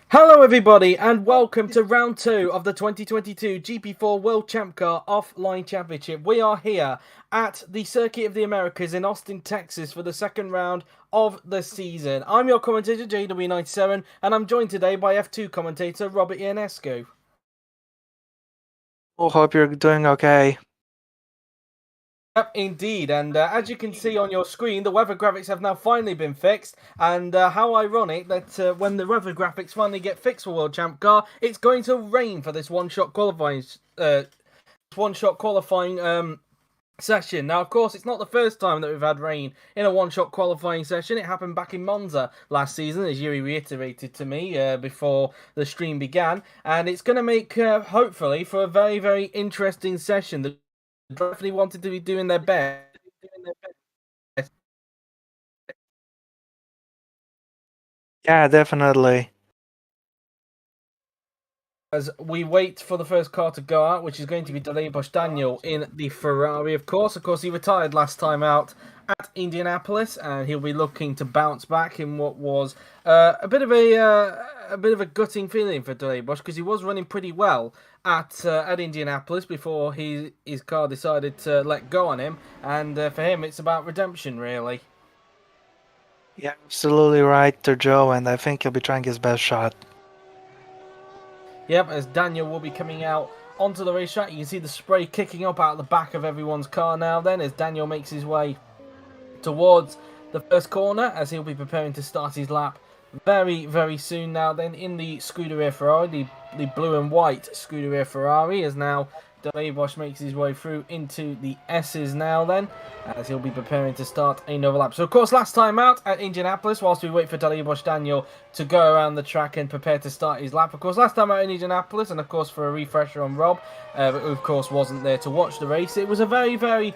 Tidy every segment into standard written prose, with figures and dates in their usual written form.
Hello everybody and welcome to round 2 of the 2022 GP4 World ChampCar Offline Championship. We are here at the Circuit of the Americas in Austin, Texas for the second round of the season. I'm your commentator JW97 and I'm joined today by F2 commentator Robert Ionescu. Oh, hope you're doing okay. Yep, indeed, and as you can see on your screen, the weather graphics have now finally been fixed, and how ironic that when the weather graphics finally get fixed for World Champ Car, it's going to rain for this one-shot qualifying session. Now, of course, it's not the first time that we've had rain in a one-shot qualifying session. It happened back in Monza last season, as Yuri reiterated to me before the stream began, and it's going to make, hopefully, for a very, very interesting session. The definitely wanted to be doing their best. Yeah, definitely. As we wait for the first car to go out, which is going to be Daniel in the Ferrari, of course. Of course, he retired last time out at Indianapolis, and he'll be looking to bounce back in what was a bit of a gutting feeling for Bosch, because he was running pretty well at Indianapolis before his car decided to let go on him, and for him, it's about redemption, really. Yeah, absolutely right to Joe, and I think he'll be trying his best shot. Yep, as Daniel will be coming out onto the racetrack. You can see the spray kicking up out the back of everyone's car now then as Daniel makes his way towards the first corner as he'll be preparing to start his lap very, very soon now then in the Scuderia Ferrari, the blue and white Scuderia Ferrari, as now Bosch makes his way through into the S's now then, as he'll be preparing to start another lap. So of course last time out at Indianapolis, whilst we wait for Bosch Daniel to go around the track and prepare to start his lap, of course last time out in Indianapolis, and of course for a refresher on Rob, but who of course wasn't there to watch the race, it was a very, very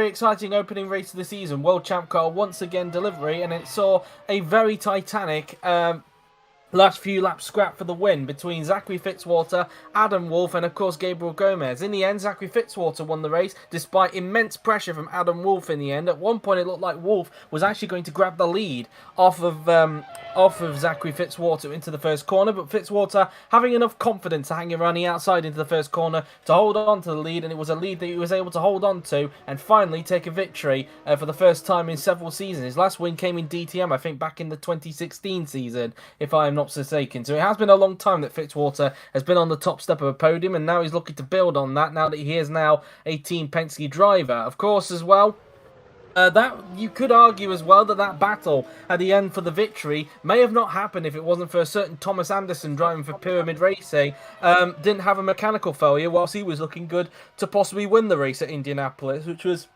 exciting opening race of the season. World Champ Car once again delivery, and it saw a very titanic last few laps scrap for the win between Zachary Fitzwater, Adam Wolff, and of course Gabriel Gomez. In the end, Zachary Fitzwater won the race despite immense pressure from Adam Wolff in the end. At one point, it looked like Wolff was actually going to grab the lead off of Zachary Fitzwater into the first corner, but Fitzwater having enough confidence to hang around the outside into the first corner to hold on to the lead, and it was a lead that he was able to hold on to and finally take a victory for the first time in several seasons. His last win came in DTM, I think, back in the 2016 season, if I am not mistaken. So it has been a long time that Fitzwater has been on the top step of a podium, and now he's looking to build on that now that he is now a Team Penske driver. Of course, as well, that you could argue as well that battle at the end for the victory may have not happened if it wasn't for a certain Thomas Anderson driving for Pyramid Racing. Didn't have a mechanical failure whilst he was looking good to possibly win the race at Indianapolis, which was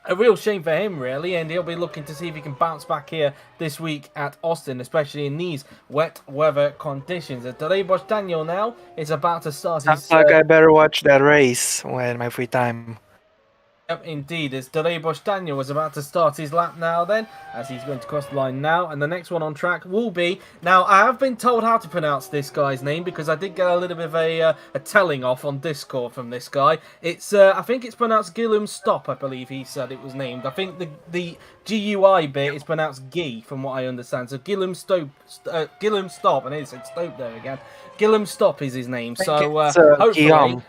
a real shame for him, really, and he'll be looking to see if he can bounce back here this week at Austin, especially in these wet weather conditions. As Bosch Daniel now is about to start his... Sounds like I better watch that race when my free time. Yep, indeed, as Bosch Daniel was about to start his lap now then, as he's going to cross the line now, and the next one on track will be... Now, I have been told how to pronounce this guy's name, because I did get a little bit of a telling off on Discord from this guy. It's, I think it's pronounced Gillum Stop, I believe he said it was named. I think the GUI bit is pronounced Gee, from what I understand. So Gillum Stop, and it said Stope there again. Gillum Stop is his name, so hopefully...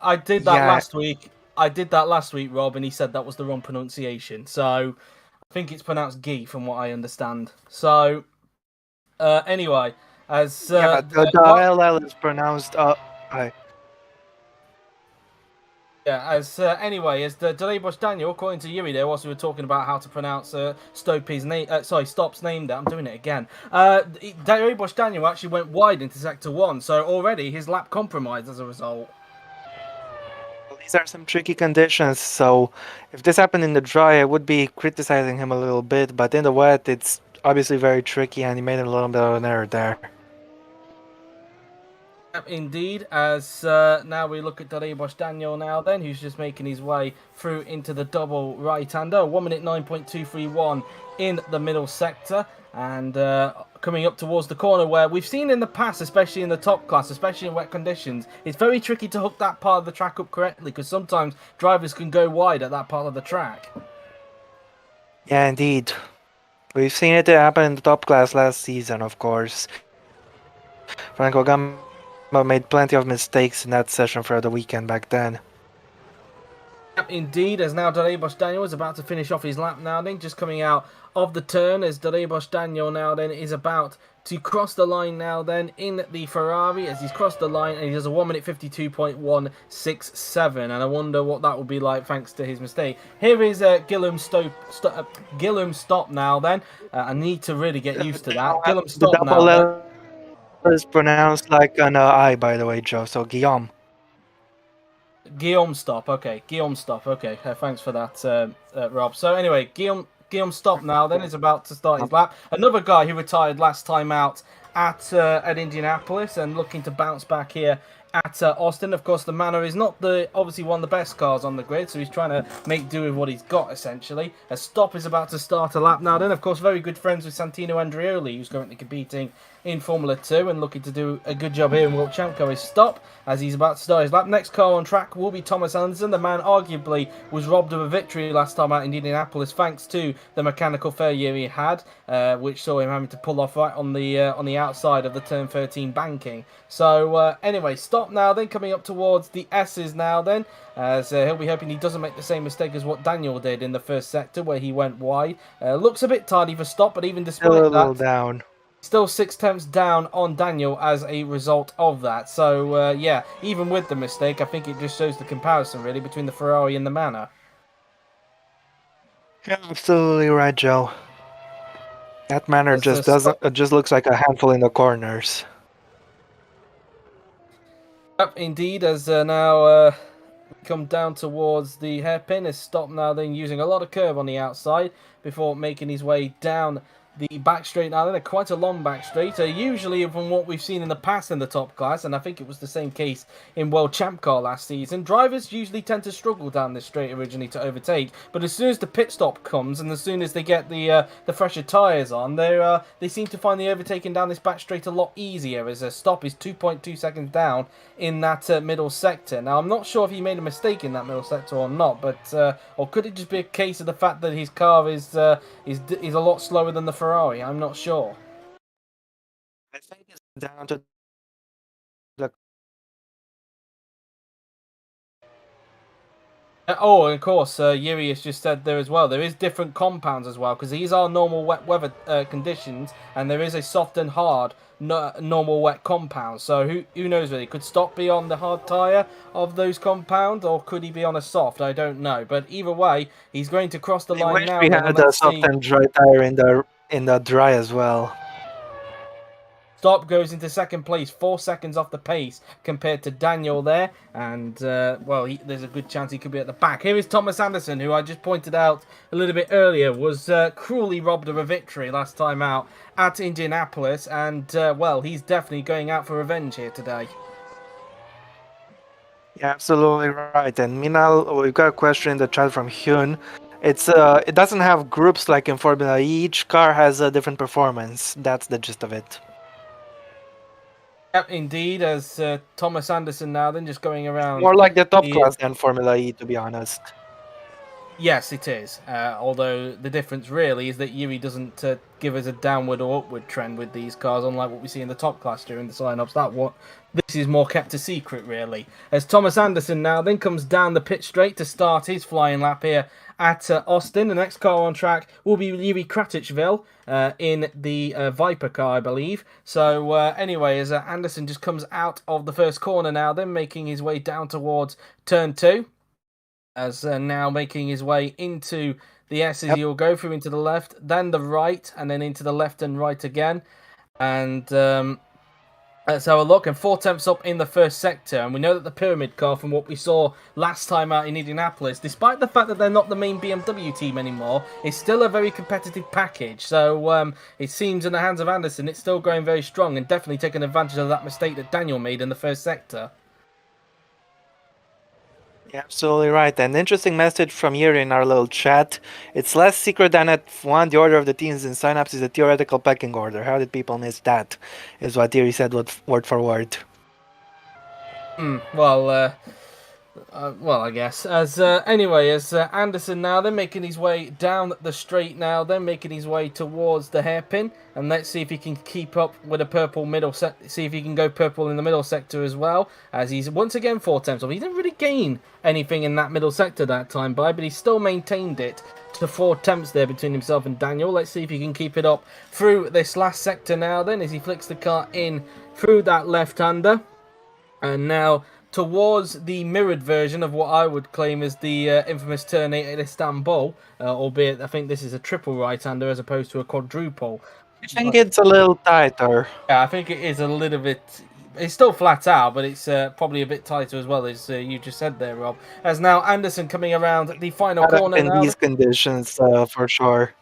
I did that last week. I did that last week, Rob, and he said that was the wrong pronunciation. So I think it's pronounced Gee, from what I understand. So anyway, as but the LL is pronounced anyway, as the Bosch Daniel, according to Yuri there, whilst we were talking about how to pronounce Stop's name, Stop's name there, I'm doing it again. Bosch Daniel actually went wide into sector 1, so already his lap compromised as a result. These are some tricky conditions, so if this happened in the dry, I would be criticizing him a little bit, but in the wet, it's obviously very tricky, and he made a little bit of an error there. Indeed, as now we look at Bosch Daniel now then, who's just making his way through into the double right-hander, 1 minute 9.231 in the middle sector, and coming up towards the corner where we've seen in the past, especially in the top class, especially in wet conditions, it's very tricky to hook that part of the track up correctly, because sometimes drivers can go wide at that part of the track. Yeah, indeed. We've seen it happen in the top class last season, of course. Franco Gamba made plenty of mistakes in that session for the weekend back then. Yep, indeed, as now Daniel Daniel is about to finish off his lap now then, just coming out of the turn as Daniel Daniel now then is about to cross the line now then in the Ferrari as he's crossed the line and he does a 1 minute 52.167 and I wonder what that will be like thanks to his mistake. Here is Gillum Stop now then. I need to really get used to that. Gillum The Stop double now then. L is pronounced like an I, by the way, Joe. So Guillaume. Guillaume Stop, okay. Guillaume Stop, okay. Thanks for that, Rob. So anyway, Guillaume Stop now then is about to start his lap. Another guy who retired last time out at Indianapolis and looking to bounce back here at Austin. Of course, the Manor is not obviously one of the best cars on the grid, so he's trying to make do with what he's got, essentially. A Stop is about to start a lap now then. Of course, very good friends with Santino Andreoli, who's currently competing in Formula 2 and looking to do a good job here in World ChampCar is Stop as he's about to start his lap. Next car on track will be Thomas Anderson. The man arguably was robbed of a victory last time out in Indianapolis thanks to the mechanical failure he had, which saw him having to pull off right on the outside of the turn 13 banking. So anyway, Stop now then coming up towards the S's now then as he'll be hoping he doesn't make the same mistake as what Daniel did in the first sector where he went wide. Looks a bit tardy for Stop, but even despite Still a that, little down. still 6 tenths down on Daniel as a result of that. So, yeah, even with the mistake, I think it just shows the comparison, really, between the Ferrari and the Manor. Yeah, absolutely right, Joe. That Manor just looks like a handful in the corners. Yep, indeed, as now we come down towards the hairpin. Is Stop now then using a lot of curve on the outside before making his way down the back straight now. They're quite a long back straight. Usually, from what we've seen in the past in the top class, and I think it was the same case in World ChampCar last season, drivers usually tend to struggle down this straight originally to overtake. But as soon as the pit stop comes, and as soon as they get the fresher tyres on, they seem to find the overtaking down this back straight a lot easier. As a Stop is 2.2 seconds down in that middle sector. Now, I'm not sure if he made a mistake in that middle sector or not, but or could it just be a case of the fact that his car is a lot slower than the Ferrari? I'm not sure. I think it's down to the Oh, and of course, Yuri has just said there as well. There is different compounds as well because these are normal wet weather conditions, and there is a soft and hard normal wet compound. So who knows really? Could Stop be on the hard tyre of those compounds, or could he be on a soft? I don't know. But either way, he's going to cross the line now. We had a soft and dry tire in the dry as well. Stop goes into second place, 4 seconds off the pace compared to Daniel there. And, well, there's a good chance he could be at the back. Here is Thomas Anderson, who I just pointed out a little bit earlier, was cruelly robbed of a victory last time out at Indianapolis. And, well, he's definitely going out for revenge here today. Yeah, absolutely right. And meanwhile, we've got a question in the chat from Hyun. It doesn't have groups like in Formula E. Each car has a different performance. That's the gist of it. Yep, indeed, as Thomas Anderson now then just going around. More like the top class than Formula E, to be honest. Yes, it is. Although the difference really is that Yuri doesn't give us a downward or upward trend with these cars, unlike what we see in the top class during the sign-ups. This is more kept a secret, really. As Thomas Anderson now then comes down the pit straight to start his flying lap here at Austin. The next car on track will be Yuri Kratichville in the Viper car, I believe. So anyway, as Anderson just comes out of the first corner now, then making his way down towards turn 2. As now making his way into the S's, he'll go through into the left, then the right, and then into the left and right again. And let's have a look. And 4 tenths up in the first sector. And we know that the Pyramid car, from what we saw last time out in Indianapolis, despite the fact that they're not the main BMW team anymore, is still a very competitive package. So it seems in the hands of Anderson, it's still going very strong and definitely taking advantage of that mistake that Daniel made in the first sector. Yeah, absolutely right. An interesting message from Yuri in our little chat. It's less secret than at F1. The order of the teams in signups is a theoretical pecking order. How did people miss that? Is what Yuri said word for word. Well, Well, I guess. As anyway, as Anderson now, then making his way down the straight now, then making his way towards the hairpin, and let's see if he can keep up with a purple middle sector. See if he can go purple in the middle sector as well. As he's once again 4 tenths off. He didn't really gain anything in that middle sector that time by, but he still maintained it to 4 tenths there between himself and Daniel. Let's see if he can keep it up through this last sector now. Then as he flicks the car in through that left-hander, and now towards the mirrored version of what I would claim is the infamous turn 8 at Istanbul, albeit I think this is a triple right-hander as opposed to a quadruple. I think it's a little tighter. Yeah, I think it is a little bit... It's still flat out, but it's probably a bit tighter as well, as you just said there, Rob. As now Anderson coming around the final corner In now. these conditions, for sure.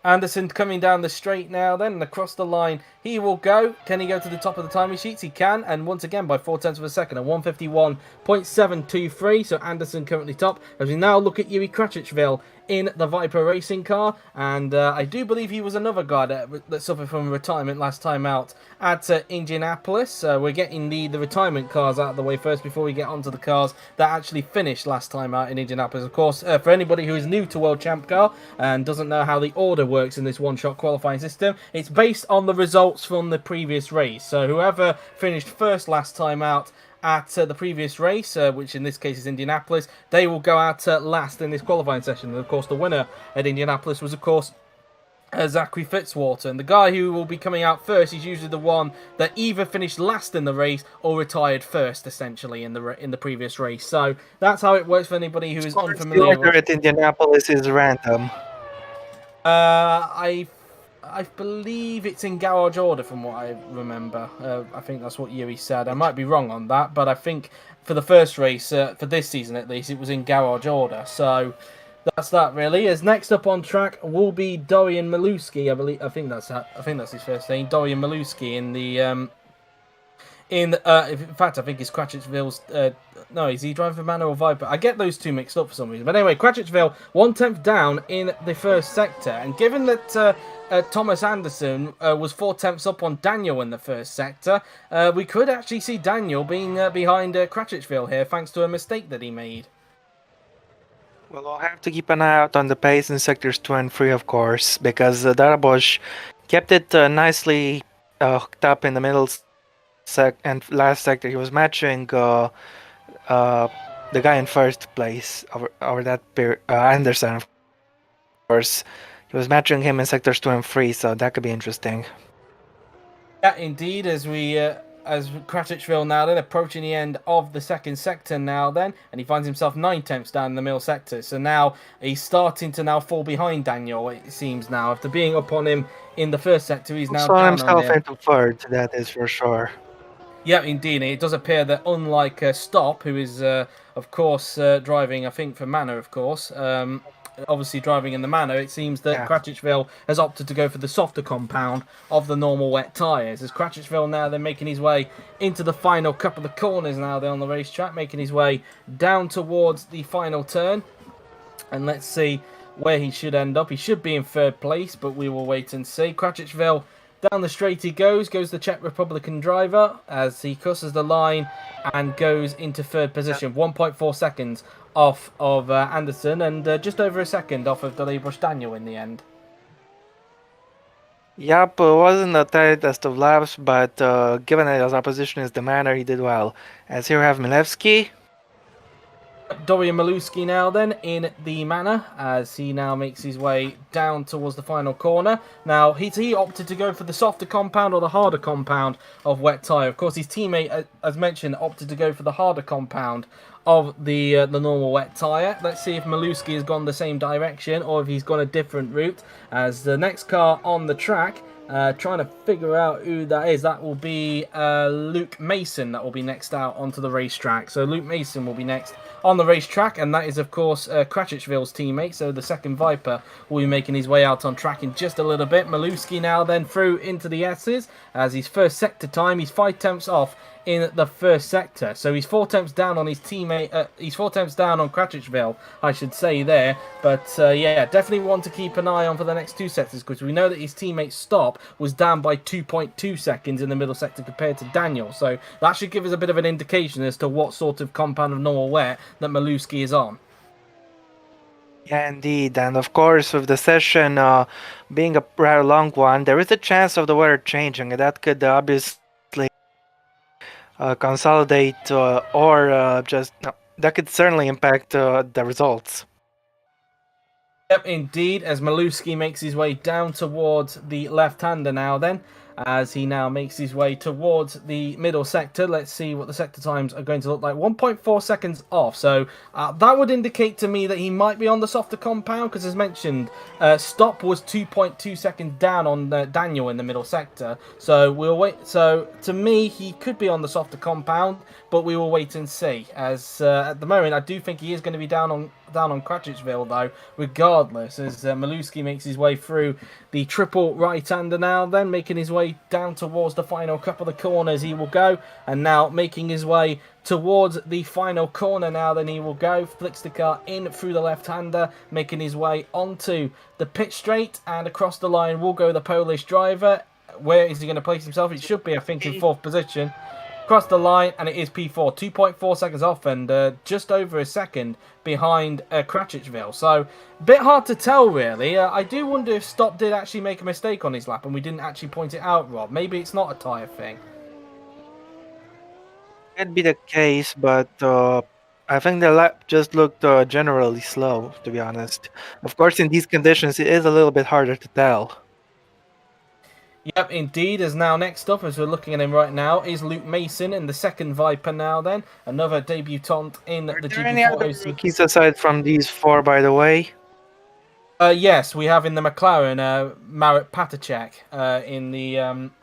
Anderson coming down the straight now, then, and across the line he will go. Can he go to the top of the timing sheets? He can, and once again by 4 tenths of a second, at 151.723. So Anderson currently top. As we now look at Yuri Kratichvili in the Viper racing car, and I do believe he was another guy that suffered from retirement last time out at Indianapolis. We're getting the retirement cars out of the way first before we get onto the cars that actually finished last time out in Indianapolis. Of course, for anybody who is new to World Champ Car and doesn't know how the order works in this one-shot qualifying system, it's based on the results from the previous race. So whoever finished first last time out at the previous race, which in this case is Indianapolis, they will go out last in this qualifying session. And of course, the winner at Indianapolis was, of course, Zachary Fitzwater. And the guy who will be coming out first is usually the one that either finished last in the race or retired first, essentially, in the previous race. So that's how it works for anybody who is unfamiliar. The order at Indianapolis is random. I believe it's in garage order from what I remember. I think that's what Yuri said. I might be wrong on that, but I think for the first race, for this season at least, it was in garage order. So that's that really. As next up on track will be Dorian Maluski. I think that's his first name. Dorian Maluski in the in fact, I think it's Kratichville's. No, is he driving for Manor or Viper? I get those two mixed up for some reason. But anyway, Kratichvili 1 tenth down in the first sector, and given that Thomas Anderson was 4 tenths up on Daniel in the first sector, we could actually see Daniel being behind Kratichvili here, thanks to a mistake that he made. Well, I'll have to keep an eye out on the pace in sectors 2 and 3, of course, because Darabosh kept it nicely hooked up in the middle and last sector. He was matching the guy in first place over that Anderson, of course. He was matching him in sectors 2 and 3, so that could be interesting. Yeah, indeed, as Kratichvili now then approaching the end of the second sector now then, and he finds himself 9 tenths down in the middle sector. So now he's starting to now fall behind Daniel, it seems now. After being up on him in the first sector, he's now down himself on him. into third, that is for sure. Yeah, indeed. It does appear that unlike Stop, who is, of course, driving, I think, for Manor, of course, obviously driving in the Manor, it seems that Kratichvili has opted to go for the softer compound of the normal wet tyres. As Kratichvili now then making his way into the final couple of corners now there on the racetrack, making his way down towards the final turn. And let's see where he should end up. He should be in third place, but we will wait and see. Kratichvili down the straight he goes the Czech Republican driver as he crosses the line and goes into third position, 1.4 seconds off of Anderson and just over a second off of Dalibor Daniel in the end. Yep, it wasn't the tightest of laps, but given that his opposition is the Manor, he did well. As here we have Milevski. Dorian Maluski now then in the Manor as he now makes his way down towards the final corner. Now he opted to go for the softer compound or the harder compound of wet tyre. Of course his teammate, as mentioned, opted to go for the harder compound of the normal wet tyre. Let's see if Maluski has gone the same direction or if he's gone a different route. As the next car on the track, trying to figure out who that is. That will be Luke Mason that will be next out onto the racetrack. So Luke Mason will be next on the racetrack, and that is of course Kratichvili's teammate. So the second Viper will be making his way out on track in just a little bit. Maluski now then through into the S's as his first sector time. He's 5 tenths off in the first sector, so he's 4 tenths down on his teammate. He's 4 tenths down on Kratichvili, I should say there. But yeah, definitely one to keep an eye on for the next two sectors because we know that his teammate Stop stop was down by 2.2 seconds in the middle sector compared to Daniel. So that should give us a bit of an indication as to what sort of compound of normal wear that Maluski is on. Yeah, indeed. And of course, with the session being a rather long one, there is a chance of the weather changing, and that could obviously consolidate or just no, that could certainly impact the results. Yep, indeed, as Maluski makes his way down towards the left-hander now then, as he now makes his way towards the middle sector. Let's see what the sector times are going to look like. 1.4 seconds off, so that would indicate to me that he might be on the softer compound, because as mentioned, stop was 2.2 seconds down on Daniel in the middle sector, so we'll wait. So to me, he could be on the softer compound, but we will wait and see, as at the moment I do think he is going to be down on Cratchitsville though, regardless, as Maluski makes his way through the triple right-hander now, then making his way down towards the final couple of corners he will go, and now making his way towards the final corner now, then he will go, flicks the car in through the left-hander, making his way onto the pit straight, and across the line will go the Polish driver. Where is he going to place himself? It should be, I think, in 4th position. Across the line, and it is P4, 2.4 seconds off, and just over a second behind Cratchitsville. So, a bit hard to tell, really. I do wonder if Stop did actually make a mistake on his lap, and we didn't actually point it out, Rob. Maybe it's not a tyre thing. Could be the case, but I think the lap just looked generally slow, to be honest. Of course, in these conditions, it is a little bit harder to tell. Yep, indeed, as now next up, as we're looking at him right now, is Luke Mason in the second Viper now then. Another debutant in the GP4 any other rookies aside from these four, by the way? Yes, we have in the McLaren, Marat Patacek in the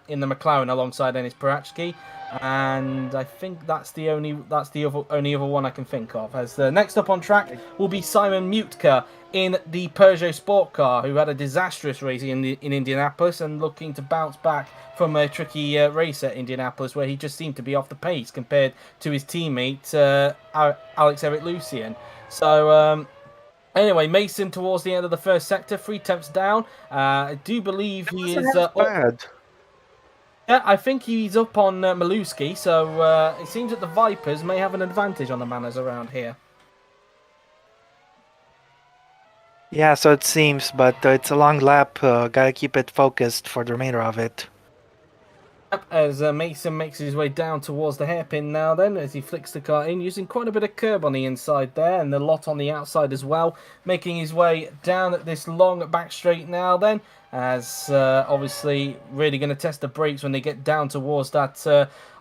McLaren alongside Enis Paratsky, and I think that's the only other one I can think of. As next up on track will be Simon Mutka in the Peugeot Sport Car, who had a disastrous race in Indianapolis and looking to bounce back from a tricky race at Indianapolis, where he just seemed to be off the pace compared to his teammate Alex-Eric Lucien. So. Anyway, Mason towards the end of the first sector, 3 tenths down. I do believe he is bad. Yeah, I think he's up on Maluski, so it seems that the Vipers may have an advantage on the manners around here. Yeah, so it seems, but it's a long lap. Gotta keep it focused for the remainder of it. As Mason makes his way down towards the hairpin now then, as he flicks the car in, using quite a bit of curb on the inside there, and a lot on the outside as well, making his way down at this long back straight now then, as obviously really going to test the brakes when they get down towards that,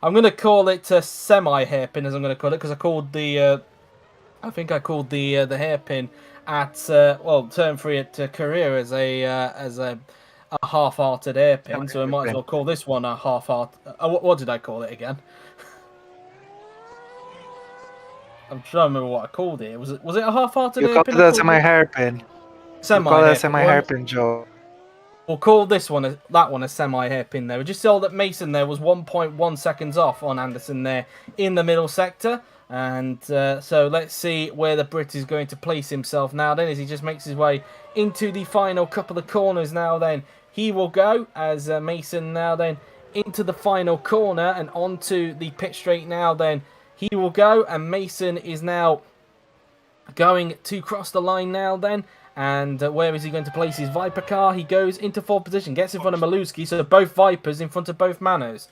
I'm going to call it a semi-hairpin, as I'm going to call it, because I called the, I think I called the hairpin at, well, turn 3 at Korea as a half-hearted hairpin, so I might as well call this one a half-heart. What did I call it again? I'm trying to remember what I called it. Was it a half-hearted hairpin? You called it a semi-hairpin. Semi-hairpin, Joe. We'll call that one a semi-hairpin there. We just saw that Mason there was 1.1 seconds off on Anderson there in the middle sector. And so let's see where the Brit is going to place himself now then, as he just makes his way into the final couple of corners now then. He will go as Mason now then into the final corner and onto the pit straight now then. He will go, and Mason is now going to cross the line now then. And where is he going to place his Viper car? He goes into 4th position, gets in front of Maluski, so both Vipers in front of both Manners.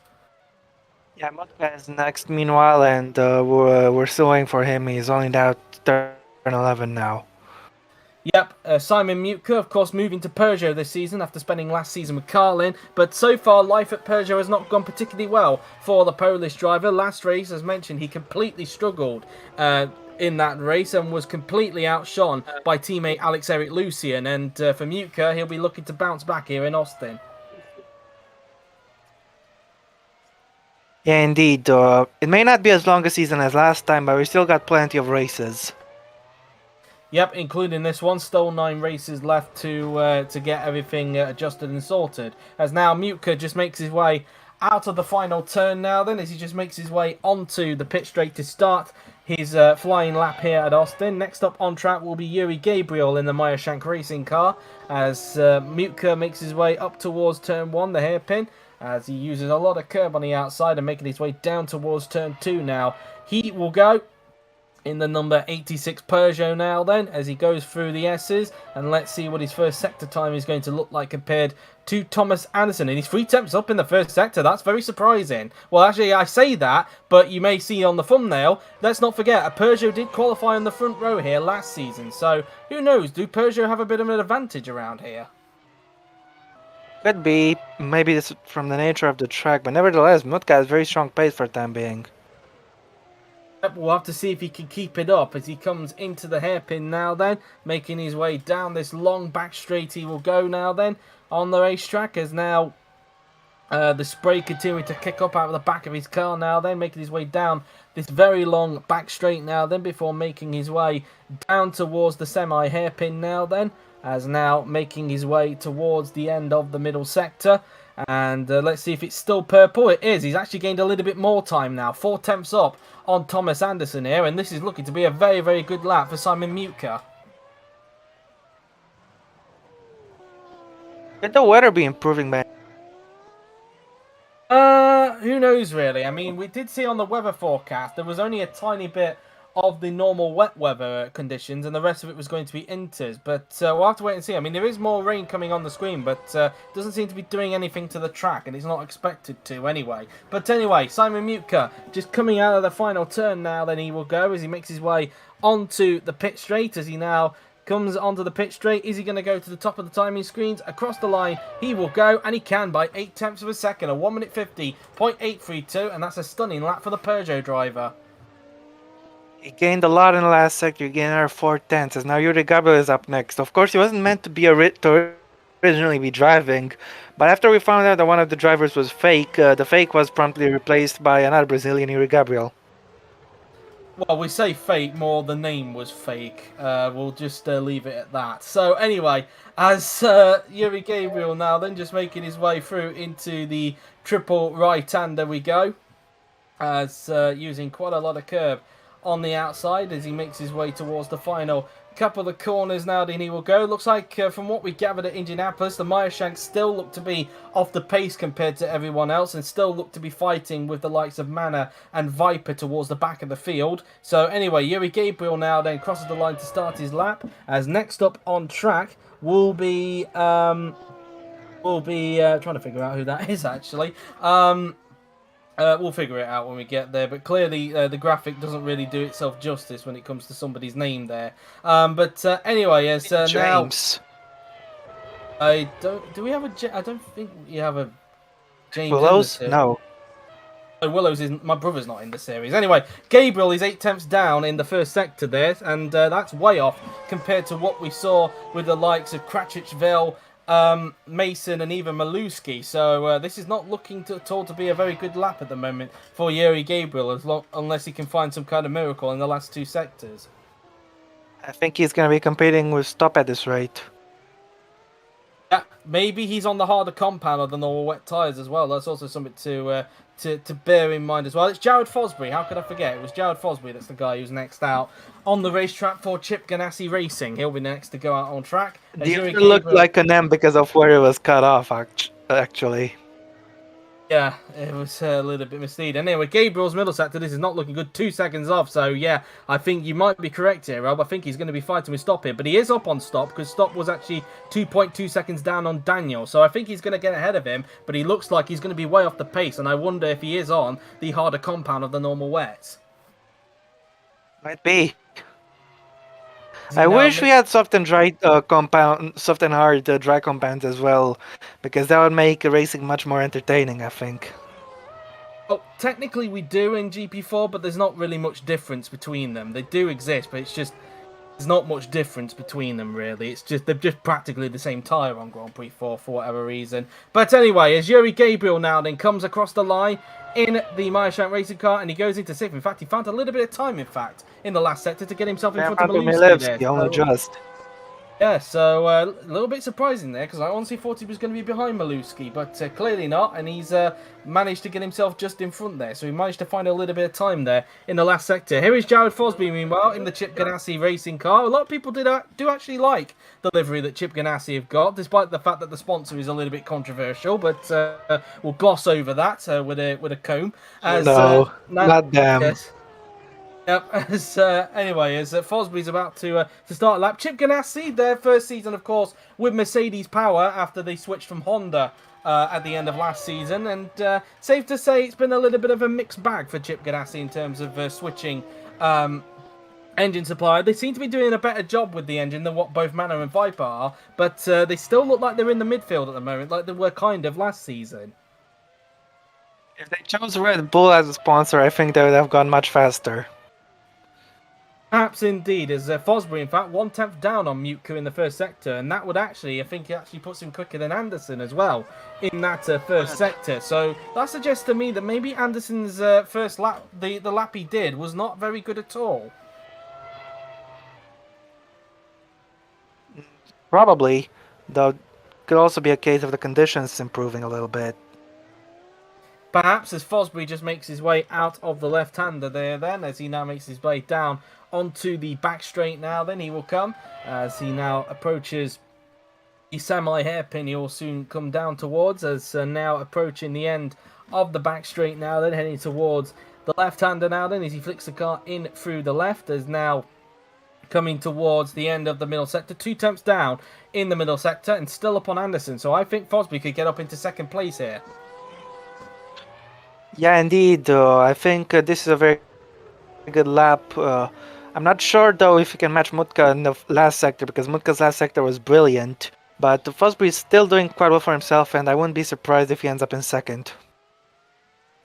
Yeah, Mutka is next meanwhile, and we're still waiting for him. He's only down turn 11 now. Yep, Simon Mutka, of course, moving to Peugeot this season after spending last season with Carlin. But so far, life at Peugeot has not gone particularly well for the Polish driver. Last race, as mentioned, he completely struggled in that race and was completely outshone by teammate Alex-Eric Lucien. And for Mutka, he'll be looking to bounce back here in Austin. Yeah, indeed. It may not be as long a season as last time, but we still got plenty of races. Yep, including this one. Still 9 races left to get everything adjusted and sorted. As now Mutka just makes his way out of the final turn now then, as he just makes his way onto the pit straight to start his flying lap here at Austin. Next up on track will be Yuri Gabriel in the Meyershank racing car as Mutka makes his way up towards turn 1, the hairpin, as he uses a lot of curb on the outside and making his way down towards turn 2 now. He will go in the number 86 Peugeot now then, as he goes through the S's, and let's see what his first sector time is going to look like compared to Thomas Anderson. And he's 3 temps up in the first sector. That's very surprising. Well, actually, I say that, but you may see on the thumbnail, let's not forget, a Peugeot did qualify on the front row here last season, so who knows, do Peugeot have a bit of an advantage around here? Could be. Maybe it's from the nature of the track, but nevertheless, Mutka has very strong pace for the time being. We'll have to see if he can keep it up as he comes into the hairpin now then, making his way down this long back straight. He will go now then on the racetrack as now the spray continuing to kick up out of the back of his car now then, making his way down this very long back straight now then before making his way down towards the semi hairpin now then, as now making his way towards the end of the middle sector. And let's see if it's still purple. It is. He's actually gained a little bit more time now. 4 temps up on Thomas Anderson here. And this is looking to be a very, very good lap for Simon Mutka. Could the weather be improving, man? Who knows really? I mean, we did see on the weather forecast there was only a tiny bit of the normal wet weather conditions, and the rest of it was going to be inters. But we'll have to wait and see. I mean, there is more rain coming on the screen, but doesn't seem to be doing anything to the track, and it's not expected to anyway. But anyway, Simon Mutka just coming out of the final turn now. Then he will go as he makes his way onto the pit straight as he now comes onto the pit straight. Is he going to go to the top of the timing screens? Across the line, he will go, and he can by 8 tenths of a second, a 1 minute 50.832, and that's a stunning lap for the Peugeot driver. He gained a lot in the last sector. He gained another 4 tenths. As now Yuri Gabriel is up next. Of course, he wasn't meant to be to originally be driving, but after we found out that one of the drivers was fake, the fake was promptly replaced by another Brazilian, Yuri Gabriel. Well, we say fake, more the name was fake. We'll just leave it at that. So anyway, as Yuri Gabriel now then just making his way through into the triple right-hander we go, as using quite a lot of curb on the outside as he makes his way towards the final couple of corners now. Then he will go. Looks like from what we gathered at Indianapolis, the Meyershank still look to be off the pace compared to everyone else and still look to be fighting with the likes of Manor and Viper towards the back of the field. So anyway, Yuri Gabriel now then crosses the line to start his lap, as next up on track will be trying to figure out who that is actually. We'll figure it out when we get there, but clearly the graphic doesn't really do itself justice when it comes to somebody's name there. But anyway, as James. Now, I don't. Do we have a? I don't think we have a James. Willows? No. Willows isn't. My brother's not in the series. Anyway, Gabriel is 8 tenths down in the first sector there, and that's way off compared to what we saw with the likes of Kratichville, Mason and even Maluski. So this is not looking at all to be a very good lap at the moment for Yuri Gabriel, unless he can find some kind of miracle in the last 2 sectors. I think he's going to be competing with Stop at this rate. Yeah, maybe he's on the harder compound of the normal wet tyres as well. That's also something to bear in mind as well. It's Jared Fosbury. How could I forget? It was Jared Fosbury that's the guy who's next out on the racetrack for Chip Ganassi Racing. He'll be next to go out on track. It looked like an M because of where it was cut off, actually. Yeah, it was a little bit misleading. Anyway, Gabriel's middle sector, this is not looking good. 2 seconds off, so yeah, I think you might be correct here, Rob. I think he's going to be fighting with Stop here, but he is up on Stop because Stop was actually 2.2 seconds down on Daniel, so I think he's going to get ahead of him, but he looks like he's going to be way off the pace, and I wonder if he is on the harder compound of the normal wets. Might be. I wish we had soft and dry soft and hard dry compounds as well, because that would make racing much more entertaining, I think. Well, technically we do in GP4, but there's not really much difference between them. They do exist, but it's just there's not much difference between them really. It's just they're just practically the same tyre on Grand Prix 4 for whatever reason. But anyway, as Yuri Gabriel now then comes across the line in the Meyershank racing car, and he goes into 6th. In fact, he found a little bit of time, in the last sector to get himself in front of Maluski there. Only just. Yeah, so a little bit surprising there because I honestly thought he was going to be behind Maluski, but clearly not, and he's managed to get himself just in front there. So he managed to find a little bit of time there in the last sector. Here is Jared Fosby, meanwhile, in the Chip Ganassi racing car. A lot of people do actually like the livery that Chip Ganassi have got, despite the fact that the sponsor is a little bit controversial, but we'll gloss over that with a comb. As, No, now, not them. yes. Yep. Anyway, as Fosbury's about to start a lap, Chip Ganassi, their first season, of course, with Mercedes power after they switched from Honda at the end of last season, and safe to say it's been a little bit of a mixed bag for Chip Ganassi in terms of switching engine supplier. They seem to be doing a better job with the engine than what both Manor and Viper are, but they still look like they're in the midfield at the moment, like they were kind of last season. If they chose Red Bull as a sponsor, I think they would have gone much faster. Perhaps indeed, as Fosbury, in fact, 1/10 down on Mutka in the first sector, and that would actually, I think, it actually puts him quicker than Anderson as well in that first sector. So that suggests to me that maybe Anderson's first lap, the lap he did, was not very good at all. Probably, though, could also be a case of the conditions improving a little bit. Perhaps as Fosbury just makes his way out of the left-hander there then, as he now makes his way down onto the back straight now, then he will come, as he now approaches the semi-hairpin he will soon come down towards, as now approaching the end of the back straight now, then heading towards the left-hander now then, as he flicks the car in through the left, as now coming towards the end of the middle sector, 2/10 down in the middle sector, and still up on Anderson, so I think Fosbury could get up into second place here. Yeah, indeed. I think this is a very good lap. I'm not sure though if he can match Mutka in the last sector, because Mutka's last sector was brilliant. But Fosbury is still doing quite well for himself, and I wouldn't be surprised if he ends up in second.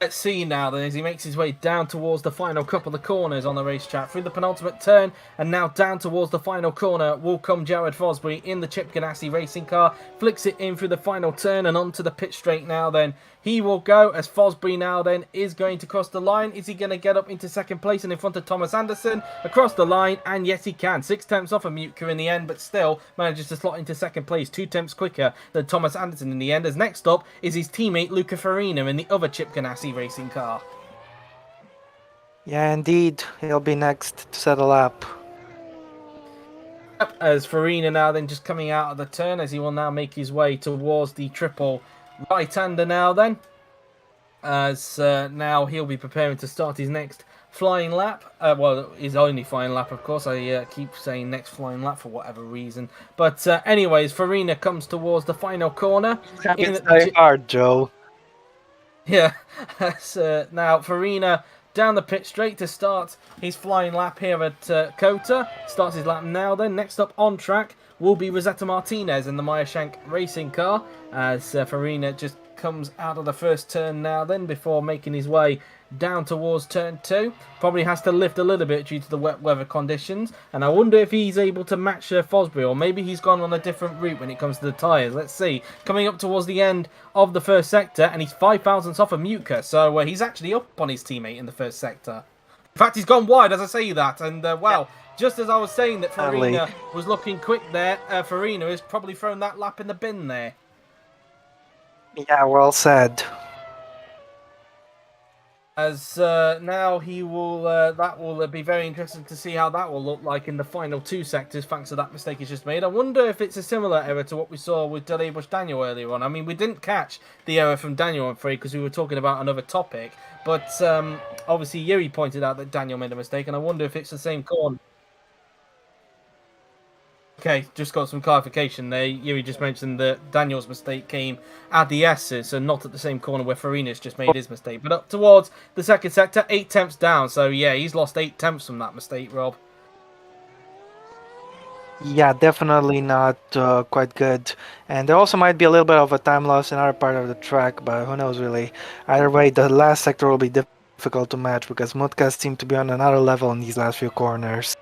Let's see now then as he makes his way down towards the final couple of corners on the racetrack through the penultimate turn, and now down towards the final corner will come Jared Fosbury in the Chip Ganassi racing car, flicks it in through the final turn and onto the pit straight now then. He will go as Fosbury now then is going to cross the line. Is he going to get up into second place and in front of Thomas Anderson across the line? And yes, he can. 6/10 off of Mutka in the end, but still manages to slot into second place, 2/10 quicker than Thomas Anderson in the end. As next up is his teammate Luca Farina in the other Chip Ganassi racing car. Yeah, indeed. He'll be next to settle up. As Farina now then just coming out of the turn, as he will now make his way towards the triple right-hander now then, as now he'll be preparing to start his next flying lap. Well, his only flying lap, of course. I keep saying next flying lap for whatever reason. But anyways, Farina comes towards the final corner. It's very hard, Joe. Yeah, now Farina down the pit straight to start his flying lap here at Kota. Starts his lap now then. Next up on track will be Rosetta Martinez in the Meyershank racing car, as Farina just comes out of the first turn now then before making his way down towards turn 2. Probably has to lift a little bit due to the wet weather conditions, and I wonder if he's able to match Fosbury, or maybe he's gone on a different route when it comes to the tyres. Let's see. Coming up towards the end of the first sector, and he's 5 thousandths off of Mutka, so he's actually up on his teammate in the first sector. In fact, he's gone wide as I say that, and wow, just as I was saying that Farina was looking quick there, Farina has probably thrown that lap in the bin there. Yeah, well said. As now he will, that will be very interesting to see how that will look like in the final 2 sectors, thanks to that mistake he's just made. I wonder if it's a similar error to what we saw with Bush Daniel earlier on. I mean, we didn't catch the error from Daniel, I'm afraid, because we were talking about another topic. But obviously, Yuri pointed out that Daniel made a mistake, and I wonder if it's the same corner. Okay, just got some clarification there. Yuri just mentioned that Daniel's mistake came at the S's, so not at the same corner where Farina's just made his mistake. But up towards the second sector, 8/10 down. So yeah, he's lost 8/10 from that mistake, Rob. Yeah, definitely not quite good. And there also might be a little bit of a time loss in our part of the track, but who knows really. Either way, the last sector will be difficult to match because Mutkas seem to be on another level in these last few corners.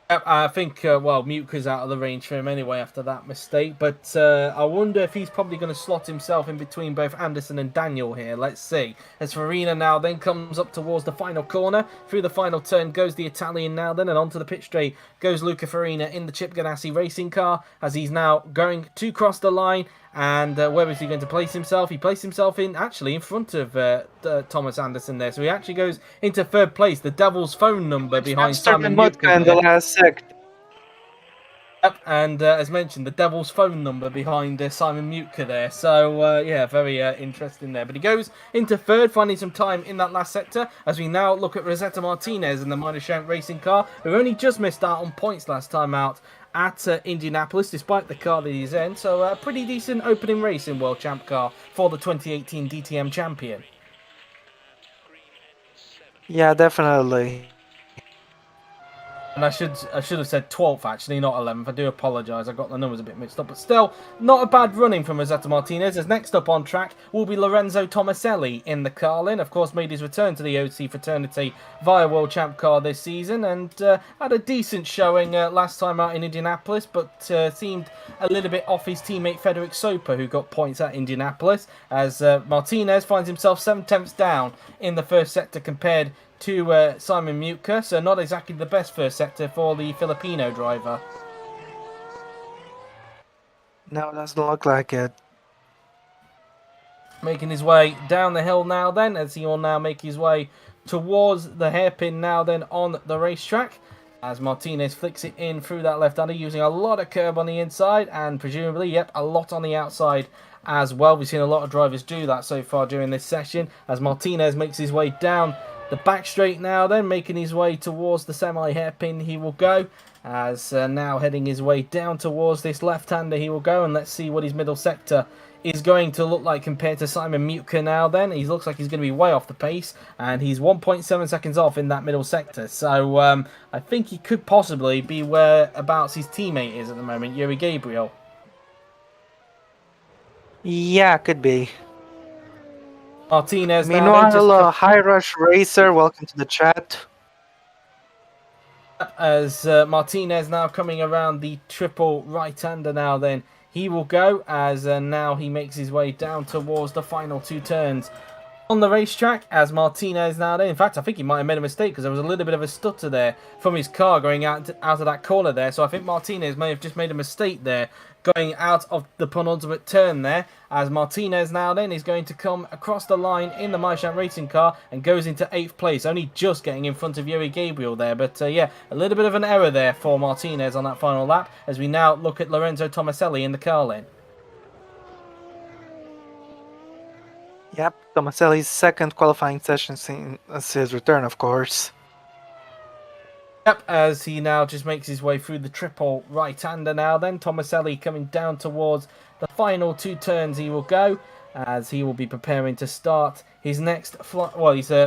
I think, well, Mutka's out of the range for him anyway after that mistake. But I wonder if he's probably going to slot himself in between both Anderson and Daniel here. Let's see. As Farina now then comes up towards the final corner. Through the final turn goes the Italian now then. And onto the pit straight goes Luca Farina in the Chip Ganassi racing car. As he's now going to cross the line. And where is he going to place himself? He placed himself in front of Thomas Anderson there. So he actually goes into third place. The Devil's phone number behind Simon Mutka in the last sector. Yep, and as mentioned, the Devil's phone number behind Simon Mutka there. So, yeah, very interesting there. But he goes into third, finding some time in that last sector, as we now look at Rosetta Martinez in the Minor racing car, who only just missed out on points last time out at Indianapolis, despite the car that he's in. So, a pretty decent opening race in World Champ Car for the 2018 DTM champion. Yeah, definitely. And I should have said 12th, actually, not 11th. I do apologise. I got the numbers a bit mixed up. But still, not a bad running from Rosetta Martinez. As next up on track will be Lorenzo Tomaselli in the Carlin. Of course, made his return to the OC fraternity via World Champ Car this season. And had a decent showing last time out in Indianapolis. But seemed a little bit off his teammate Frederick Soper, who got points at Indianapolis. As Martinez finds himself 7/10 down in the first sector compared to Simon Mutka, so not exactly the best first sector for the Filipino driver. No, doesn't look like it. Making his way down the hill now then, as he will now make his way towards the hairpin now then on the racetrack. As Martinez flicks it in through that left-hander, using a lot of curb on the inside and presumably, yep, a lot on the outside as well. We've seen a lot of drivers do that so far during this session, as Martinez makes his way down the back straight now then, making his way towards the semi-hairpin he will go, as now heading his way down towards this left-hander he will go, and let's see what his middle sector is going to look like compared to Simon Mutka now then. He looks like he's going to be way off the pace, and he's 1.7 seconds off in that middle sector, so I think he could possibly be whereabouts his teammate is at the moment, Yuri Gabriel. Yeah, could be. Martinez meanwhile, High Rush Racer, welcome to the chat. As Martinez now coming around the triple right-hander now then, he will go as now he makes his way down towards the final two turns on the racetrack, as Martinez now then, in fact I think he might have made a mistake because there was a little bit of a stutter there from his car going out of that corner there, so I think Martinez may have just made a mistake there going out of the penultimate turn there, as Martinez now then is going to come across the line in the Meishamp racing car and goes into 8th place, only just getting in front of Yuri Gabriel there. But yeah, a little bit of an error there for Martinez on that final lap, as we now look at Lorenzo Tomaselli in the Carlin. Yep, Tomaselli's second qualifying session since his return, of course. Yep, as he now just makes his way through the triple right-hander now then. Tomaselli coming down towards the final two turns he will go, as he will be preparing to start his next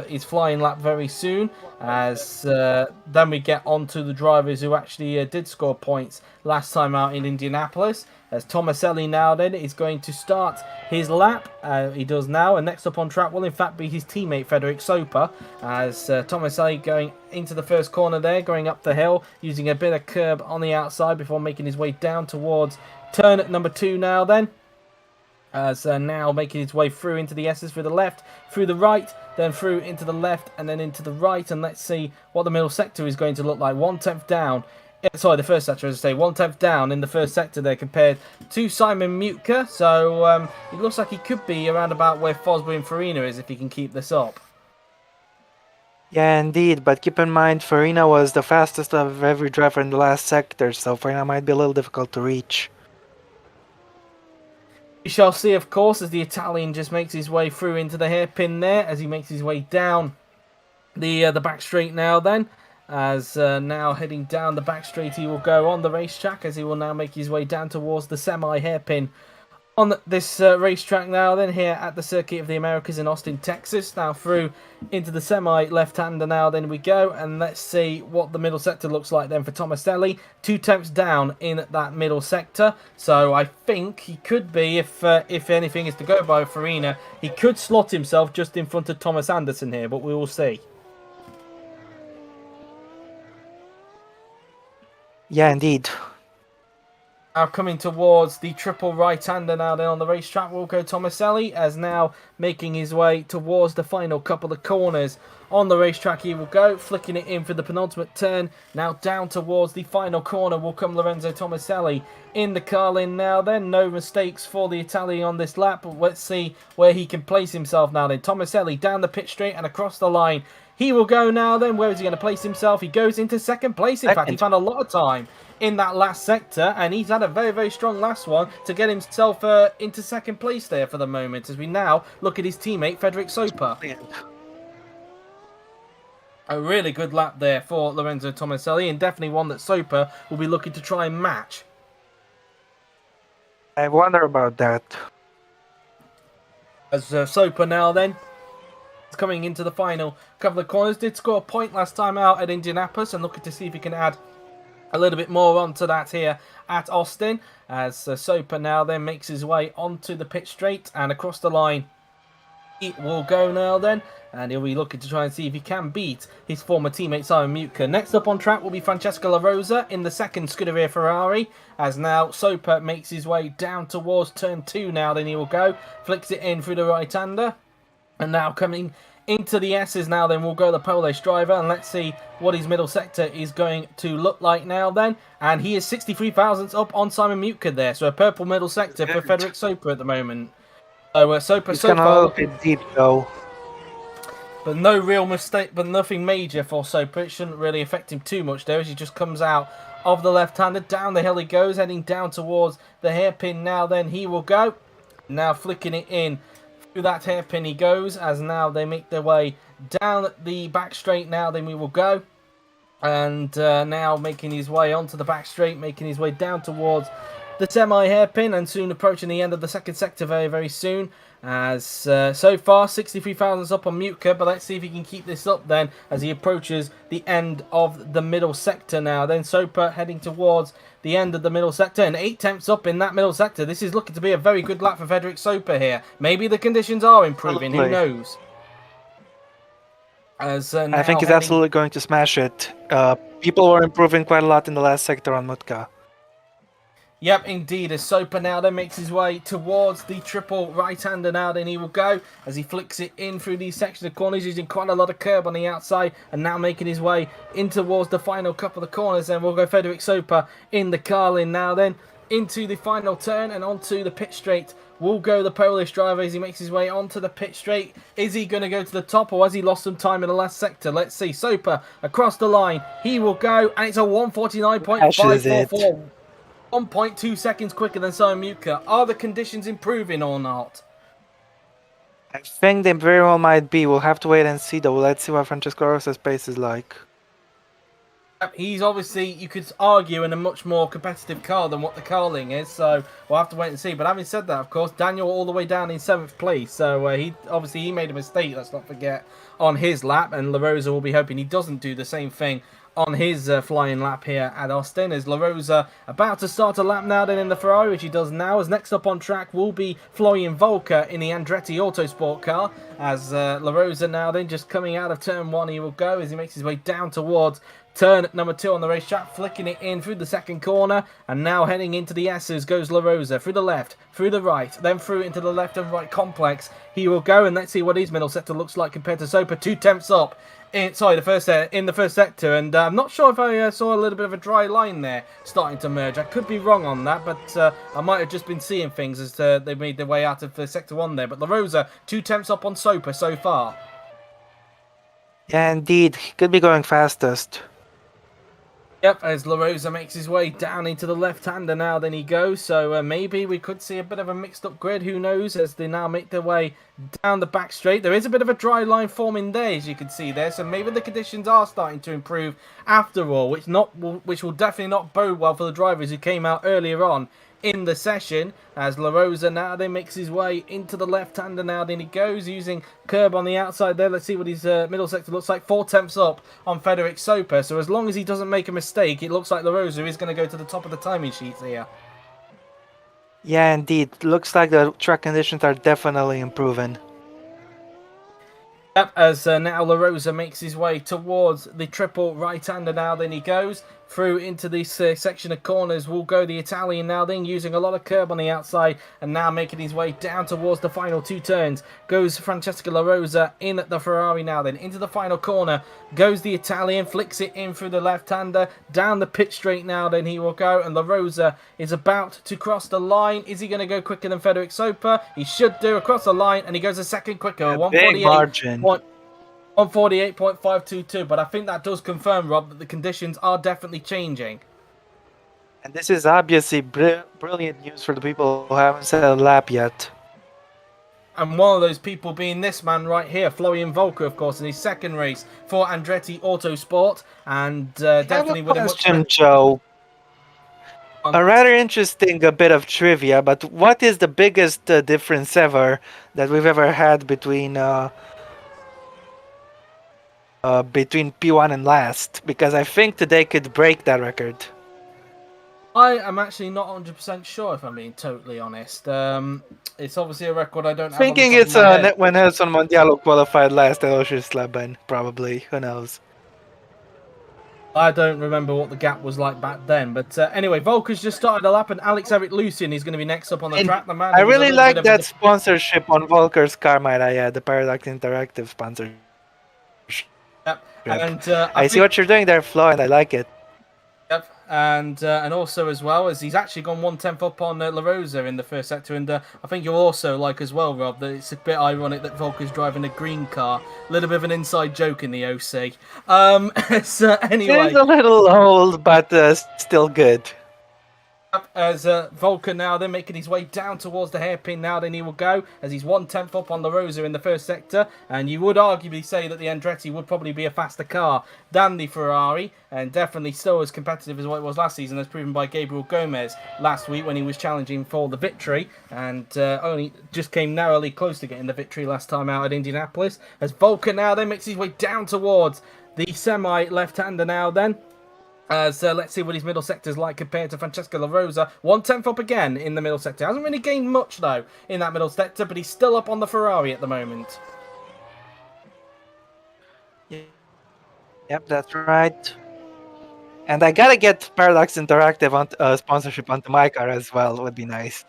his flying lap very soon, as then we get on to the drivers who actually did score points last time out in Indianapolis, as Tomaselli now then is going to start his lap. He does now, and next up on track will in fact be his teammate Frederick Soper, as Tomaselli going into the first corner there, going up the hill, using a bit of curb on the outside before making his way down towards turn number 2 now then. As now making his way through into the S's, through the left, through the right, then through into the left, and then into the right. And let's see what the middle sector is going to look like. 1/10 down. Sorry, the first sector, as I say, 1/10 down in the first sector there compared to Simon Mutka. So it looks like he could be around about where Fosbury and Farina is if he can keep this up. Yeah, indeed, but keep in mind Farina was the fastest of every driver in the last sector, so Farina might be a little difficult to reach. We shall see, of course, as the Italian just makes his way through into the hairpin there, as he makes his way down the back straight now then. As now heading down the back straight he will go on the racetrack, as he will now make his way down towards the semi-hairpin on this racetrack now then, here at the Circuit of the Americas in Austin, Texas. Now through into the semi-left-hander now then we go, and let's see what the middle sector looks like then for Tomaselli. 2/10 down in that middle sector, so I think he could be, if anything is to go by Farina, he could slot himself just in front of Thomas Anderson here, but we will see. Yeah, indeed. Now coming towards the triple right-hander now then on the racetrack will go Tomaselli, as now making his way towards the final couple of corners. On the racetrack he will go, flicking it in for the penultimate turn. Now down towards the final corner will come Lorenzo Tomaselli in the Carlin now then. No mistakes for the Italian on this lap, but let's see where he can place himself now then. Tomaselli down the pit straight and across the line. He will go now then. Where is he going to place himself? He goes into second place. In fact, he found a lot of time in that last sector, and he's had a very, very strong last one to get himself into second place there for the moment, as we now look at his teammate, Frederick Soper. A really good lap there for Lorenzo Tomaselli, and definitely one that Soper will be looking to try and match. I wonder about that. As Soper now then is coming into the final couple of corners. Did score a point last time out at Indianapolis, and looking to see if he can add a little bit more onto that here at Austin, as Soper now then makes his way onto the pit straight and across the line. It will go now then, and he'll be looking to try and see if he can beat his former teammate Simon Mutka. Next up on track will be Francesco La Rosa in the second Scuderia Ferrari, as now Soper makes his way down towards turn 2 now. Then he will go, flicks it in through the right-hander, and now coming into the S's now then will go the Polish driver, and let's see what his middle sector is going to look like now then. And he is 63 thousandths up on Simon Mutka there, so a purple middle sector for Frederick Soper at the moment. So Soper so far looking deep though, but no real mistake, but nothing major for Soper. It shouldn't really affect him too much there, as he just comes out of the left-hander. Down the hill he goes, heading down towards the hairpin now. Then he will go, now flicking it in through that hairpin he goes, as now they make their way down the back straight now. Then we will go, and now making his way onto the back straight, making his way down towards the semi-hairpin, and soon approaching the end of the second sector very, very soon. As so far 63 thousandths up on Mutka, but let's see if he can keep this up then as he approaches the end of the middle sector now. Then Soper heading towards the end of the middle sector, and 8 tenths up in that middle sector. This is looking to be a very good lap for Frederick Soper here. Maybe the conditions are improving, who knows? As I think he's absolutely going to smash it. People were improving quite a lot in the last sector on Mutka. Yep, indeed, as Soper now then makes his way towards the triple right-hander now. Then he will go as he flicks it in through these sections of corners, using quite a lot of curb on the outside, and now making his way in towards the final couple of corners. Then we'll go Frederick Soper in the Carlin now then into the final turn, and onto the pit straight will go the Polish driver as he makes his way onto the pit straight. Is he going to go to the top, or has he lost some time in the last sector? Let's see. Soper across the line. He will go, and it's a 1:49.544. 1.2 seconds quicker than Simon Mutka. Are the conditions improving or not? I think they very well might be. We'll have to wait and see though. Let's see what Francesco Rosa's pace is like. He's obviously, you could argue, in a much more competitive car than what the Carling is, so we'll have to wait and see. But having said that, of course, Daniel all the way down in 7th place, so he made a mistake, let's not forget, on his lap, and La Rosa will be hoping he doesn't do the same thing on his flying lap here at Austin, as La Rosa about to start a lap now then in the Ferrari, which he does now. As next up on track will be Florian Volker in the Andretti Autosport car, as La Rosa now then just coming out of turn 1, he will go as he makes his way down towards turn number 2 on the racetrack, flicking it in through the second corner, and now heading into the S's goes La Rosa, through the left, through the right, then through into the left and right complex. He will go, and let's see what his middle sector looks like compared to Soper. 2 tenths up in the first sector, and I'm not sure if I saw a little bit of a dry line there starting to merge. I could be wrong on that, but I might have just been seeing things as they made their way out of sector 1 there. But La Rosa 2 tenths up on Soper so far. Yeah, indeed, he could be going fastest. Yep, as La Rosa makes his way down into the left-hander now, then he goes. So maybe we could see a bit of a mixed-up grid, who knows, as they now make their way down the back straight. There is a bit of a dry line forming there, as you can see there. So maybe the conditions are starting to improve after all, which will definitely not bode well for the drivers who came out earlier on in the session. As La Rosa now then makes his way into the left-hander now, then he goes using curb on the outside there. Let's see what his middle sector looks like. 4 tenths up on Frederick Soper, so as long as he doesn't make a mistake, it looks like La Rosa is going to go to the top of the timing sheets here. Yeah, indeed, looks like the track conditions are definitely improving. Yep, as now La Rosa makes his way towards the triple right-hander now, then he goes, through into this section of corners will go the Italian now, then using a lot of curb on the outside, and now making his way down towards the final 2 turns goes Francesco La Rosa in the Ferrari now, then into the final corner goes the Italian, flicks it in through the left-hander, down the pit straight now, then he will go, and La Rosa is about to cross the line. Is he going to go quicker than Federic Soper? He should do, across the line, and he goes a second quicker, big margin. 148.522, but I think that does confirm, Rob, that the conditions are definitely changing. And this is obviously brilliant news for the people who haven't set a lap yet. And one of those people being this man right here, Florian Volker, of course, in his second race for Andretti Autosport, and definitely with a question, Joe. A rather interesting bit of trivia, but what is the biggest difference ever that we've ever had between P1 and last? Because I think today could break that record. I am actually not 100% sure, if I'm being totally honest. It's obviously a record I don't have. Thinking it's when Nelson Mondialo qualified last at Oschersleben, probably. Who knows? I don't remember what the gap was like back then. But anyway, Volker's just started a lap, and Alex-Eric Lucien is going to be next up on the track. The man I really like that sponsorship on Volker's car, might I add, the Paradox Interactive sponsorship. Yep. And I see what you're doing there, Flo, and I like it. Yep, and also as well as he's actually gone 1/10 up on La Rosa in the first sector, and I think you'll also like as well, Rob, that it's a bit ironic that Volker's driving a green car. A little bit of an inside joke in the OC. So anyway, it's a little old, but still good. As Volker now then making his way down towards the hairpin now, then he will go as he's 1/10 up on La Rosa in the first sector, and you would arguably say that the Andretti would probably be a faster car than the Ferrari, and definitely still as competitive as what it was last season, as proven by Gabriel Gomez last week when he was challenging for the victory, and only just came narrowly close to getting the victory last time out at Indianapolis. As Volker now then makes his way down towards the semi left-hander now then. So let's see what his middle sector is like compared to Francesco La Rosa. 1/10 up again in the middle sector. Hasn't really gained much, though, in that middle sector, but he's still up on the Ferrari at the moment. Yep, that's right. And I gotta get Paradox Interactive on sponsorship onto my car as well. Would be nice.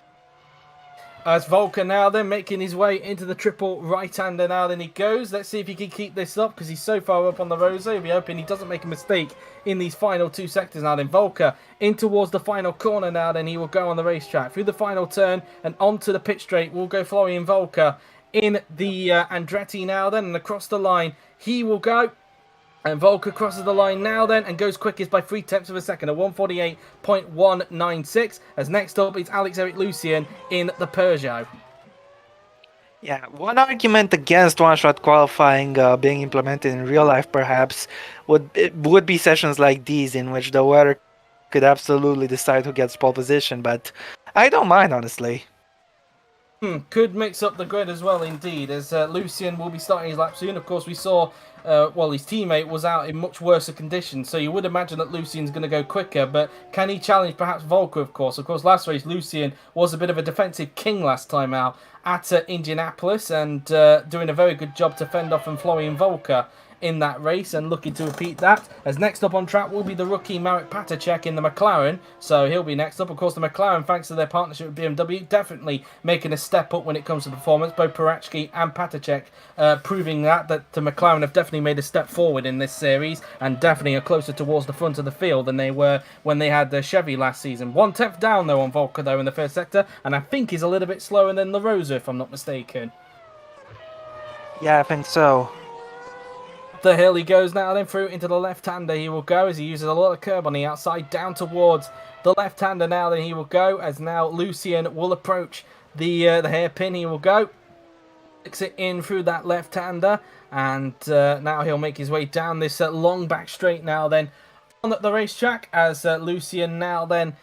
As Volker now then making his way into the triple right-hander now then he goes. Let's see if he can keep this up because he's so far up on the Rosa. He'll be hoping he doesn't make a mistake in these final 2 sectors now then. Volker in towards the final corner now then he will go on the racetrack. Through the final turn and onto the pit straight will go Florian Volker in the Andretti now then, and across the line he will go. And Volker crosses the line now then and goes quickest by 3/10 of a second at 148.196. As next up is Alex-Eric Lucien in the Peugeot. Yeah, one argument against one-shot qualifying being implemented in real life perhaps would be sessions like these in which the weather could absolutely decide who gets pole position, but I don't mind, honestly. Could mix up the grid as well, indeed, as Lucien will be starting his lap soon. Of course, we saw, his teammate was out in much worse conditions, so you would imagine that Lucien's going to go quicker, but can he challenge perhaps Volker, of course? Of course, last race, Lucien was a bit of a defensive king last time out at Indianapolis, and doing a very good job to fend off from Florian Volker in that race, and looking to repeat that. As next up on track will be the rookie Marek Patacek in the McLaren, so he'll be next up. Of course, the McLaren, thanks to their partnership with BMW, definitely making a step up when it comes to performance. Both Parachki and Patacek proving that the McLaren have definitely made a step forward in this series, and definitely are closer towards the front of the field than they were when they had the Chevy last season. 1/10 down though on Volker though in the first sector, and I think he's a little bit slower than La Rosa if I'm not mistaken. Yeah, I think so. The hill he goes now then through into the left-hander he will go as he uses a lot of curb on the outside down towards the left-hander now then he will go as now Lucien will approach the hairpin. He will go, flicks it in through that left-hander, and now he'll make his way down this long back straight now then on the racetrack as Lucien now then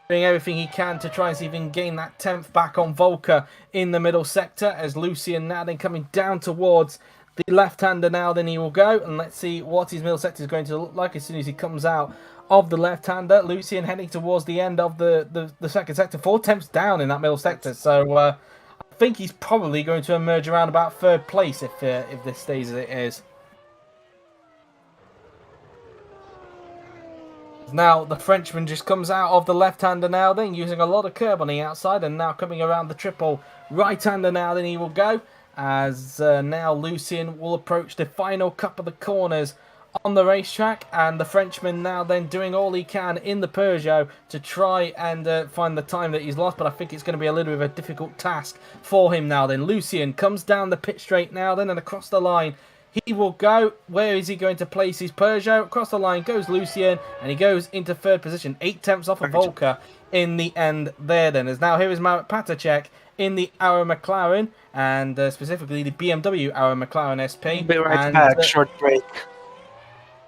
doing everything he can to try and see if he can gain that 10th back on Volker in the middle sector, as Lucien now then coming down towards the left-hander now then he will go, and let's see what his middle sector is going to look like as soon as he comes out of the left-hander. Lucien heading towards the end of the second sector, 4/10 down in that middle sector, so I think he's probably going to emerge around about 3rd place if this stays as it is. now the Frenchman just comes out of the left-hander now then, using a lot of curb on the outside, and now coming around the triple right-hander now then he will go, as now Lucien will approach the final couple of the corners on the racetrack, and the Frenchman now then doing all he can in the Peugeot to try and find the time that he's lost, but I think it's going to be a little bit of a difficult task for him now then. Lucien comes down the pit straight now then, and across the line he will go. Where is he going to place his Peugeot? Across the line goes Lucien, and he goes into third position, 8 tenths off of Volker in the end there then. As now here is Marat Patacek in the Arrow McLaren, and specifically the BMW Arrow McLaren SP. Be right back, short break.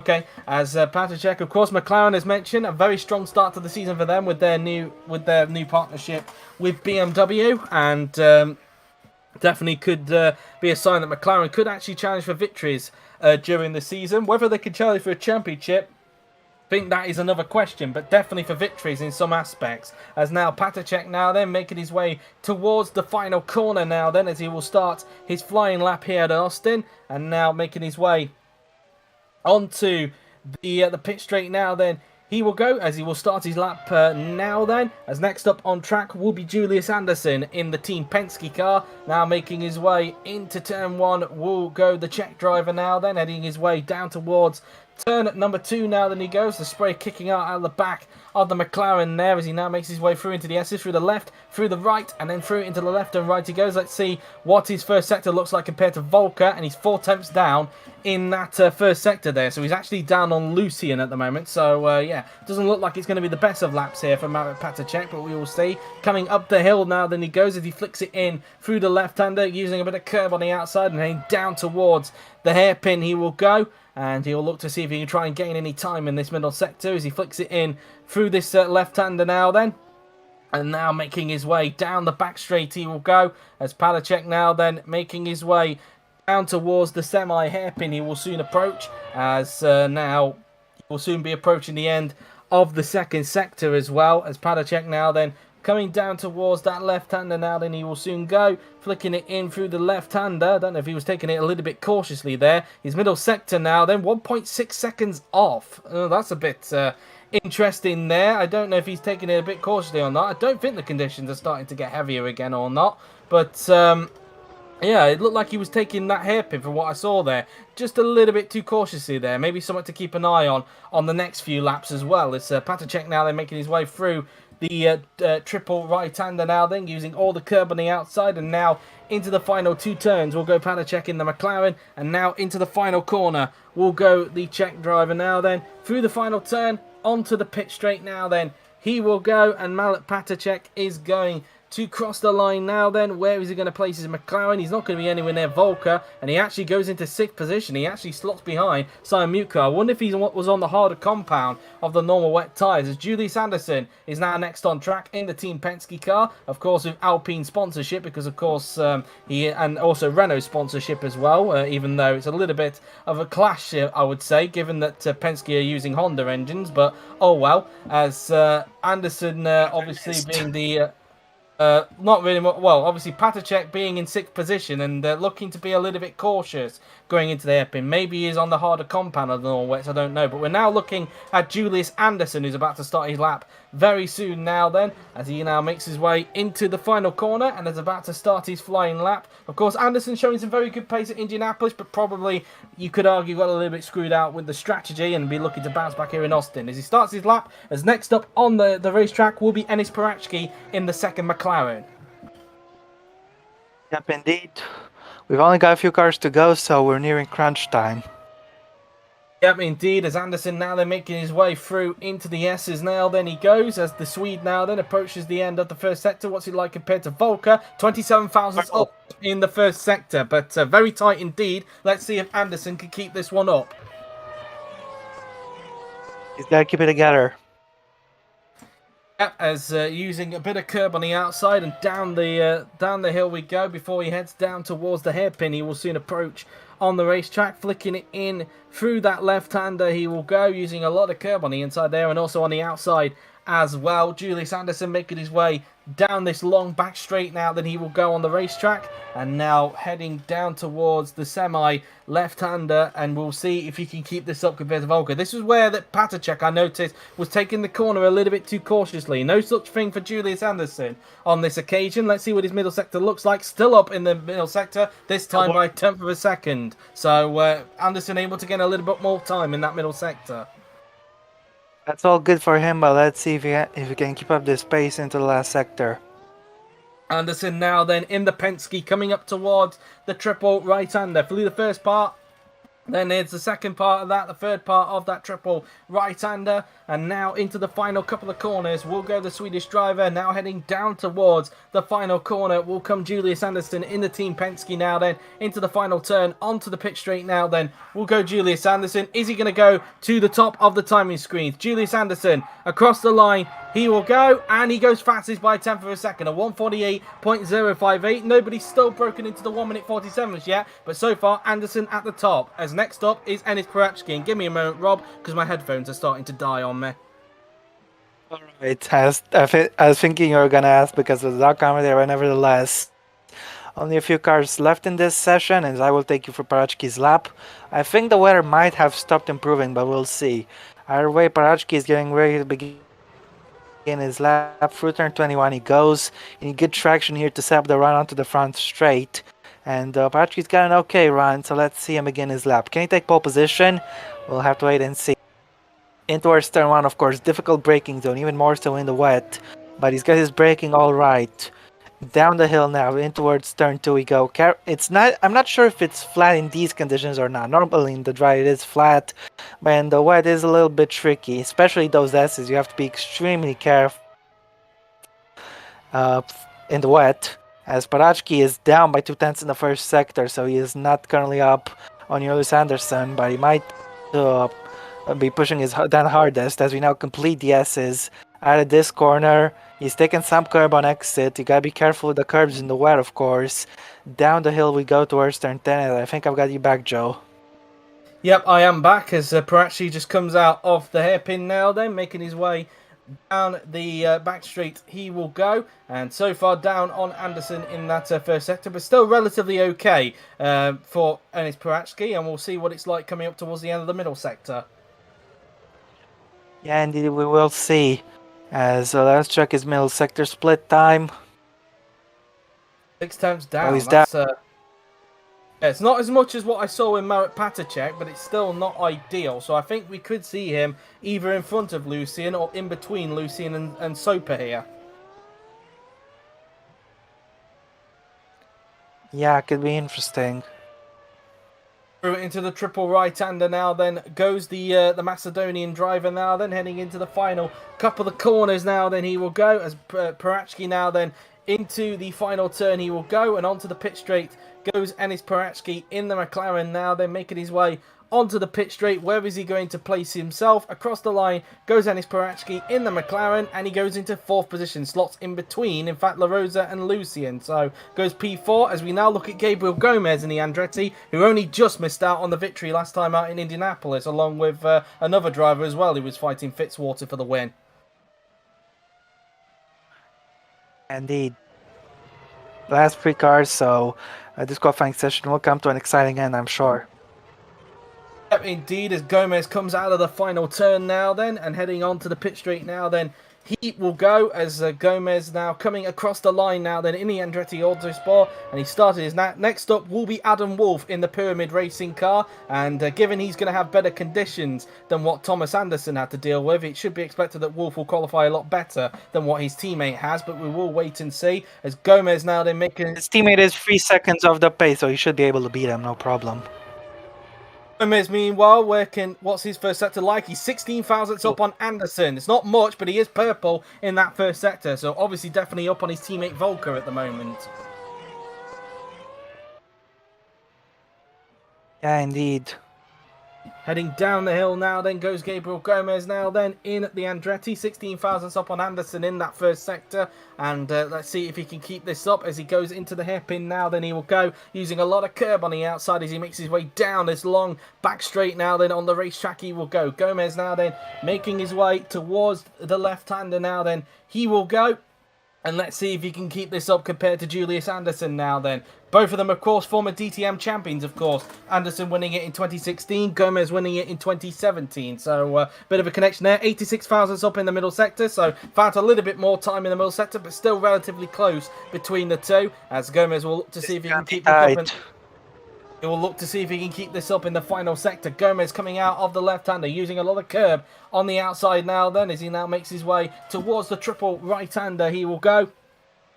Okay, as Patacek, of course, McLaren has mentioned, a very strong start to the season for them with their new partnership with BMW, and definitely could be a sign that McLaren could actually challenge for victories during the season. Whether they could challenge for a championship, I think that is another question, but definitely for victories in some aspects. As now Patacek now then making his way towards the final corner now then, as he will start his flying lap here at Austin, and now making his way onto the pit straight now then. He will go, as he will start his lap now then, as next up on track will be Julius Anderson in the Team Penske car. Now making his way into turn 1 will go the Czech driver now then, heading his way down towards turn number 2 now then he goes. The spray kicking out of the back of the McLaren there, as he now makes his way through into the S's, through the left, through the right, and then through into the left and right he goes. Let's see what his first sector looks like compared to Volker, and he's 4 tenths down in that first sector there, so he's actually down on Lucien at the moment. So yeah, doesn't look like it's going to be the best of laps here for Marat Patacek, but we will see. Coming up the hill now then he goes, as he flicks it in through the left-hander, using a bit of curb on the outside, and then down towards the hairpin he will go, and he'll look to see if he can try and gain any time in this middle sector as he flicks it in through this left-hander now then. And now making his way down the back straight he will go, as Patacek now then making his way down towards the semi-hairpin he will soon approach, as now he will soon be approaching the end of the second sector as well, as Patacek now then coming down towards that left-hander now then he will soon go, flicking it in through the left-hander. I don't know if he was taking it a little bit cautiously there. His middle sector now then, 1.6 seconds off. That's a bit interesting there. I don't know if he's taking it a bit cautiously or not. I don't think the conditions are starting to get heavier again or not, but yeah, it looked like he was taking that hairpin from what I saw there. Just a little bit too cautiously there. Maybe something to keep an eye on the next few laps as well. It's Patacek now then making his way through the triple right-hander now then, using all the curb on the outside, and now into the final 2 turns will go Patacek in the McLaren, and now into the final corner will go the Czech driver now then. Through the final turn, onto the pit straight now then he will go, and Marat Patacek is going to cross the line now then. Where is he going to place his McLaren? He's not going to be anywhere near Volker, and he actually goes into 6th position. He actually slots behind Simon Mutka. I wonder if he was on the harder compound of the normal wet tyres, as Julius Anderson is now next on track in the Team Penske car, of course with Alpine sponsorship, because of course he, and also Renault sponsorship as well, even though it's a little bit of a clash I would say, given that Penske are using Honda engines, but oh well, as Anderson obviously being the not really well, obviously Patacek being in 6th position and looking to be a little bit cautious going into the hairpin. Maybe he is on the harder compound of the normal wets, I don't know. But we're now looking at Julius Anderson, who's about to start his lap very soon now then, as he now makes his way into the final corner and is about to start his flying lap. Of course, Anderson showing some very good pace at Indianapolis, but probably, you could argue, got a little bit screwed out with the strategy and be looking to bounce back here in Austin. As he starts his lap, as next up on the racetrack will be Enis Parachki in the second McLaren. Yep, indeed. We've only got a few cars to go, so we're nearing crunch time. Yep, indeed, as Anderson now then making his way through into the S's now then he goes, as the Swede now then approaches the end of the first sector. What's he like compared to Volker? 27 thousandths up in the first sector, but very tight indeed. Let's see if Anderson can keep this one up. He's got to keep it together. Yep, as using a bit of curb on the outside, and down the hill we go before he heads down towards the hairpin. He will soon approach on the racetrack, flicking it in through that left-hander. He will go, using a lot of curb on the inside there and also on the outside as well. Julius Anderson making his way down this long back straight now, then he will go on the racetrack, and now heading down towards the semi left-hander, and we'll see if he can keep this up compared to Volker. This was where that Patacek, I noticed, was taking the corner a little bit too cautiously. No such thing for Julius Anderson on this occasion. Let's see what his middle sector looks like. Still up in the middle sector, this time by 1/10 of a second. So Anderson able to get a little bit more time in that middle sector. That's all good for him, but let's see if he can keep up this pace into the last sector. Anderson now then in the Penske coming up towards the triple right-hander. Flew the first part, then there's the second part of that, the third part of that triple right-hander, and now into the final couple of corners will go the Swedish driver, now heading down towards the final corner will come Julius Anderson in the Team Penske now then, into the final turn, onto the pit straight now then, will go Julius Anderson. Is he going to go to the top of the timing screens? Julius Anderson across the line, he will go, and he goes fastest by 1/10 of a second, a 1:48.058. Nobody's still broken into the 1 minute 47s yet, but so far Anderson at the top. As next up is Enis Parachki, and give me a moment, Rob, because my headphones are starting to die on me. Alright, I was thinking you were gonna ask because of the dark armor there, but nevertheless. Only a few cars left in this session, and I will take you for Parachki's lap. I think the weather might have stopped improving, but we'll see. Either way, Parachki is getting ready to begin his lap. Through turn 21 he goes. In good traction here to set up the run onto the front straight. And Parachki's got an okay run, so let's see him begin his lap. Can he take pole position? We'll have to wait and see. In towards turn 1, of course, difficult braking zone, even more so in the wet. But he's got his braking all right. Down the hill now, in towards turn 2 we go. I'm not sure if it's flat in these conditions or not. Normally in the dry it is flat, but in the wet it is a little bit tricky, especially those S's. You have to be extremely careful in the wet, as Parachki is down by 2/10 in the first sector, so he is not currently up on Julius Anderson, but he might be pushing his down hardest as we now complete the S's out of this corner. He's taking some curb on exit. You gotta be careful with the curbs in the wet, of course. Down the hill we go towards turn 10, and I think I've got you back, Joe. Yep, I am back as Parachki just comes out of the hairpin now then, making his way down the back straight he will go, and so far down on Anderson in that first sector, but still relatively okay for Enis Parachki, and we'll see what it's like coming up towards the end of the middle sector. Yeah, indeed, we will see. So let's check his middle sector split time. 6 times down. Oh, he's That's, it's not as much as what I saw in Marat Patacek, but it's still not ideal. So I think we could see him either in front of Lucian or in between Lucian and Soper here. Yeah, it could be interesting. Through into the triple right-hander now then goes the Macedonian driver now then, heading into the final couple of corners now then he will go, as Parachki now then into the final turn he will go, and onto the pit straight goes Enis Parachki in the McLaren now then, making his way onto the pit straight. Where is he going to place himself? Across the line goes Enis Parachki in the McLaren, and he goes into 4th position, slots in between, in fact, La Rosa and Lucian. So goes P4 as we now look at Gabriel Gomez in the Andretti, who only just missed out on the victory last time out in Indianapolis, along with another driver as well who was fighting Fitzwater for the win. Indeed. Last 3 cars, so this qualifying session will come to an exciting end, I'm sure. Yep, indeed, as Gomez comes out of the final turn now then, and heading on to the pit straight now then, he will go as Gomez now coming across the line now then in the Andretti Autosport, and he started his next up will be Adam Wolff in the Pyramid Racing car, and given he's going to have better conditions than what Thomas Anderson had to deal with, it should be expected that Wolff will qualify a lot better than what his teammate has, but we will wait and see, as Gomez now then making... His teammate is 3 seconds off the pace, so he should be able to beat him, no problem. Gomez, meanwhile, what's his first sector like? He's 16 thousandths up on Anderson. It's not much, but he is purple in that first sector, so obviously definitely up on his teammate Volker at the moment. Yeah, indeed. Heading down the hill now then goes Gabriel Gomez now then in the Andretti. 16 thousandths up on Anderson in that first sector. And let's see if he can keep this up as he goes into the hairpin now. Then he will go using a lot of curb on the outside as he makes his way down this long back straight now then on the racetrack he will go. Gomez now then making his way towards the left-hander now then. He will go. And let's see if he can keep this up compared to Julius Anderson now then. Both of them, of course, former DTM champions, of course. Anderson winning it in 2016, Gomez winning it in 2017. So, bit of a connection there. 86 thousandths up in the middle sector. So, found a little bit more time in the middle sector, but still relatively close between the two. As Gomez will look to see if he can keep this up. He will look to see if he can keep this up in the final sector. Gomez coming out of the left-hander, using a lot of curb on the outside now then, as he now makes his way towards the triple right-hander. He will go.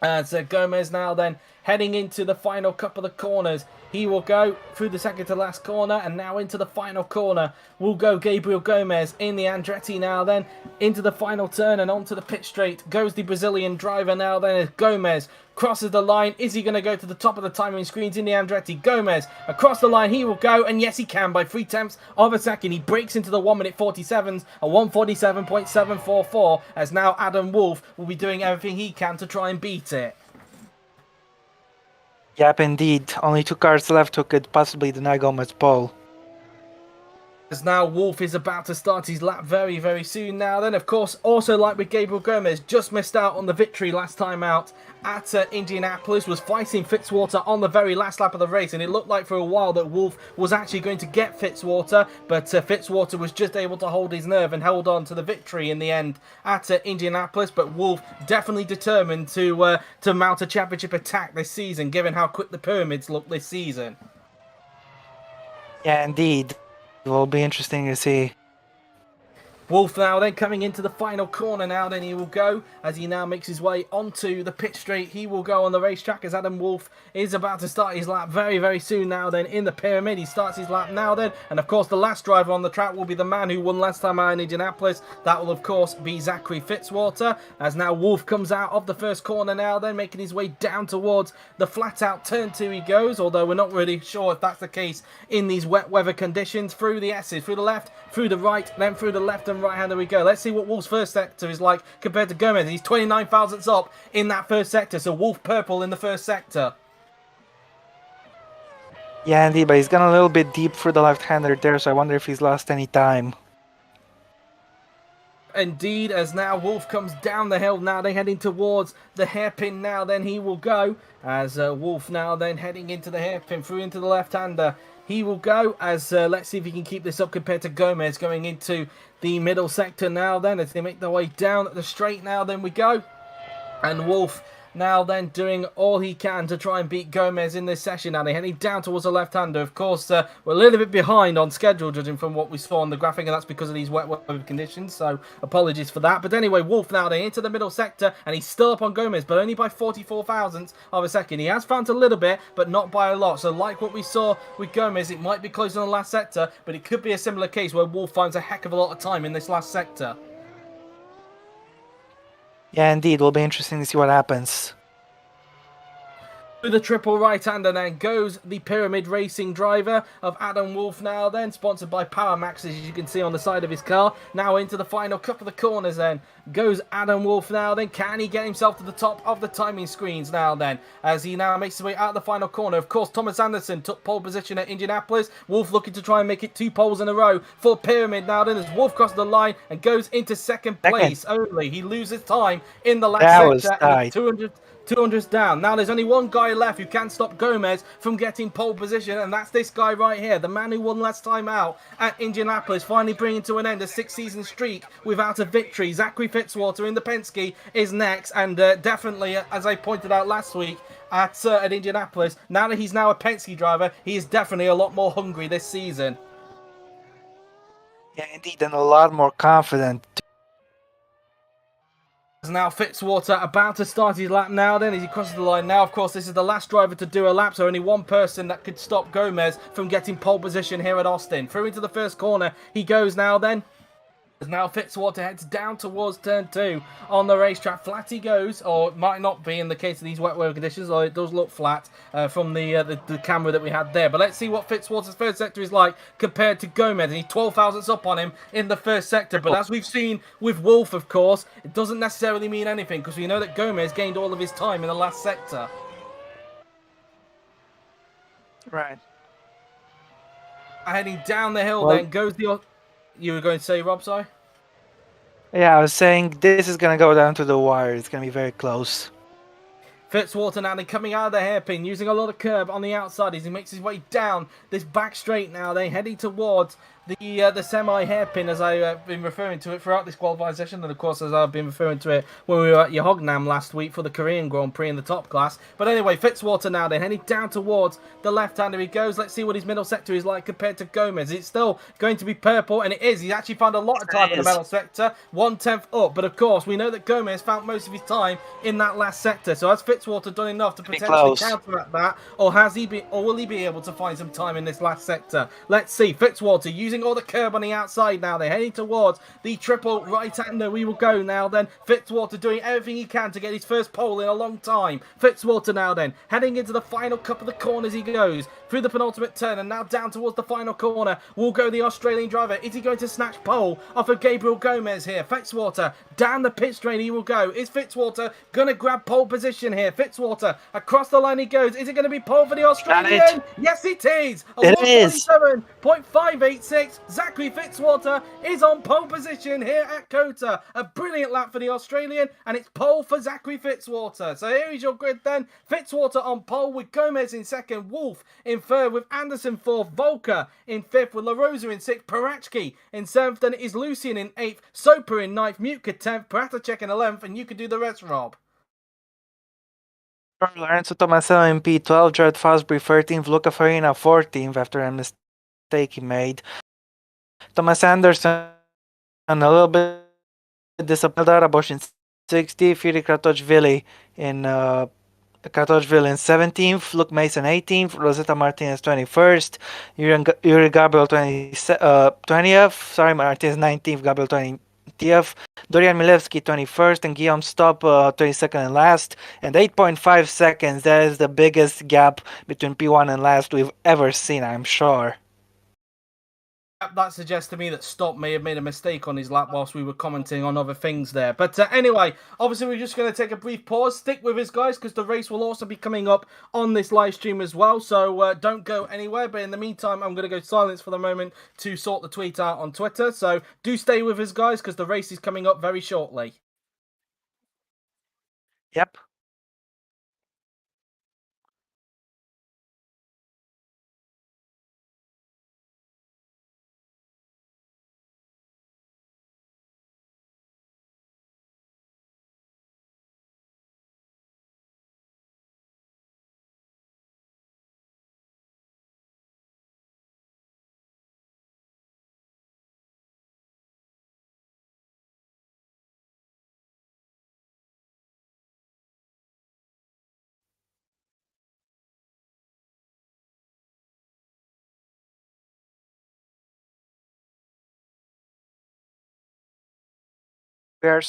As Gomez now then heading into the final couple of corners. He will go through the second to last corner and now into the final corner will go Gabriel Gomez in the Andretti now then into the final turn and onto the pit straight goes the Brazilian driver now then as Gomez crosses the line. Is he going to go to the top of the timing screens in the Andretti? Gomez across the line, he will go, and yes he can by 3/10 of a second. He breaks into the 1 minute 47s, a 1:47.744 as now Adam Wolff will be doing everything he can to try and beat it. Yep, indeed. Only 2 cars left who could possibly deny Gomez pole. As now Wolff is about to start his lap very, very soon now. Then, of course, also like with Gabriel Gomez, just missed out on the victory last time out at Indianapolis, was fighting Fitzwater on the very last lap of the race, and it looked like for a while that Wolff was actually going to get Fitzwater, but Fitzwater was just able to hold his nerve and held on to the victory in the end at Indianapolis. But Wolff definitely determined to mount a championship attack this season, given how quick the pyramids look this season. Yeah, indeed. It will be interesting to see. Wolff now then coming into the final corner now then he will go as he now makes his way onto the pit straight. He will go on the racetrack as Adam Wolff is about to start his lap very, very soon now then in the pyramid. He starts his lap now then, and of course the last driver on the track will be the man who won last time out in Indianapolis. That will of course be Zachary Fitzwater as now Wolff comes out of the first corner now then, making his way down towards the flat out turn 2 he goes, although we're not really sure if that's the case in these wet weather conditions. Through the S's, through the left, through the right, then through the left and right hand. There we go. Let's see what Wolff's first sector is like compared to Gomez. He's 29 thousandths up in that first sector, so Wolff purple in the first sector. Yeah, indeed, but he's gone a little bit deep for the left-hander there, so I wonder if he's lost any time. Indeed, as now Wolff comes down the hill now, they're heading towards the hairpin now, then he will go as Wolff now then heading into the hairpin through into the left-hander. He will go as let's see if he can keep this up compared to Gomez going into the middle sector now then as they make their way down the straight now then we go. And Wolff now then doing all he can to try and beat Gomez in this session. Now they're heading down towards the left-hander. Of course, we're a little bit behind on schedule judging from what we saw on the graphic, and that's because of these wet weather conditions, so apologies for that. But anyway, Wolff now they're into the middle sector, and he's still up on Gomez, but only by 44 thousandths of a second. He has found a little bit, but not by a lot. So like what we saw with Gomez, it might be close on the last sector, but it could be a similar case where Wolff finds a heck of a lot of time in this last sector. Yeah, indeed. It will be interesting to see what happens. Through the triple right-hander then goes the Pyramid Racing driver of Adam Wolff now then, sponsored by Power Max as you can see on the side of his car. Now into the final couple of corners then goes Adam Wolff now then. Can he get himself to the top of the timing screens now then as he now makes his way out of the final corner? Of course, Thomas Anderson took pole position at Indianapolis. Wolff looking to try and make it 2 poles in a row for Pyramid now then as Wolff crosses the line and goes into second place only. He loses time in the last sector and 200's down. Now there's only one guy left who can stop Gomez from getting pole position, and that's this guy right here, the man who won last time out at Indianapolis, finally bringing to an end a 6-season streak without a victory. Zachary Fitzwater in the Penske is next, and definitely, as I pointed out last week at Indianapolis, now that he's now a Penske driver, he is definitely a lot more hungry this season. Yeah, indeed, and a lot more confident. Now Fitzwater about to start his lap now then as he crosses the line. Now of course this is the last driver to do a lap, so only one person that could stop Gomez from getting pole position here at Austin. Through into the first corner he goes now then Now Fitzwater heads down towards turn 2 on the racetrack. Flat he goes, or it might not be in the case of these wet weather conditions, although it does look flat from the camera that we had there. But let's see what Fitzwater's first sector is like compared to Gomez. And he's 12 thousandths up on him in the first sector. But as we've seen with Wolf, of course, it doesn't necessarily mean anything because we know that Gomez gained all of his time in the last sector. Right. Heading down the hill, Well, then goes the... You were going to say, Rob, sorry? yeah, I was saying this is gonna go down to the wire. It's gonna be very close. Fitzwater now then coming out of the hairpin, using a lot of curb on the outside as he makes his way down this back straight now, then heading towards the semi-hairpin, as I've been referring to it throughout this qualifying session, and of course as I've been referring to it when we were at Yeognam last week for the Korean Grand Prix in the top class. But anyway, Fitzwater now then heading down towards the left-hander he goes. Let's see what his middle sector is like compared to Gomez. It's still going to be purple, and it is. He's actually found a lot of time in the middle sector, 1/10 up. But of course, we know that Gomez found most of his time in that last sector. So has Fitzwater done enough to potentially counteract that, or will he be able to find some time in this last sector? Let's see. Fitzwater using all the curb on the outside now. They're heading towards the triple right-hander. We will go now then. Fitzwater doing everything he can to get his first pole in a long time. Fitzwater now then heading into the final couple of the corners he goes. Through the penultimate turn and now down towards the final corner will go the Australian driver. Is he going to snatch pole off of Gabriel Gomez here? Fitzwater down the pit straight he will go. Is Fitzwater going to grab pole position here? Fitzwater across the line he goes. Is it going to be pole for the Australian? Yes, it is. A 1:47.586. Zachary Fitzwater is on pole position here at COTA. A brilliant lap for the Australian, and it's pole for Zachary Fitzwater. So here is your grid then. Fitzwater on pole with Gomez in second, Wolf in third with Anderson fourth, Volker in fifth with La Rosa in sixth, Parachki in seventh, then it is Lucian in eighth, Soper in ninth, Mutka 10th, Paratacek in 11th, and you can do the rest, Rob. Lorenzo Tomasello in P12, Jared Fosbury 13th, Luca Farina 14th after a mistake he made. Thomas Anderson a little bit disappointed. Bosch in 60th, Yuri Kratochvili in 17th, Luke Mason 18th, Rosetta Martinez 21st, Yuri Gabriel 20th, sorry, Martinez 19th, Gabriel 20th, Dorian Milevsky 21st, and Guillaume Stop 22nd and last, and 8.5 seconds. That is the biggest gap between P1 and last we've ever seen, I'm sure. That suggests to me that Stop may have made a mistake on his lap whilst we were commenting on other things there. But anyway, obviously we're just going to take a brief pause. Stick with us, guys, because the race will also be coming up on this live stream as well. So don't go anywhere. But in the meantime, I'm going to go silence for the moment to sort the tweet out on Twitter. So do stay with us, guys, because the race is coming up very shortly. Yep. We are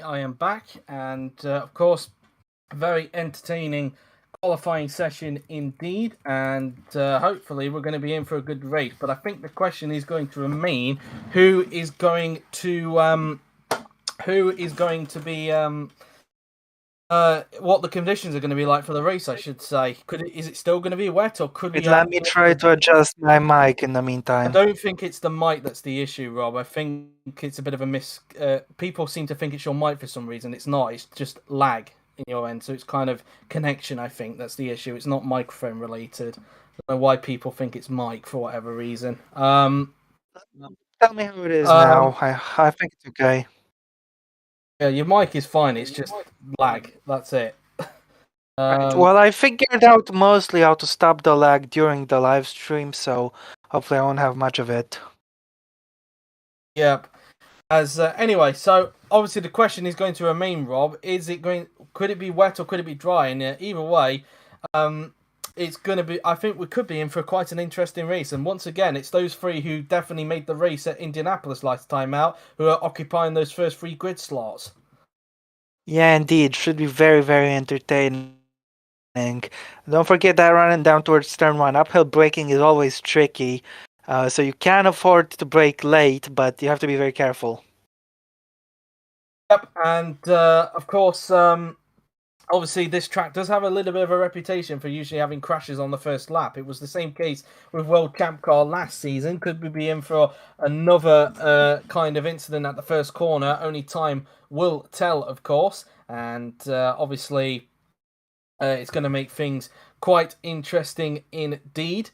I am back, and of course, a very entertaining qualifying session indeed, and hopefully we're going to be in for a good race. But I think the question is going to remain: who is going to be what the conditions are going to be like for the race, I should say. Is it still going to be wet, or could we? Let me try to adjust my mic in the I meantime. don't think it's the mic that's the issue, Rob. I think it's a bit of a people seem to think it's your mic for some reason. It's not. It's just lag in your end. So it's kind of connection, I think, that's the issue. It's not microphone related. I don't know why people think it's mic for whatever reason. Tell me how it is now. I think it's okay. Yeah, your mic is fine. It's just lag. That's it. Right. Well, I figured out mostly how to stop the lag during the live stream, so hopefully I won't have much of it. Yep. Anyway, so obviously the question is going to remain, Rob. Could it be wet or could it be dry? And either way, it's going to be. I think we could be in for quite an interesting race. And once again, it's those three who definitely made the race at Indianapolis last time out who are occupying those first 3 grid slots. Yeah, indeed. Should be very, very entertaining. Don't forget that running down towards turn 1. Uphill braking is always tricky. So you can afford to brake late, but you have to be very careful. Yep, and of course, obviously this track does have a little bit of a reputation for usually having crashes on the first lap. It was the same case with World ChampCar last season. Could we be in for another kind of incident at the first corner? Only time will tell, of course. And obviously, it's going to make things quite interesting indeed.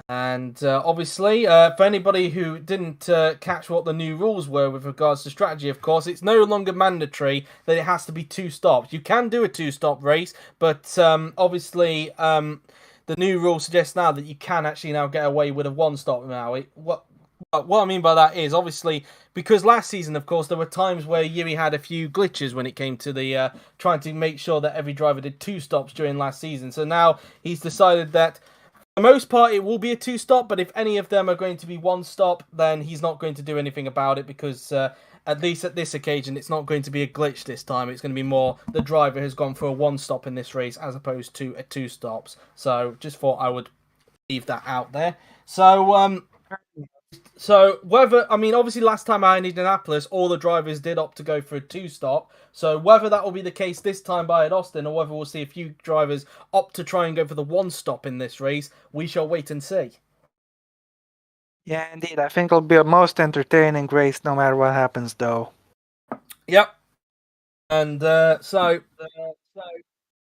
And obviously, for anybody who didn't catch what the new rules were with regards to strategy, of course, it's no longer mandatory that it has to be 2 stops. You can do a 2-stop race, but obviously, the new rule suggests now that you can actually now get away with a 1-stop now. What I mean by that is, obviously, because last season, of course, there were times where Yui had a few glitches when it came to the trying to make sure that every driver did 2 stops during last season. So now he's decided that for the most part, it will be a 2-stop, but if any of them are going to be 1-stop, then he's not going to do anything about it because, at least at this occasion, it's not going to be a glitch this time. It's going to be more the driver has gone for a 1-stop in this race as opposed to a 2 stops. So just thought I would leave that out there. So obviously last time out in Indianapolis, all the drivers did opt to go for a 2-stop. So whether that will be the case this time by at Austin, or whether we'll see a few drivers opt to try and go for the 1-stop in this race, we shall wait and see. Yeah, indeed. I think it'll be a most entertaining race no matter what happens, though. Yep. And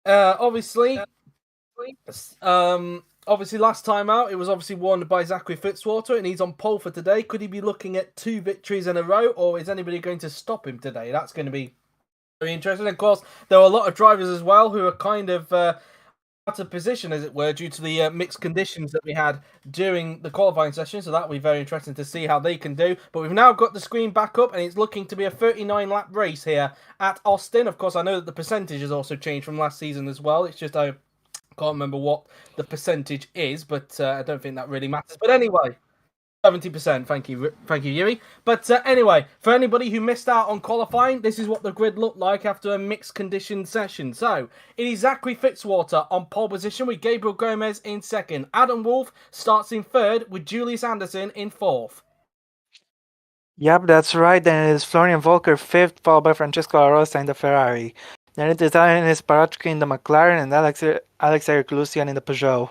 obviously, obviously, last time out, it was obviously won by Zachary Fitzwater, and he's on pole for today. Could he be looking at 2 victories in a row, or is anybody going to stop him today? That's going to be very interesting. Of course, there were a lot of drivers as well who are kind of out of position, as it were, due to the mixed conditions that we had during the qualifying session. So that will be very interesting to see how they can do. But we've now got the screen back up, and it's looking to be a 39-lap race here at Austin. Of course, I know that the percentage has also changed from last season as well. It's just I can't remember what the percentage is, but I don't think that really matters. But anyway, 70%. Thank you, Yuri. But anyway, for anybody who missed out on qualifying, this is what the grid looked like after a mixed condition session. So it is Zachary Fitzwater on pole position with Gabriel Gomez in second. Adam Wolf starts in third with Julius Anderson in fourth. Yep, that's right. Then it is Florian Volker fifth, followed by Francesco La Rosa in the Ferrari. Then it is Ioannis Paraschke in the McLaren and Alex-Eric Lucian in the Peugeot.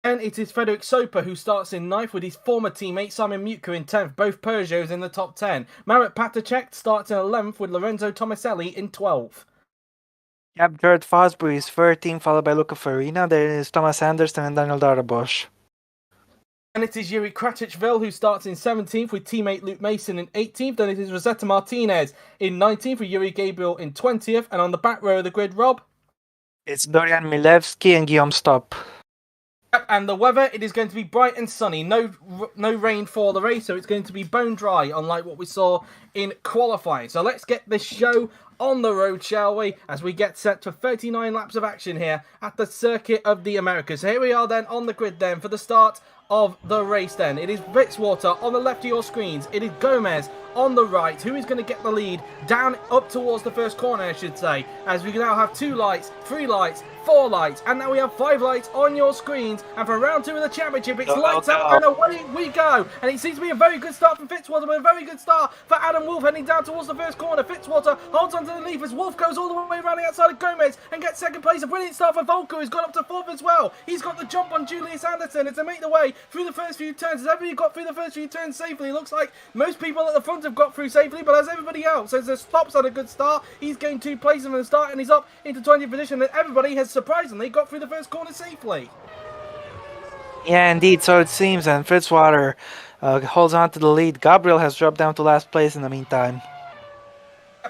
And it is Frederick Soper who starts in ninth with his former teammate Simon Mutka in 10th, both Peugeots in the top 10. Marat Patacek starts in 11th with Lorenzo Tomaselli in 12th. Yep, Jared Fosbury is 13th, followed by Luca Farina. There is Thomas Anderson and Daniel Darbosch. And it is Yuri Kratichville who starts in 17th with teammate Luke Mason in 18th. Then it is Rosetta Martinez in 19th with Yuri Gabriel in 20th. And on the back row of the grid, Rob, it's Dorian Milevski and Guillaume Stopp. And the weather, it is going to be bright and sunny. No rain for the race, so it's going to be bone dry, unlike what we saw in qualifying. So let's get this show on the road, shall we, as we get set for 39 laps of action here at the Circuit of the Americas. So here we are then on the grid then for the start of the race then. It is Fitzwater on the left of your screens. It is Gomez on the right. Who is going to get the lead down up towards the first corner, I should say, as we now have 2 lights, 3 lights, 4 lights, and now we have 5 lights on your screens. And for round 2 of the championship, it's lights out and away we go. And it seems to be a very good start from Fitzwater, but a very good start for Adam Wolf heading down towards the first corner. Fitzwater holds onto the leaf as Wolf goes all the way around the outside of Gomez and gets second place. A brilliant start for Volker, who's gone up to 4th as well. He's got the jump on Julius Anderson and to make the way through the first few turns. Has everybody got through the first few turns safely? It looks like most people at the front have got through safely, but as everybody else, as the stops on a good start, he's gained 2 places from the start and he's up into 20th position, and everybody has surprisingly got through the first corner safely. Yeah, indeed, so it seems, and Fitzwater holds on to the lead. Gabriel has dropped down to last place in the meantime.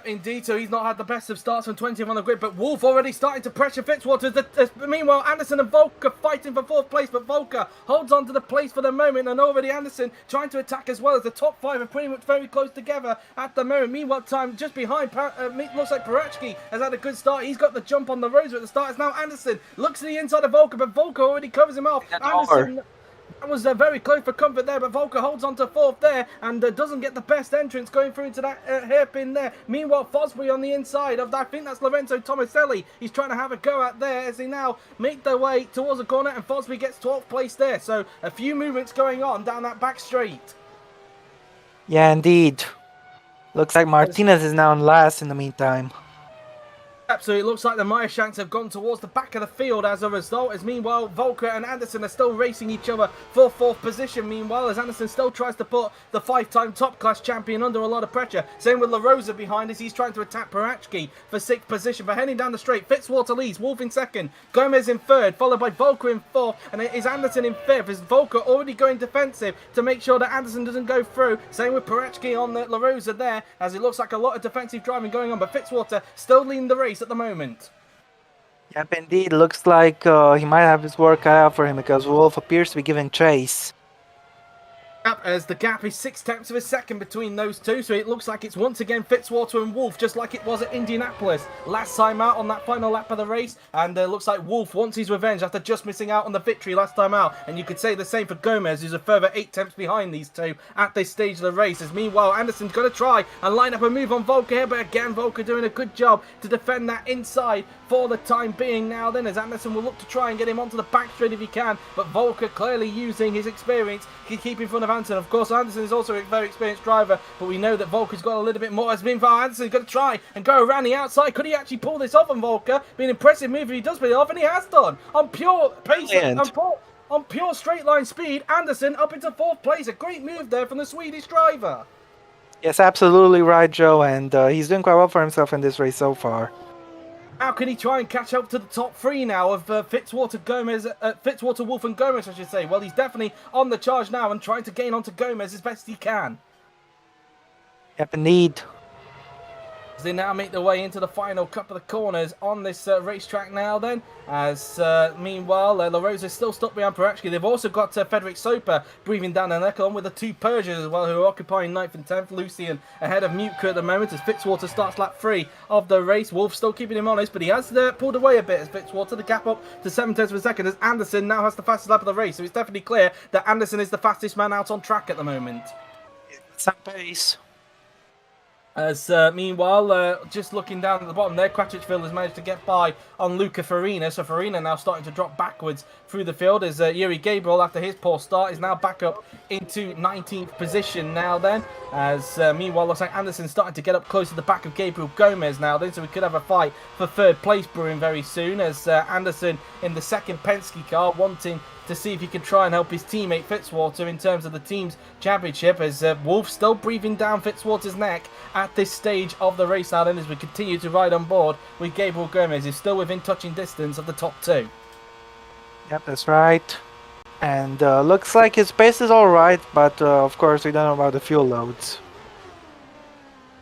Indeed, so he's not had the best of starts from 20th on the grid, but Wolf already starting to pressure Fitzwater. Meanwhile, Anderson and Volker fighting for 4th place, but Volker holds on to the place for the moment, and already Anderson trying to attack as well, as the top 5 are pretty much very close together at the moment. Meanwhile, time just behind, looks like Parachki has had a good start. He's got the jump on the Rosa at the start. It's now Anderson looks to the inside of Volker, but Volker already covers him off. Anderson, that was very close for comfort there, but Volker holds on to 4th there and doesn't get the best entrance going through into that hairpin there. Meanwhile, Fosbury on the inside of that, I think that's Lorenzo Tomaselli. He's trying to have a go at there as they now make their way towards the corner, and Fosbury gets 12th place there. So a few movements going on down that back straight. Yeah, indeed. Looks like Martinez is now in last in the meantime. So it looks like the Meyershanks have gone towards the back of the field as a result, as meanwhile Volker and Anderson are still racing each other for 4th position. Meanwhile, as Anderson still tries to put the 5-time top class champion under a lot of pressure. Same with La Rosa behind as he's trying to attack Parachki for 6th position. But heading down the straight, Fitzwater leads, Wolf in 2nd, Gomez in 3rd, followed by Volker in 4th, and it is Anderson in 5th, as Volker already going defensive to make sure that Anderson doesn't go through. Same with Parachki on the La Rosa there, as it looks like a lot of defensive driving going on, but Fitzwater still leading the race at the moment. Yep, indeed. Looks like he might have his work cut out for him because Wolf appears to be giving chase. As the gap is 6/10 of a second between those two, so it looks like it's once again Fitzwater and Wolf, just like it was at Indianapolis last time out on that final lap of the race. And looks like Wolf wants his revenge after just missing out on the victory last time out. And you could say the same for Gomez, who's a further 8 behind these two at this stage of the race. As meanwhile, Anderson's going to try and line up a move on Volker here, but again, Volker doing a good job to defend that inside for the time being now then, as Anderson will look to try and get him onto the back straight if he can. But Volker clearly using his experience to keep in front of Anderson. Of course, Anderson is also a very experienced driver, but we know that Volker's got a little bit more. As meanwhile, Anderson's going to try and go around the outside. Could he actually pull this off on Volker? Be an impressive move if he does pull it off, and he has done. On pure pace and on pure straight line speed, Anderson up into 4th place. A great move there from the Swedish driver. Yes, absolutely right, Joe, and he's doing quite well for himself in this race so far. How can he try and catch up to the top 3 now of Fitzwater, Wolf and Gomez, I should say? Well, he's definitely on the charge now and trying to gain onto Gomez as best he can. Yep, indeed. As they now make their way into the final couple of corners on this racetrack now then, as meanwhile La Rosa is still stuck behind Parachki. They've also got Frederick Soper breathing down their neck, along with the 2 Persians as well, who are occupying 9th and 10th. Lucian ahead of Mutka at the moment as Fitzwater starts lap 3 of the race. Wolf still keeping him honest, but he has pulled away a bit as Fitzwater, the gap up to 7/10 of a second, as Anderson now has the fastest lap of the race. So it's definitely clear that Anderson is the fastest man out on track at the moment. Some pace. As meanwhile, just looking down at the bottom there, Kratichville has managed to get by on Luca Farina. So Farina now starting to drop backwards through the field as Yuri Gabriel, after his poor start, is now back up into 19th position now then. As meanwhile, looks like Anderson's starting to get up close to the back of Gabriel Gomez now then. So we could have a fight for 3rd place brewing very soon, as Anderson in the 2nd Penske car wanting to see if he can try and help his teammate Fitzwater in terms of the team's championship, as Wolf still breathing down Fitzwater's neck at this stage of the race now then, as we continue to ride on board with Gabriel Gomez, who's still within touching distance of the top 2. Yep, that's right. And looks like his pace is alright, but of course we don't know about the fuel loads.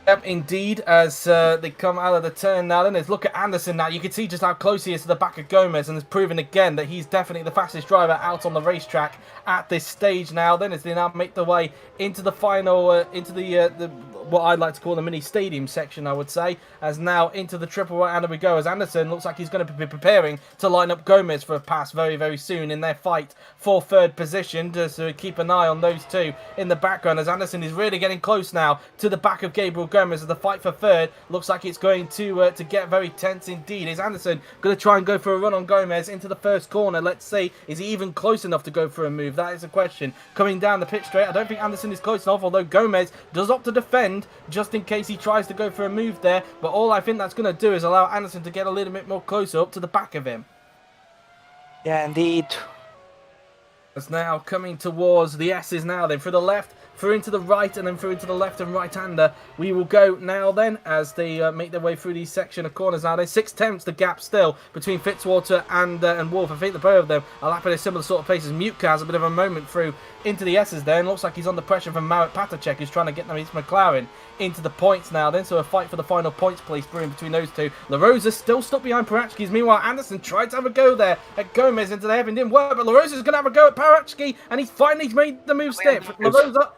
Yep, indeed, as they come out of the turn now then, let's look at Anderson now. You can see just how close he is to the back of Gomez, and has proven again that he's definitely the fastest driver out on the racetrack at this stage now then, as they now make their way into the final, into the what I'd like to call the mini stadium section, I would say, as now into the triple right-hander we go, as Anderson looks like he's going to be preparing to line up Gomez for a pass very, very soon in their fight for third position, so keep an eye on those two in the background, as Anderson is really getting close now to the back of Gabriel Gomez, as the fight for third looks like it's going to get very tense indeed. Is Anderson going to try and go for a run on Gomez into the first corner? Let's see, is he even close enough to go for a move? That is a question. Coming down the pitch straight, I don't think Anderson is close enough, although Gomez does opt to defend just in case he tries to go for a move there, but all I think that's going to do is allow Anderson to get a little bit more closer up to the back of him. Yeah, indeed. It's now coming towards the S's now then, through the left, through into the right, and then through into the left and right-hander. We will go now then, as they make their way through these section of corners now. There's 6/10 the gap still between Fitzwater and Wolf. I think the both of them are lapping a similar sort of pace, as Mutka has a bit of a moment through into the S's there, and looks like he's under pressure from Marat Patacek, who's trying to get them his McLaren into the points now then, so a fight for the final points place brewing between those two. La Rosa still stuck behind Parachkis. Meanwhile, Anderson tried to have a go there at Gomez into the heaven, didn't work, but La Rosa's going to have a go at Parachki, and he's finally made the move stick. La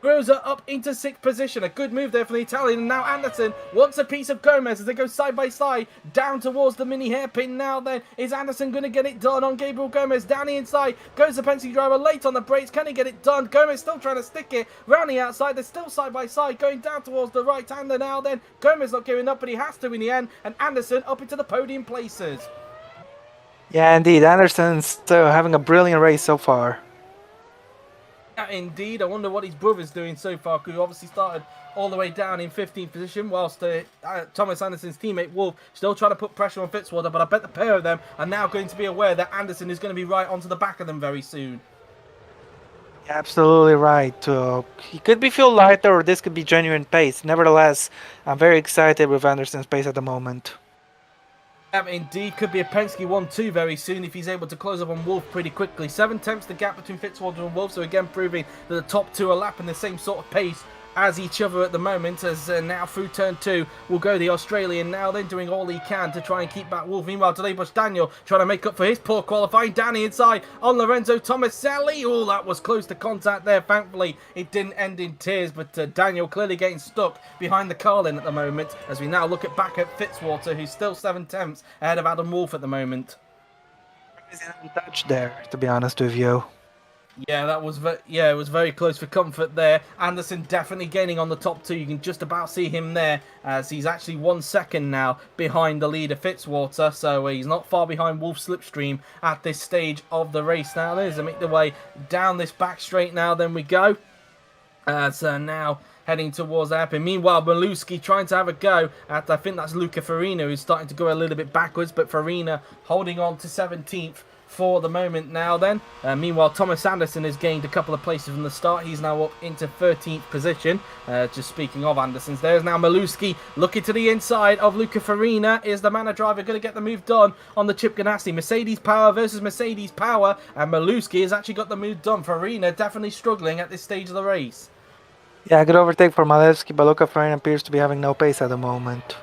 Rosa up into 6th position. A good move there from the Italian. And now Anderson wants a piece of Gomez as they go side by side down towards the mini hairpin. Now then, is Anderson going to get it done on Gabriel Gomez? Down the inside goes the Penske driver late on the brakes. Can he get it done? Gomez still trying to stick it round the outside. They're still side by side going down towards the right hander now then. Gomez not giving up, but he has to in the end. And Anderson up into the podium places. Yeah, indeed. Anderson's having a brilliant race so far. Yeah, indeed. I wonder what his brother's doing so far, who obviously started all the way down in 15th position, whilst Thomas Anderson's teammate Wolf still trying to put pressure on Fitzwater, but I bet the pair of them are now going to be aware that Anderson is going to be right onto the back of them very soon. Yeah, absolutely right. He could be feel lighter, or this could be genuine pace. Nevertheless, I'm very excited with Anderson's pace at the moment. Indeed, could be a Penske 1-2 very soon if he's able to close up on Wolf pretty quickly. 7/10 the gap between Fitzwater and Wolf, so again proving that the top two are lapping the same sort of pace as each other at the moment, as now through turn 2 will go the Australian now then, doing all he can to try and keep back Wolf. Meanwhile, Delay-Bush Daniel trying to make up for his poor qualifying. Danny inside on Lorenzo Tomaselli. Oh, that was close to contact there. Thankfully, it didn't end in tears, but Daniel clearly getting stuck behind the Carlin at the moment, as we now look back at Fitzwater, who's still 7/10 ahead of Adam Wolf at the moment. He's in touch there, to be honest with you. Yeah, it was very close for comfort there. Anderson definitely gaining on the top two. You can just about see him there, as he's actually 1 second now behind the leader Fitzwater. So he's not far behind Wolf Slipstream at this stage of the race now. There's to make the way down this back straight now. Then we go. So now heading towards the hairpin. Meanwhile, Maluski trying to have a go at, I think that's Luca Farina, who's starting to go a little bit backwards, but Farina holding on to 17th for the moment now then. Meanwhile, Thomas Anderson has gained a couple of places from the start. He's now up into 13th position. Just speaking of Anderson's, there's now Maluski looking to the inside of Luca Farina. Is the Manor driver going to get the move done on the Chip Ganassi? Mercedes Power versus Mercedes Power, and Maluski has actually got the move done. Farina definitely struggling at this stage of the race. Yeah, good overtake for Malevsky, but Luca Farina appears to be having no pace at the moment.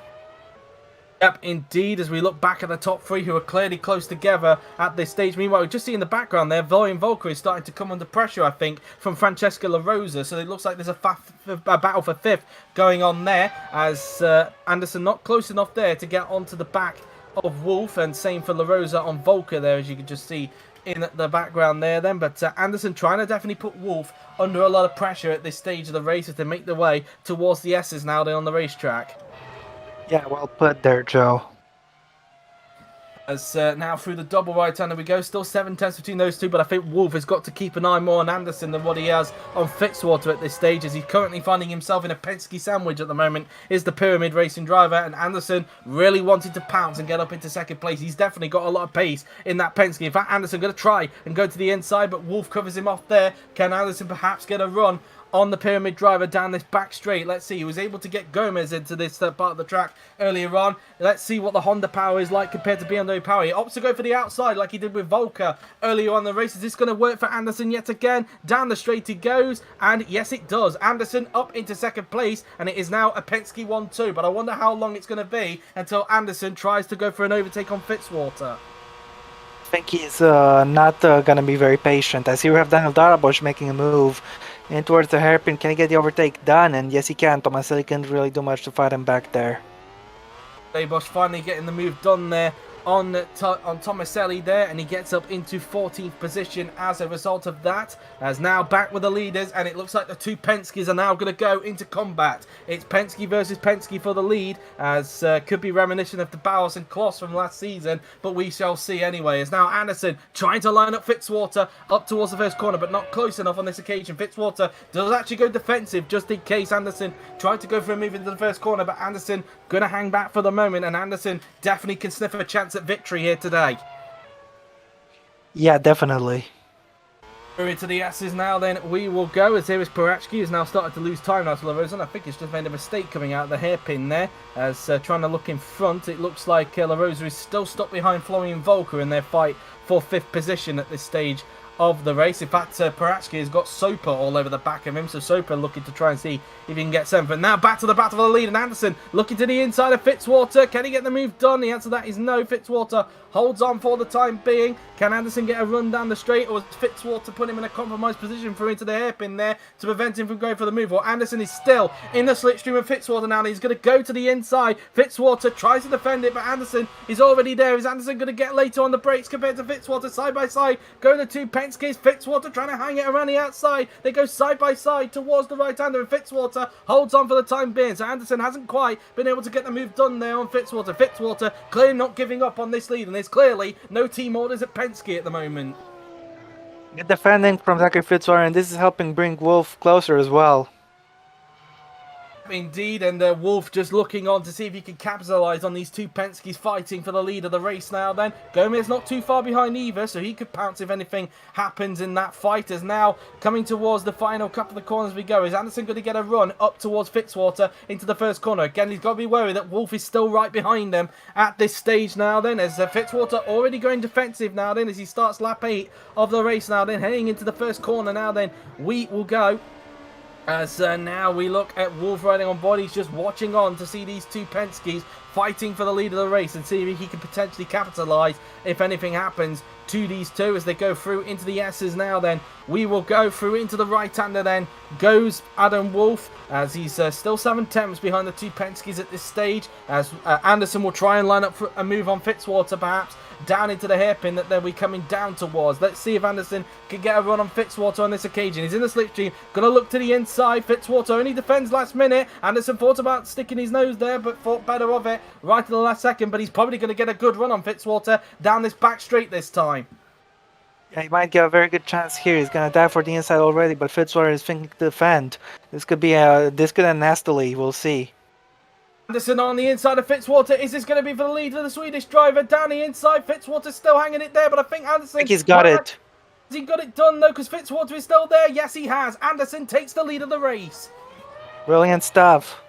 Yep, indeed, as we look back at the top three who are clearly close together at this stage. Meanwhile, we just see in the background there, Valiant Volker is starting to come under pressure, I think, from Francesca La Rosa. So it looks like there's a battle for 5th going on there, as Anderson not close enough there to get onto the back of Wolf, and same for La Rosa on Volker there, as you can just see in the background there then. But Anderson trying to definitely put Wolf under a lot of pressure at this stage of the race as they make their way towards the S's now they're on the racetrack. Yeah, well put there, Joe. As now through the double right-hander we go. Still 7/10 between those two, but I think Wolf has got to keep an eye more on Anderson than what he has on Fitzwater at this stage, as he's currently finding himself in a Penske sandwich at the moment. Is the Pyramid Racing driver, and Anderson really wanted to pounce and get up into 2nd place. He's definitely got a lot of pace in that Penske. In fact, Anderson going to try and go to the inside, but Wolf covers him off there. Can Anderson perhaps get a run on the Pyramid driver down this back straight? Let's see. He was able to get Gomez into this part of the track earlier on. Let's see what the Honda power is like compared to BMW power. He opts to go for the outside like he did with Volker earlier on in the race. Is this going to work for Anderson yet again? Down the straight he goes, and yes it does. Anderson up into 2nd place, and it is now a Penske 1-2. But I wonder how long it's going to be until Anderson tries to go for an overtake on Fitzwater. I think he's not going to be very patient, as here we have Daniel Darabos making a move in towards the hairpin. Can he get the overtake done? And yes, he can. Tomaselli couldn't really do much to fight him back there. Bosch finally getting the move done there on Tomaselli there, and he gets up into 14th position as a result of that, as now back with the leaders, and it looks like the two Penskes are now going to go into combat. It's Penske versus Penske for the lead, as could be reminiscent of the Bauer and Kloss from last season, but we shall see anyway. As now Anderson trying to line up Fitzwater up towards the first corner, but not close enough on this occasion. Fitzwater does actually go defensive just in case. Anderson tried to go for a move into the first corner, but Anderson going to hang back for the moment, and Anderson definitely can sniff a chance at victory here today. Yeah, definitely. Through into the S's now then we will go, as here is Perachki has now started to lose time now to LaRosa, and I think he's just made a mistake coming out of the hairpin there, as trying to look in front. It looks like LaRosa is still stuck behind Florian Volker in their fight for 5th position at this stage of the race. In fact, Perachki has got Soper all over the back of him, so Soper looking to try and see if he can get 7th. But now back to the battle for the lead, and Anderson looking to the inside of Fitzwater. Can he get the move done? The answer to that is no. Fitzwater holds on for the time being. Can Anderson get a run down the straight, or does Fitzwater put him in a compromised position through into the hairpin there to prevent him from going for the move? Or Anderson is still in the slipstream of Fitzwater now, and he's going to go to the inside. Fitzwater tries to defend it, but Anderson is already there. Is Anderson going to get later on the brakes compared to Fitzwater? Side by side, going the two Penskes. Fitzwater trying to hang it around the outside. They go side by side towards the right-hander, and Fitzwater holds on for the time being. So Anderson hasn't quite been able to get the move done there on Fitzwater. Fitzwater clearly not giving up on this lead, and there's clearly no team orders at Penske at the moment. Good defending from Zachary Fitzwater, and this is helping bring Wolf closer as well. Indeed, and Wolf just looking on to see if he can capitalise on these two Penskes fighting for the lead of the race now then. Gomez not too far behind either, so he could pounce if anything happens in that fight. As now coming towards the final couple of corners we go. Is Anderson going to get a run up towards Fitzwater into the first corner? Again, he's got to be worried that Wolf is still right behind them at this stage now then, as Fitzwater already going defensive now then, as he starts lap 8 of the race now then, heading into the first corner now then. We will go. As now we look at Wolf riding on board. He's just watching on to see these two Penskes fighting for the lead of the race and see if he can potentially capitalise if anything happens to these two as they go through into the S's now then. We will go through into the right-hander then. Goes Adam Wolf as he's still 7/10 behind the two Penskes at this stage, as Anderson will try and line up for a move on Fitzwater perhaps down into the hairpin that they'll be coming down towards. Let's see if Anderson can get a run on Fitzwater on this occasion. He's in the slipstream, gonna look to the inside. Fitzwater only defends last minute. Anderson thought about sticking his nose there, but thought better of it right at the last second, but he's probably going to get a good run on Fitzwater down this back straight this time. Yeah, he might get a very good chance here. He's gonna dive for the inside already, but Fitzwater is thinking to defend. This could end nastily. We'll see. Anderson on the inside of Fitzwater. Is this going to be for the lead of the Swedish driver down the inside? Fitzwater's still hanging it there, but I think Anderson... I think he's got it. Has he got it done though? Because Fitzwater is still there. Yes, he has. Anderson takes the lead of the race. Brilliant stuff.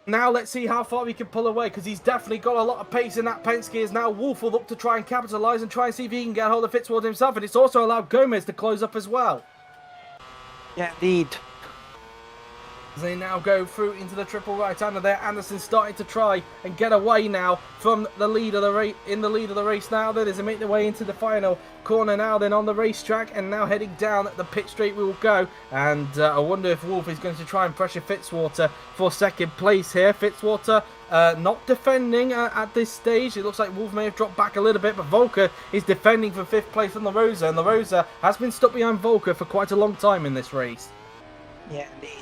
Now let's see how far he can pull away, because he's definitely got a lot of pace in that Penske. As now Wolf will look to try and capitalise and try and see if he can get hold of Fitzwater himself, and it's also allowed Gomez to close up as well. Yeah, indeed. As they now go through into the triple right-hander there, Anderson starting to try and get away now from the lead of the race. In the lead of the race now, then as they make their way into the final corner now then on the racetrack, and now heading down the pit straight we will go. And I wonder if Wolf is going to try and pressure Fitzwater for second place here. Fitzwater not defending at this stage. It looks like Wolf may have dropped back a little bit, but Volker is defending for 5th place on LaRosa, and LaRosa has been stuck behind Volker for quite a long time in this race. Yeah, indeed.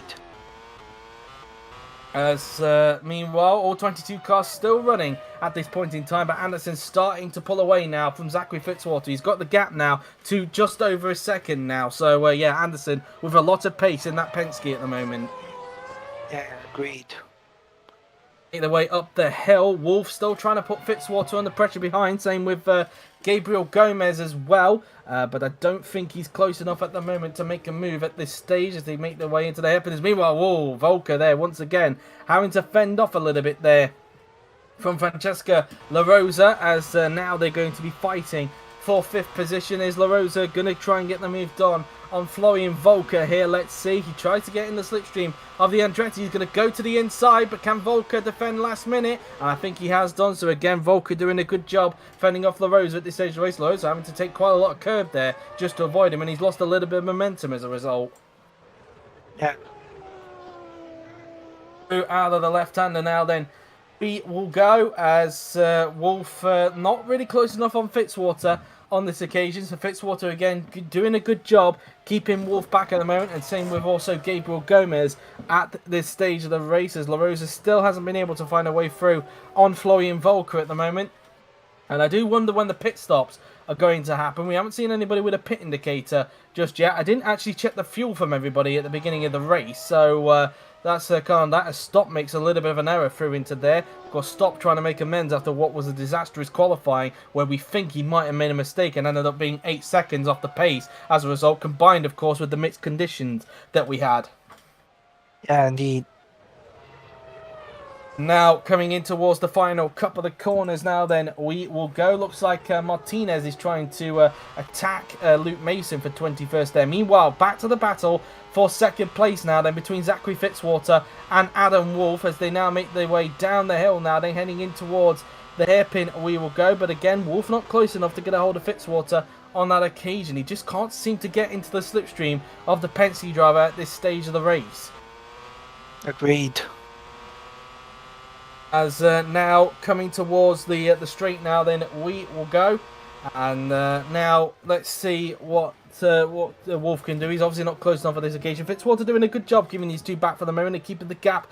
As meanwhile, all 22 cars still running at this point in time, but Anderson's starting to pull away now from Zachary Fitzwater. He's got the gap now to just over a second now. So yeah, Anderson with a lot of pace in that Penske at the moment. Yeah, agreed. Either way up the hill, Wolf still trying to put Fitzwater under pressure behind. Same with Gabriel Gomez as well. But I don't think he's close enough at the moment to make a move at this stage as they make their way into the hairpins. Meanwhile, whoa, Volker there once again having to fend off a little bit there from Francesca LaRosa, as now they're going to be fighting for 5th position. Is LaRosa going to try and get the move done on Florian Volker here? Let's see. He tried to get in the slipstream of the Andretti. He's going to go to the inside, but can Volker defend last minute? And I think he has done so. Again, Volker doing a good job fending off LaRosa at this stage of the race. LaRosa having to take quite a lot of curb there just to avoid him, and he's lost a little bit of momentum as a result. Yeah. Out of the left-hander now then. We will go as Wolf not really close enough on Fitzwater on this occasion. So Fitzwater again doing a good job keeping Wolf back at the moment, and same with also Gabriel Gomez at this stage of the race, as La Rosa still hasn't been able to find a way through on Florian Volker at the moment. And I do wonder when the pit stops are going to happen. We haven't seen anybody with a pit indicator just yet. I didn't actually check the fuel from everybody at the beginning of the race, so that's kind of that. A stop makes a little bit of an error through into there. Of course, Stop trying to make amends after what was a disastrous qualifying, where we think he might have made a mistake and ended up being 8 seconds off the pace as a result, combined, of course, with the mixed conditions that we had. Yeah, indeed. Now, coming in towards the final couple of the corners now then, we will go. Looks like Martinez is trying to attack Luke Mason for 21st there. Meanwhile, back to the battle for second place now then between Zachary Fitzwater and Adam Wolf as they now make their way down the hill now. They're heading in towards the hairpin. We will go, but again, Wolf not close enough to get a hold of Fitzwater on that occasion. He just can't seem to get into the slipstream of the Penske driver at this stage of the race. Agreed. As now coming towards the straight now, then we will go, and now let's see what Wolf can do. He's obviously not close enough for this occasion. Fitzwater doing a good job giving these two back for the moment and keeping the gap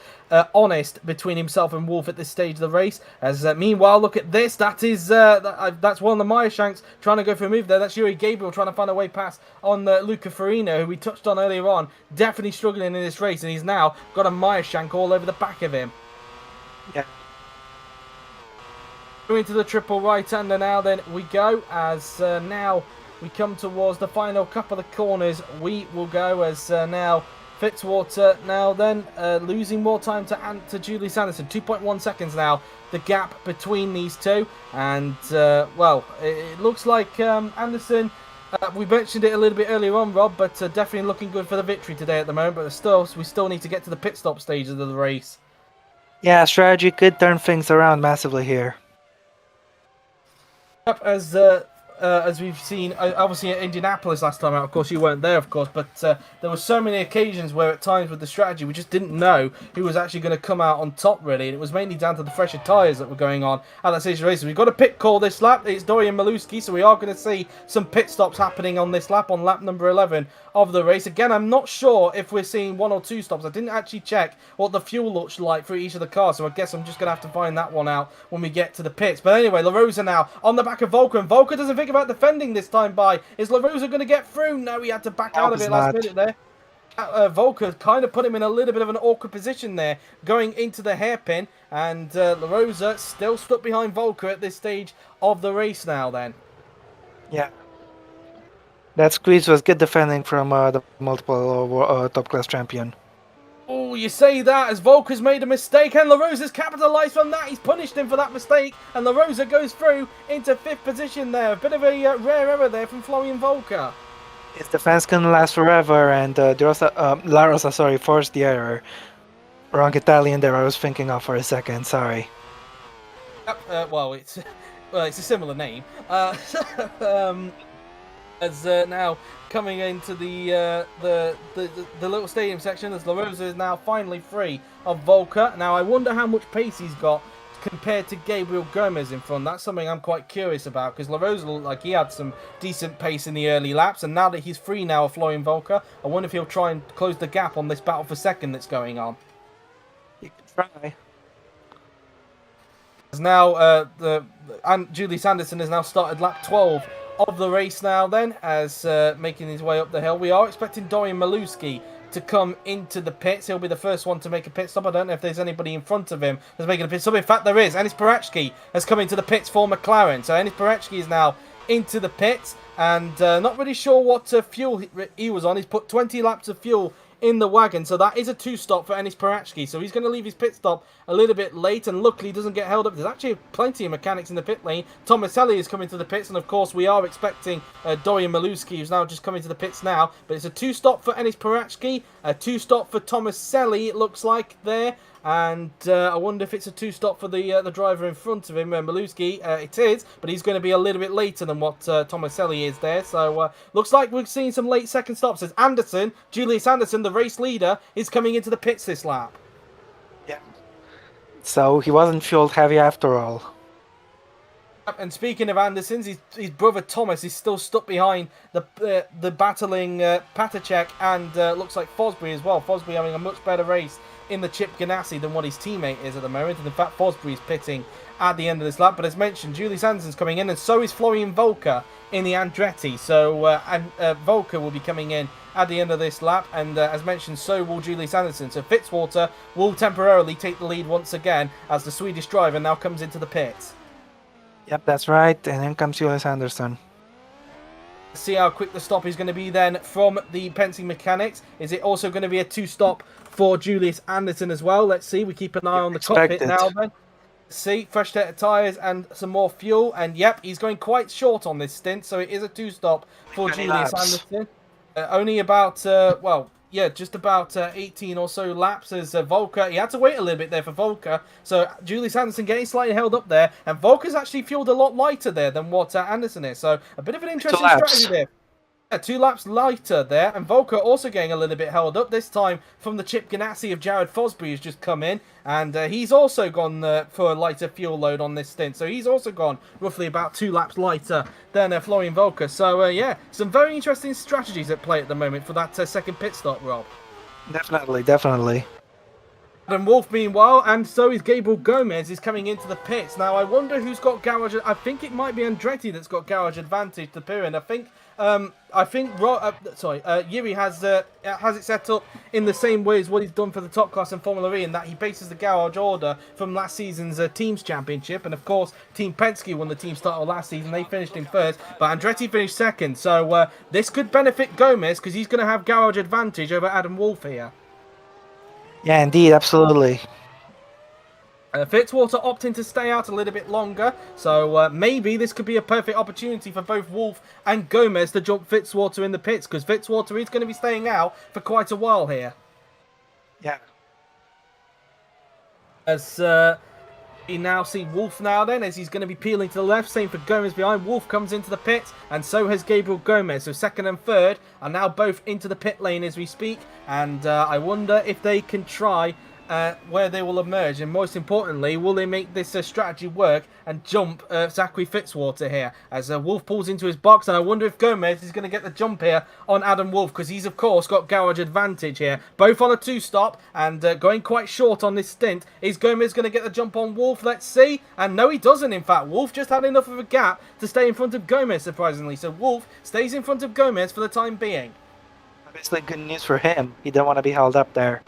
honest between himself and Wolf at this stage of the race. As meanwhile, look at this. That is that's one of the Meyershanks trying to go for a move there. That's Yuri Gabriel trying to find a way past on Luca Farina, who we touched on earlier on. Definitely struggling in this race, and he's now got a Meyershank all over the back of him. Yeah. Going to the triple right-hander now, then we go as now we come towards the final couple of corners. We will go as now Fitzwater now then losing more time to Julius Anderson. 2.1 seconds now, the gap between these two. And, well, it looks like Anderson, we mentioned it a little bit earlier on, Rob, but definitely looking good for the victory today at the moment. But we still need to get to the pit stop stages of the race. Yeah, strategy could turn things around massively here. As we've seen, obviously at Indianapolis last time out, of course you weren't there, of course, but there were so many occasions where at times with the strategy we just didn't know who was actually going to come out on top, really, and it was mainly down to the fresher tyres that were going on at that stage of the race. We've got a pit call this lap. It's Dorian Maluski, so we are going to see some pit stops happening on this lap, on lap number 11 of the race. Again, I'm not sure if we're seeing 1 or 2 stops. I didn't actually check what the fuel looks like for each of the cars, so I guess I'm just going to have to find that one out when we get to the pits. But anyway, La Rosa now on the back of Volker, and Volker doesn't think about defending this time by. Is La Rosa going to get through? No, he had to back out of it last minute there. Volker kind of put him in a little bit of an awkward position there, going into the hairpin, and La Rosa still stuck behind Volker at this stage of the race now then. Yeah. That squeeze was good defending from the multiple top-class champion. Oh, you say that as Volker's made a mistake, and La Rosa's capitalised from that. He's punished him for that mistake, and La Rosa goes through into 5th position there. A bit of a rare error there from Florian Volker. His defense can last forever, and La Rosa, forced the error. Wrong Italian there, I was thinking of for a second, sorry. Well, it's a similar name. As now coming into the little stadium section, as La Rosa is now finally free of Volker. Now I wonder how much pace he's got compared to Gabriel Gomez in front. That's something I'm quite curious about, because La Rosa looked like he had some decent pace in the early laps, and now that he's free now of Florian Volker, I wonder if he'll try and close the gap on this battle for second that's going on. You can try. As now Julius Anderson has now started lap 12 of the race now then, as making his way up the hill. We are expecting Dorian Maluski to come into the pits. He'll be the first one to make a pit stop. I don't know if there's anybody in front of him that's making a pit stop. In fact, there is. Enis Perechki has come into the pits for McLaren. So Enis Perechki is now into the pits, and not really sure what fuel he was on. He's put 20 laps of fuel in the wagon, so that is a 2-stop for Enis Perechki. So he's going to leave his pit stop a little bit late, and luckily he doesn't get held up. There's actually plenty of mechanics in the pit lane. Thomas Ellie is coming to the pits, and of course we are expecting Dorian Maluski, who's now just coming to the pits now. But it's a 2-stop for Enis Perechki, a 2-stop for Thomas Selly, it looks like there. And I wonder if it's a two-stop for the driver in front of him, Maluski. It is, but he's going to be a little bit later than what Tomaselli is there. So looks like we're seeing some late second stops as Anderson, Julius Anderson, the race leader, is coming into the pits this lap. Yeah. So he wasn't fueled heavy after all. And speaking of Anderson's, his brother Thomas is still stuck behind the battling Patacek and looks like Fosbury as well. Fosbury having a much better race in the Chip Ganassi than what his teammate is at the moment. And in fact, Fosbury is pitting at the end of this lap. But as mentioned, Julius Anderson's coming in, and so is Florian Volker in the Andretti. So Volker will be coming in at the end of this lap, and as mentioned, so will Julius Anderson. So Fitzwater will temporarily take the lead once again as the Swedish driver now comes into the pits. Yep, that's right. And then comes Julius Anderson. See how quick the stop is going to be then from the Penske mechanics. Is it also going to be a two-stop for Julius Anderson as well? Let's see. We keep an eye on the cockpit now then. See, fresh set of tyres and some more fuel. And yep, he's going quite short on this stint. So it is a two-stop for Julius Anderson. Only about, just about 18 or so laps as Volker. He had to wait a little bit there for Volker. So Julius Anderson getting slightly held up there. And Volker's actually fueled a lot lighter there than what Anderson is. So a bit of an interesting strategy there. 2 laps lighter there, and Volker also getting a little bit held up, this time from the Chip Ganassi of Jared Fosbury has just come in, and he's also gone for a lighter fuel load on this stint, so he's also gone roughly about 2 laps lighter than Florian Volker. So yeah, some very interesting strategies at play at the moment for that second pit stop, Rob. Definitely. Adam Wolff, meanwhile, and so is Gabriel Gomez, is coming into the pits. Now, I wonder who's got garage. I think it might be Andretti that's got garage advantage to Pirin. Yuri has it set up in the same way as what he's done for the top class in Formula E, in that he bases the garage order from last season's Teams Championship. And of course, Team Penske won the team start last season. They finished in first, but Andretti finished second. So this could benefit Gomez because he's going to have garage advantage over Adam Wolff here. Yeah, indeed, absolutely. Fitzwater opting to stay out a little bit longer, so maybe this could be a perfect opportunity for both Wolff and Gomez to jump Fitzwater in the pits, because Fitzwater is going to be staying out for quite a while here. Yeah. As we now see Wolff now then, as he's going to be peeling to the left, same for Gomez behind. Wolff comes into the pits, and so has Gabriel Gomez. So second and third are now both into the pit lane as we speak, and I wonder if they can try where they will emerge, and most importantly, will they make this strategy work and jump Zachary Fitzwater here as Wolff pulls into his box. And I wonder if Gomez is going to get the jump here on Adam Wolff, because he's of course got garage advantage here, both on a 2-stop and going quite short on this stint. Is Gomez going to get the jump on Wolff? Let's see. And no, he doesn't. In fact, Wolff just had enough of a gap to stay in front of Gomez, surprisingly. So Wolff stays in front of Gomez for the time being. Basically good news for him. He didn't want to be held up there.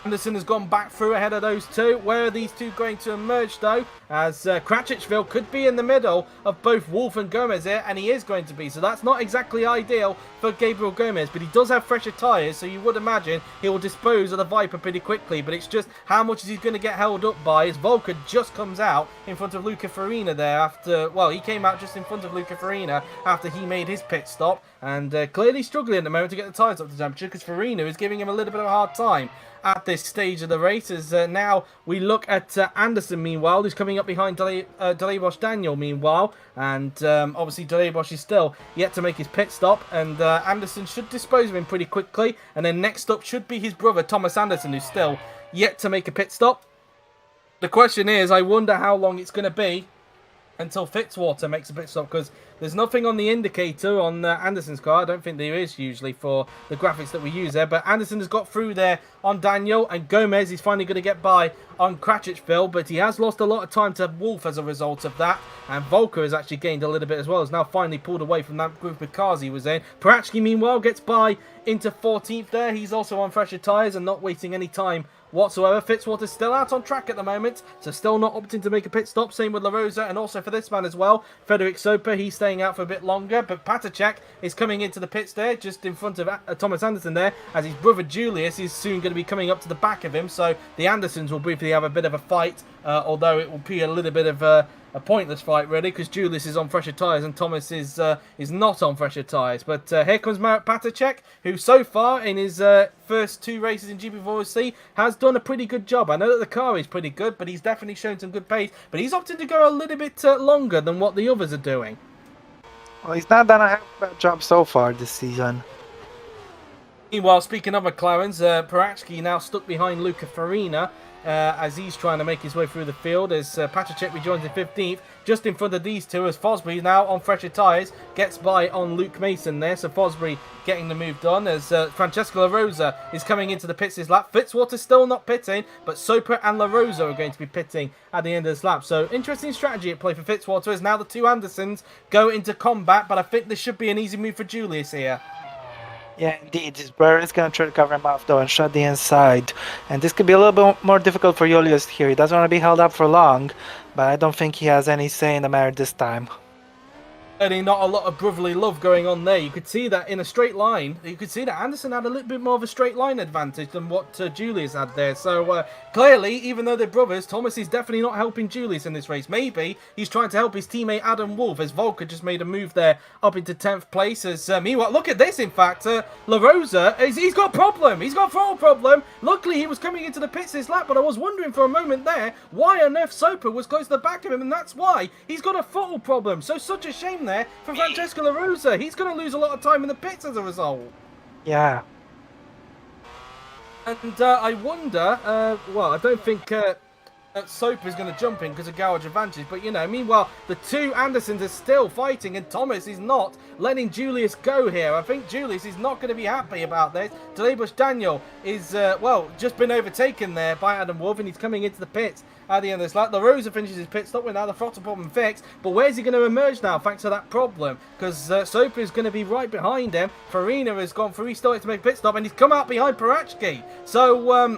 Anderson has gone back through ahead of those two. Where are these two going to emerge, though? As Kratichville could be in the middle of both Wolff and Gomez here, and he is going to be. So that's not exactly ideal for Gabriel Gomez, but he does have fresher tyres, so you would imagine he will dispose of the Viper pretty quickly. But it's just how much is he going to get held up by, as Volker just comes out in front of Luca Farina there after, well, he came out just in front of Luca Farina after he made his pit stop, and clearly struggling at the moment to get the tyres up to temperature, because Farina is giving him a little bit of a hard time at this stage of the race. As now we look at Anderson, meanwhile, who's coming up behind Delebosch Daniel, meanwhile, and obviously Delebosch is still yet to make his pit stop, and Anderson should dispose of him pretty quickly. And then next up should be his brother Thomas Anderson, who's still yet to make a pit stop. The question is, I wonder how long it's going to be until Fitzwater makes a pit stop, because there's nothing on the indicator on Anderson's car. I don't think there is usually for the graphics that we use there, but Anderson has got through there on Daniel, and Gomez is finally going to get by on Kratichville, but he has lost a lot of time to Wolff as a result of that, and Volker has actually gained a little bit as well, has now finally pulled away from that group of cars he was in. Parachki, meanwhile, gets by into 14th there. He's also on fresher tyres and not wasting any time whatsoever. Fitzwater's still out on track at the moment, so still not opting to make a pit stop. Same with La Rosa, and also for this man as well, Frederick Soper. He's staying out for a bit longer, but Patacek is coming into the pits there, just in front of Thomas Anderson there, as his brother Julius is soon going to be coming up to the back of him. So the Andersons will briefly have a bit of a fight although it will be a little bit of a pointless fight, really, because Julius is on fresher tyres and Thomas is not on fresher tyres. But here comes Marat Patacek, who so far in his first 2 races in GP4C has done a pretty good job. I know that the car is pretty good, but he's definitely shown some good pace. But he's opted to go a little bit longer than what the others are doing. Well, he's not done a half bad job so far this season. Meanwhile, speaking of McLarens, Parachki now stuck behind Luca Farina as he's trying to make his way through the field as Patacek rejoins in 15th, just in front of these two as Fosbury now on fresher tyres, gets by on Luke Mason there, so Fosbury getting the move done as Francesco La Rosa is coming into the pits this lap. Fitzwater still not pitting, but Soper and La Rosa are going to be pitting at the end of this lap. So interesting strategy at play for Fitzwater as now the 2 Andersons go into combat, but I think this should be an easy move for Julius here. Yeah, indeed. His brother is going to try to cover him off, though, and shut the inside. And this could be a little bit more difficult for Julius here. He doesn't want to be held up for long, but I don't think he has any say in the matter this time. Certainly not a lot of brotherly love going on there. You could see that in a straight line. You could see that Anderson had a little bit more of a straight line advantage than what Julius had there. So clearly, even though they're brothers, Thomas is definitely not helping Julius in this race. Maybe he's trying to help his teammate Adam Wolf as Volker just made a move there up into 10th place. As meanwhile, look at this. In fact, La Rosa, he's got a problem. He's got a throttle problem. Luckily, he was coming into the pits this lap, but I was wondering for a moment there why on earth Soper was close to the back of him, and that's why he's got a throttle problem. So such a shame there for Francesco La Rosa. He's going to lose a lot of time in the pits as a result. Yeah. And I wonder, well, I don't think Soper is going to jump in because of garage advantage, but you know, meanwhile, the 2 Andersons are still fighting and Thomas is not letting Julius go here. I think Julius is not going to be happy about this. Delebush Daniel is, well, just been overtaken there by Adam Wolf and he's coming into the pits at the end of this lap. La Rosa finishes his pit stop with now the throttle problem fixed, but where's he going to emerge now thanks to that problem? Because Soper is going to be right behind him. Farina has gone through, he's started to make a pit stop and he's come out behind Parachki. So,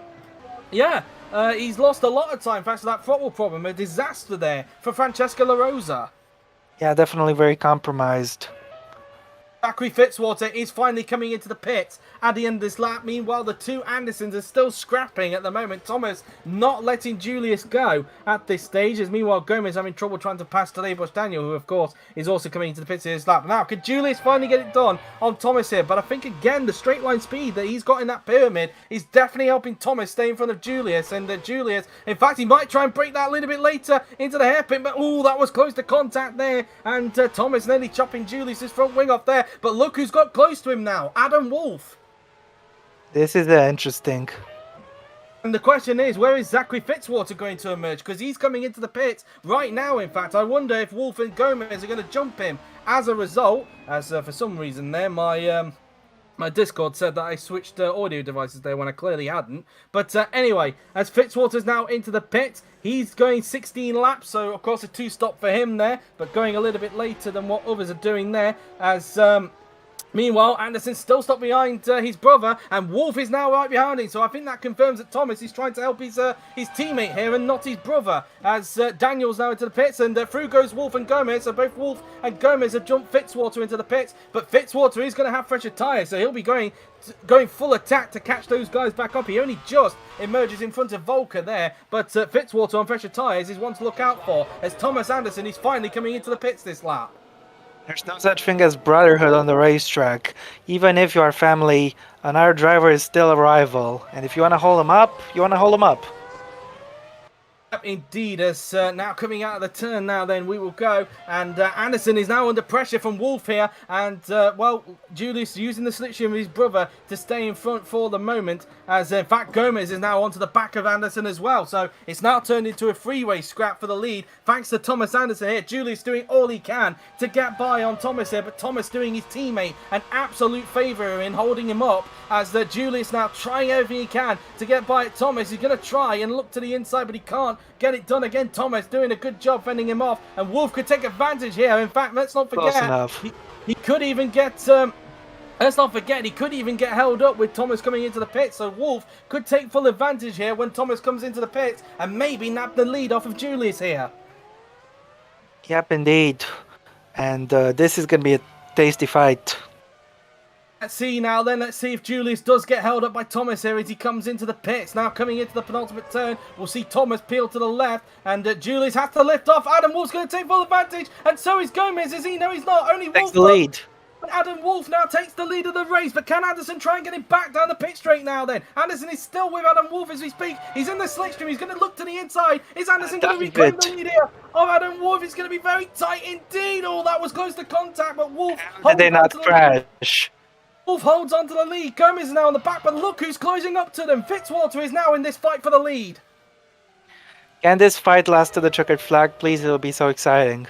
yeah. He's lost a lot of time thanks to that throttle problem. A disaster there for Francesco La Rosa. Yeah, definitely very compromised. Zachary Fitzwater is finally coming into the pit at the end of this lap. Meanwhile, the 2 Andersons are still scrapping at the moment. Thomas not letting Julius go at this stage. As meanwhile, Gomez having trouble trying to pass Delebush Daniel, who, of course, is also coming into the pits in this lap. Now, could Julius finally get it done on Thomas here? But I think, again, the straight line speed that he's got in that pyramid is definitely helping Thomas stay in front of Julius. And Julius, in fact, he might try and break that a little bit later into the hairpin. But, oh, that was close to contact there. And Thomas nearly chopping Julius's front wing off there. But look who's got close to him now, Adam Wolf. This is interesting. And the question is, where is Zachary Fitzwater going to emerge? Because he's coming into the pits right now, in fact. I wonder if Wolf and Gomez are going to jump him as a result. As for some reason there, my Discord said that I switched audio devices there when I clearly hadn't. But anyway, as Fitzwater's now into the pit, he's going 16 laps, so of course a 2-stop for him there, but going a little bit later than what others are doing there, as meanwhile, Anderson still stopped behind his brother, and Wolf is now right behind him. So I think that confirms that Thomas is trying to help his teammate here and not his brother. As Daniel's now into the pits, and through goes Wolf and Gomez. So both Wolf and Gomez have jumped Fitzwater into the pits, but Fitzwater is going to have fresher tyres, so he'll be going full attack to catch those guys back up. He only just emerges in front of Volker there, but Fitzwater on fresher tyres is one to look out for, as Thomas Anderson is finally coming into the pits this lap. There's no such thing as brotherhood on the racetrack. Even if you are family, another driver is still a rival. And if you want to hold him up, you want to hold him up. Indeed, as now coming out of the turn now then we will go, and Anderson is now under pressure from Wolf here, and well, Julius using the slipstream of his brother to stay in front for the moment, as in fact Gomez is now onto the back of Anderson as well, so it's now turned into a freeway scrap for the lead thanks to Thomas Anderson here. Julius doing all he can to get by on Thomas here, but Thomas doing his teammate an absolute favour in holding him up, as Julius now trying everything he can to get by at Thomas. He's going to try and look to the inside, but he can't get it done again. Thomas doing a good job fending him off, and Wolf could take advantage here. In fact, let's not forget, he could even get let's not forget, he could even get held up with Thomas coming into the pit, so Wolf could take full advantage here when Thomas comes into the pit and maybe nab the lead off of Julius here. Yep, indeed. And this is going to be a tasty fight. Let's see now then, let's see if Julius does get held up by Thomas here as he comes into the pits. Now coming into the penultimate turn, we'll see Thomas peel to the left, and Julius has to lift off. Adam Wolf's going to take full advantage, and so is Gomez, is he? No, he's not. Only Takes Wolf the lead. Adam Wolf now takes the lead of the race, but can Anderson try and get him back down the pit straight now then? Anderson is still with Adam Wolf as we speak. He's in the slipstream. He's going to look to the inside. Is Anderson going to reclaim the lead here? Oh, Adam Wolf is going to be very tight indeed. Oh, that was close to contact, but Wolf... Did they not crash? Wolf holds on to the lead. Gomez is now on the back, but look who's closing up to them. Fitzwater is now in this fight for the lead. Can this fight last to the checkered flag, please? It'll be so exciting.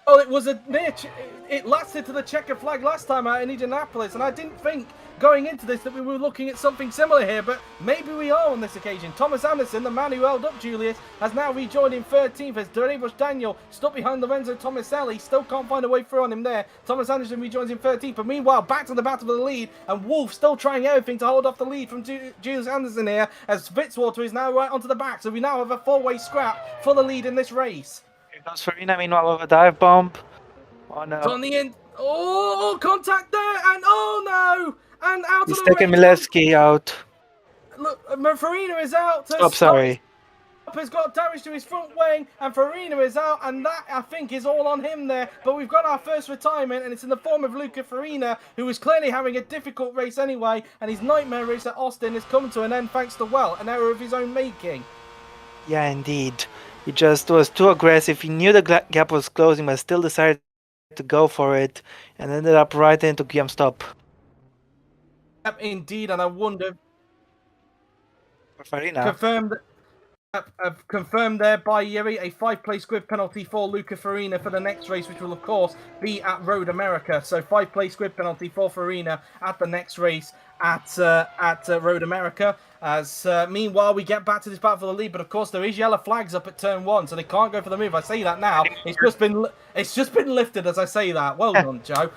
Well, it was a niche. It lasted to the checkered flag last time out in Indianapolis, and I didn't think going into this that we were looking at something similar here, but maybe we are on this occasion. Thomas Anderson, the man who held up Julius, has now rejoined in 13th as Daniel Daniel stuck behind Lorenzo Tomaselli. Still can't find a way through on him there. Thomas Anderson rejoins in 13th, but meanwhile, back to the battle for the lead, and Wolf still trying everything to hold off the lead from Julius Anderson here, as Fitzwater is now right onto the back, so we now have a four-way scrap for the lead in this race. Here comes Farina, meanwhile, with a dive bomb. Oh no. It's on the end. Oh, contact there, and oh no! And out He's of the taking race. Milevsky out. Look, Farina is out. Stop, sorry. Has got damage to his front wing, and Farina is out, and that, I think, is all on him there. But we've got our first retirement, and it's in the form of Luca Farina, who is clearly having a difficult race anyway, and his nightmare race at Austin is coming to an end thanks to, well, an error of his own making. Yeah, indeed. He just was too aggressive. He knew the gap was closing, but still decided to go for it, and ended up right into Guillaume stop. Yep, indeed, and I wonder... For Farina. Confirmed there by Yuri, a 5-place grid penalty for Luca Farina for the next race, which will of course be at Road America. So 5-place grid penalty for Farina at the next race at Road America. As meanwhile we get back to this battle for the lead, but of course there is yellow flags up at turn 1, so they can't go for the move. I say that now. It's just been lifted as I say that. Well done, Joe.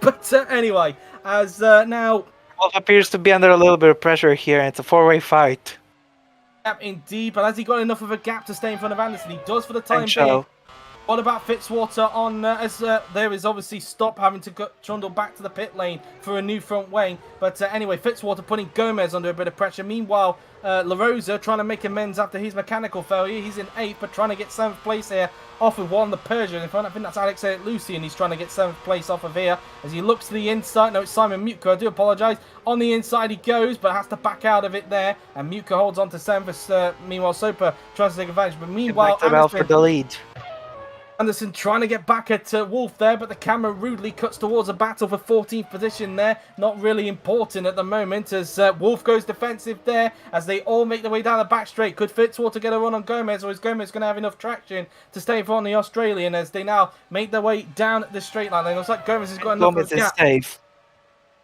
But anyway, as now Wolf appears to be under a little bit of pressure here, and it's a 4-way fight. Indeed, but has he got enough of a gap to stay in front of Anderson? He does for the time being. What about Fitzwater on, as there is obviously Stop having to trundle back to the pit lane for a new front wing. But anyway, Fitzwater putting Gomez under a bit of pressure. Meanwhile, La Rosa trying to make amends after his mechanical failure. He's in 8th, but trying to get 7th place here off of the Persian in front. I think that's Alex Lucian he's trying to get 7th place off of here. As he looks to the inside. No, it's Simon Mutka. I do apologise. On the inside he goes, but has to back out of it there. And Mutka holds on to 7th. Meanwhile, Soper tries to take advantage. But meanwhile, for the lead. Anderson trying to get back at Wolf there, but the camera rudely cuts towards a battle for 14th position there. Not really important at the moment as Wolf goes defensive there as they all make their way down the back straight. Could Fitzwater get a run on Gomez, or is Gomez going to have enough traction to stay in front of the Australian as they now make their way down the straight line? It looks like Gomez has got enough of a gap. Safe.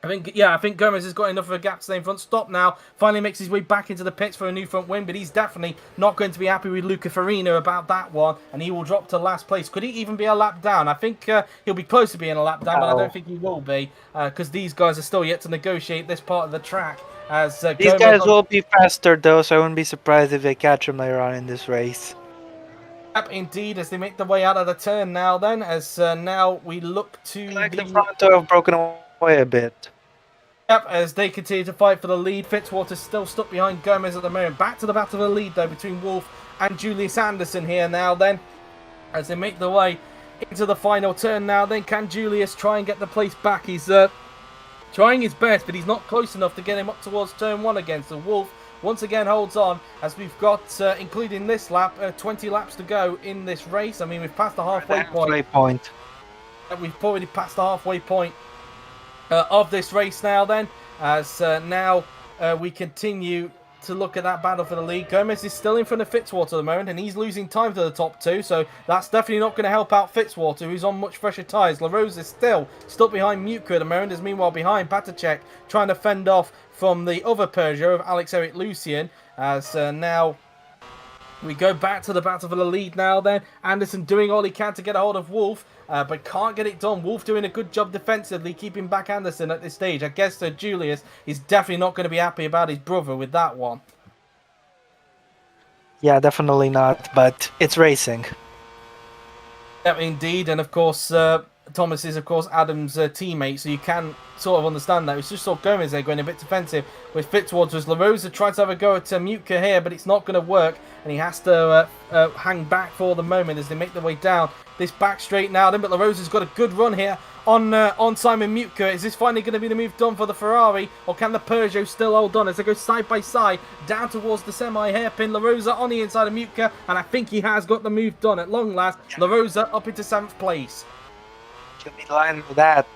I think Gomez has got enough of a gap to stay in front. Stop now. Finally makes his way back into the pits for a new front win, but he's definitely not going to be happy with Luca Farina about that one, and he will drop to last place. Could he even be a lap down? I think he'll be close to being a lap down, but I don't think he will be, because these guys are still yet to negotiate this part of the track. As these guys will be faster though, so I wouldn't be surprised if they catch him later on in this race. Yep, indeed, as they make their way out of the turn now then, as now we look to the front have broken away a bit. Yep, as they continue to fight for the lead. Fitzwater's still stuck behind Gomez at the moment. Back to the battle for the lead, though, between Wolf and Julius Anderson here now, then. As they make their way into the final turn now, then. Can Julius try and get the place back? He's trying his best, but he's not close enough to get him up towards turn 1 again. So Wolf, once again, holds on, as we've got, including this lap, 20 laps to go in this race. I mean, we've passed the halfway point. We've already passed the halfway point of this race now then, as now we continue to look at that battle for the lead. Gomez is still in front of Fitzwater at the moment, and he's losing time to the top 2, so that's definitely not going to help out Fitzwater, who's on much fresher tyres. La Rose is still stuck behind Mutka at the moment, as meanwhile behind Patacek trying to fend off from the other Peugeot of Alex-Eric Lucian, as now we go back to the battle for the lead now then. Anderson doing all he can to get a hold of Wolf, but can't get it done. Wolf doing a good job defensively, keeping back Anderson at this stage. I guess Julius is definitely not going to be happy about his brother with that one. Yeah, definitely not, but it's racing. Yeah, indeed, and of course, Thomas is, of course, Adam's teammate, so you can sort of understand that. It's just sort of Gomez there going a bit defensive with Fitzwater as La Rosa tries to have a go at Mutka here, but it's not going to work, and he has to hang back for the moment as they make their way down this back straight now. Then, but La Rosa's got a good run here on Simon Mutka. Is this finally going to be the move done for the Ferrari, or can the Peugeot still hold on as they go side by side down towards the semi-hairpin? La Rosa on the inside of Mutka, and I think he has got the move done at long last. La Rosa up into 7th place. Can be line with that.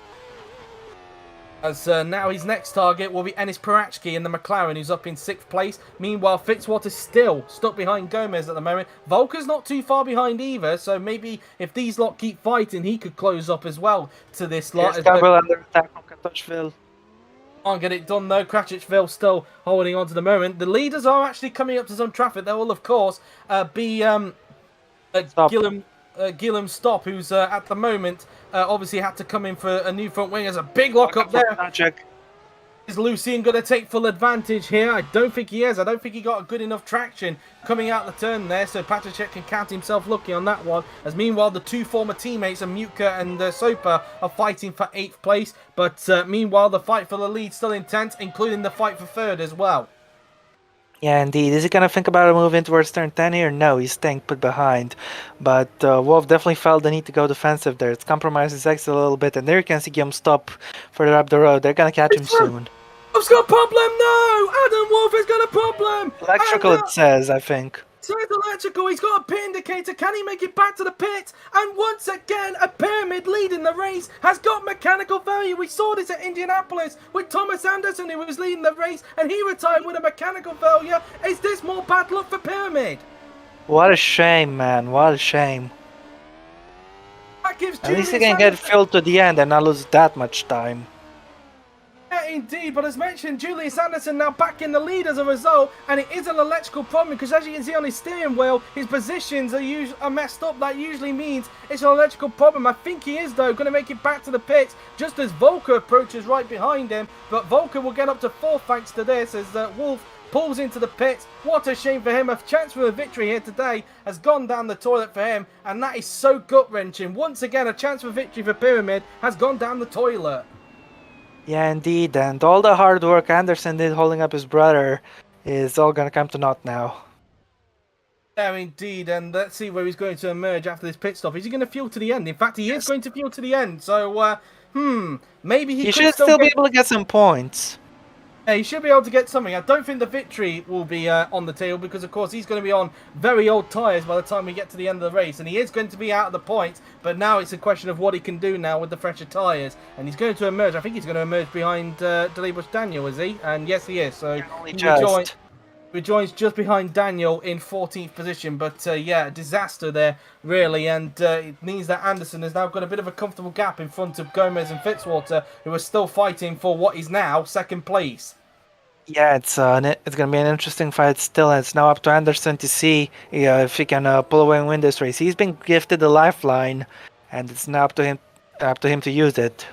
As now his next target will be Enis Parachki in the McLaren, who's up in 6th place. Meanwhile, Fitzwater's still stuck behind Gomez at the moment. Volker's not too far behind either, so maybe if these lot keep fighting, he could close up as well to this lot. Here's Gabriel under attack from Katochville. Can't get it done though. Kratichville still holding on to the moment. The leaders are actually coming up to some traffic. There will, of course, be Gillum Stop, who's at the moment obviously had to come in for a new front wing. There's a big lock up there. Is Lucien going to take full advantage here? I don't think he is. I don't think he got a good enough traction coming out the turn there, so Patricek can count himself lucky on that one. As meanwhile, the two former teammates of Mutka and Soper are fighting for 8th place, but meanwhile, the fight for the lead still intense, including the fight for 3rd as well. Yeah, indeed. Is he going to think about a move in towards turn 10 here? No, he's staying put behind. But Wolf definitely felt the need to go defensive there. It's compromised his exit a little bit, and there you can see him stop further up the road. They're going to catch him soon. Wolf's got a problem! No! Adam Wolf has got a problem! Electrical, it says, I think. So it's electrical. He's got a pit indicator. Can he make it back to the pit? And once again, a Pyramid leading the race has got mechanical failure. We saw this at Indianapolis with Thomas Anderson, who was leading the race, and he retired with a mechanical failure. Is this more bad luck for Pyramid? What a shame, man. What a shame. That gives At least he can get filled to the end and not lose that much time. Yeah, indeed, but as mentioned, Julius Anderson now back in the lead as a result, and it is an electrical problem because, as you can see on his steering wheel, his positions are messed up. That usually means it's an electrical problem. I think he is, though, going to make it back to the pits just as Volker approaches right behind him, but Volker will get up to 4th thanks to this as Wolf pulls into the pits. What a shame for him. A chance for a victory here today has gone down the toilet for him, and that is so gut-wrenching. Once again, a chance for victory for Pyramid has gone down the toilet. Yeah, indeed, and all the hard work Anderson did holding up his brother is all gonna come to naught now. Yeah, indeed, and let's see where he's going to emerge after this pit stop. Is he going to fuel to the end? In fact, he is going to fuel to the end, so, maybe he should still be able to get some points. Yeah, he should be able to get something. I don't think the victory will be on the table because, of course, he's going to be on very old tyres by the time we get to the end of the race. And he is going to be out of the points, but now it's a question of what he can do now with the fresher tyres. And he's going to emerge. I think he's going to emerge behind Delibus Daniel, is he? And yes, he is. So he joins just behind Daniel in 14th position. But, yeah, a disaster there, really. And it means that Anderson has now got a bit of a comfortable gap in front of Gomez and Fitzwater, who are still fighting for what is now 2nd place. Yeah, it's going to be an interesting fight still, and it's now up to Anderson to see if he can pull away and win this race. He's been gifted the lifeline, and it's now up to him to use it.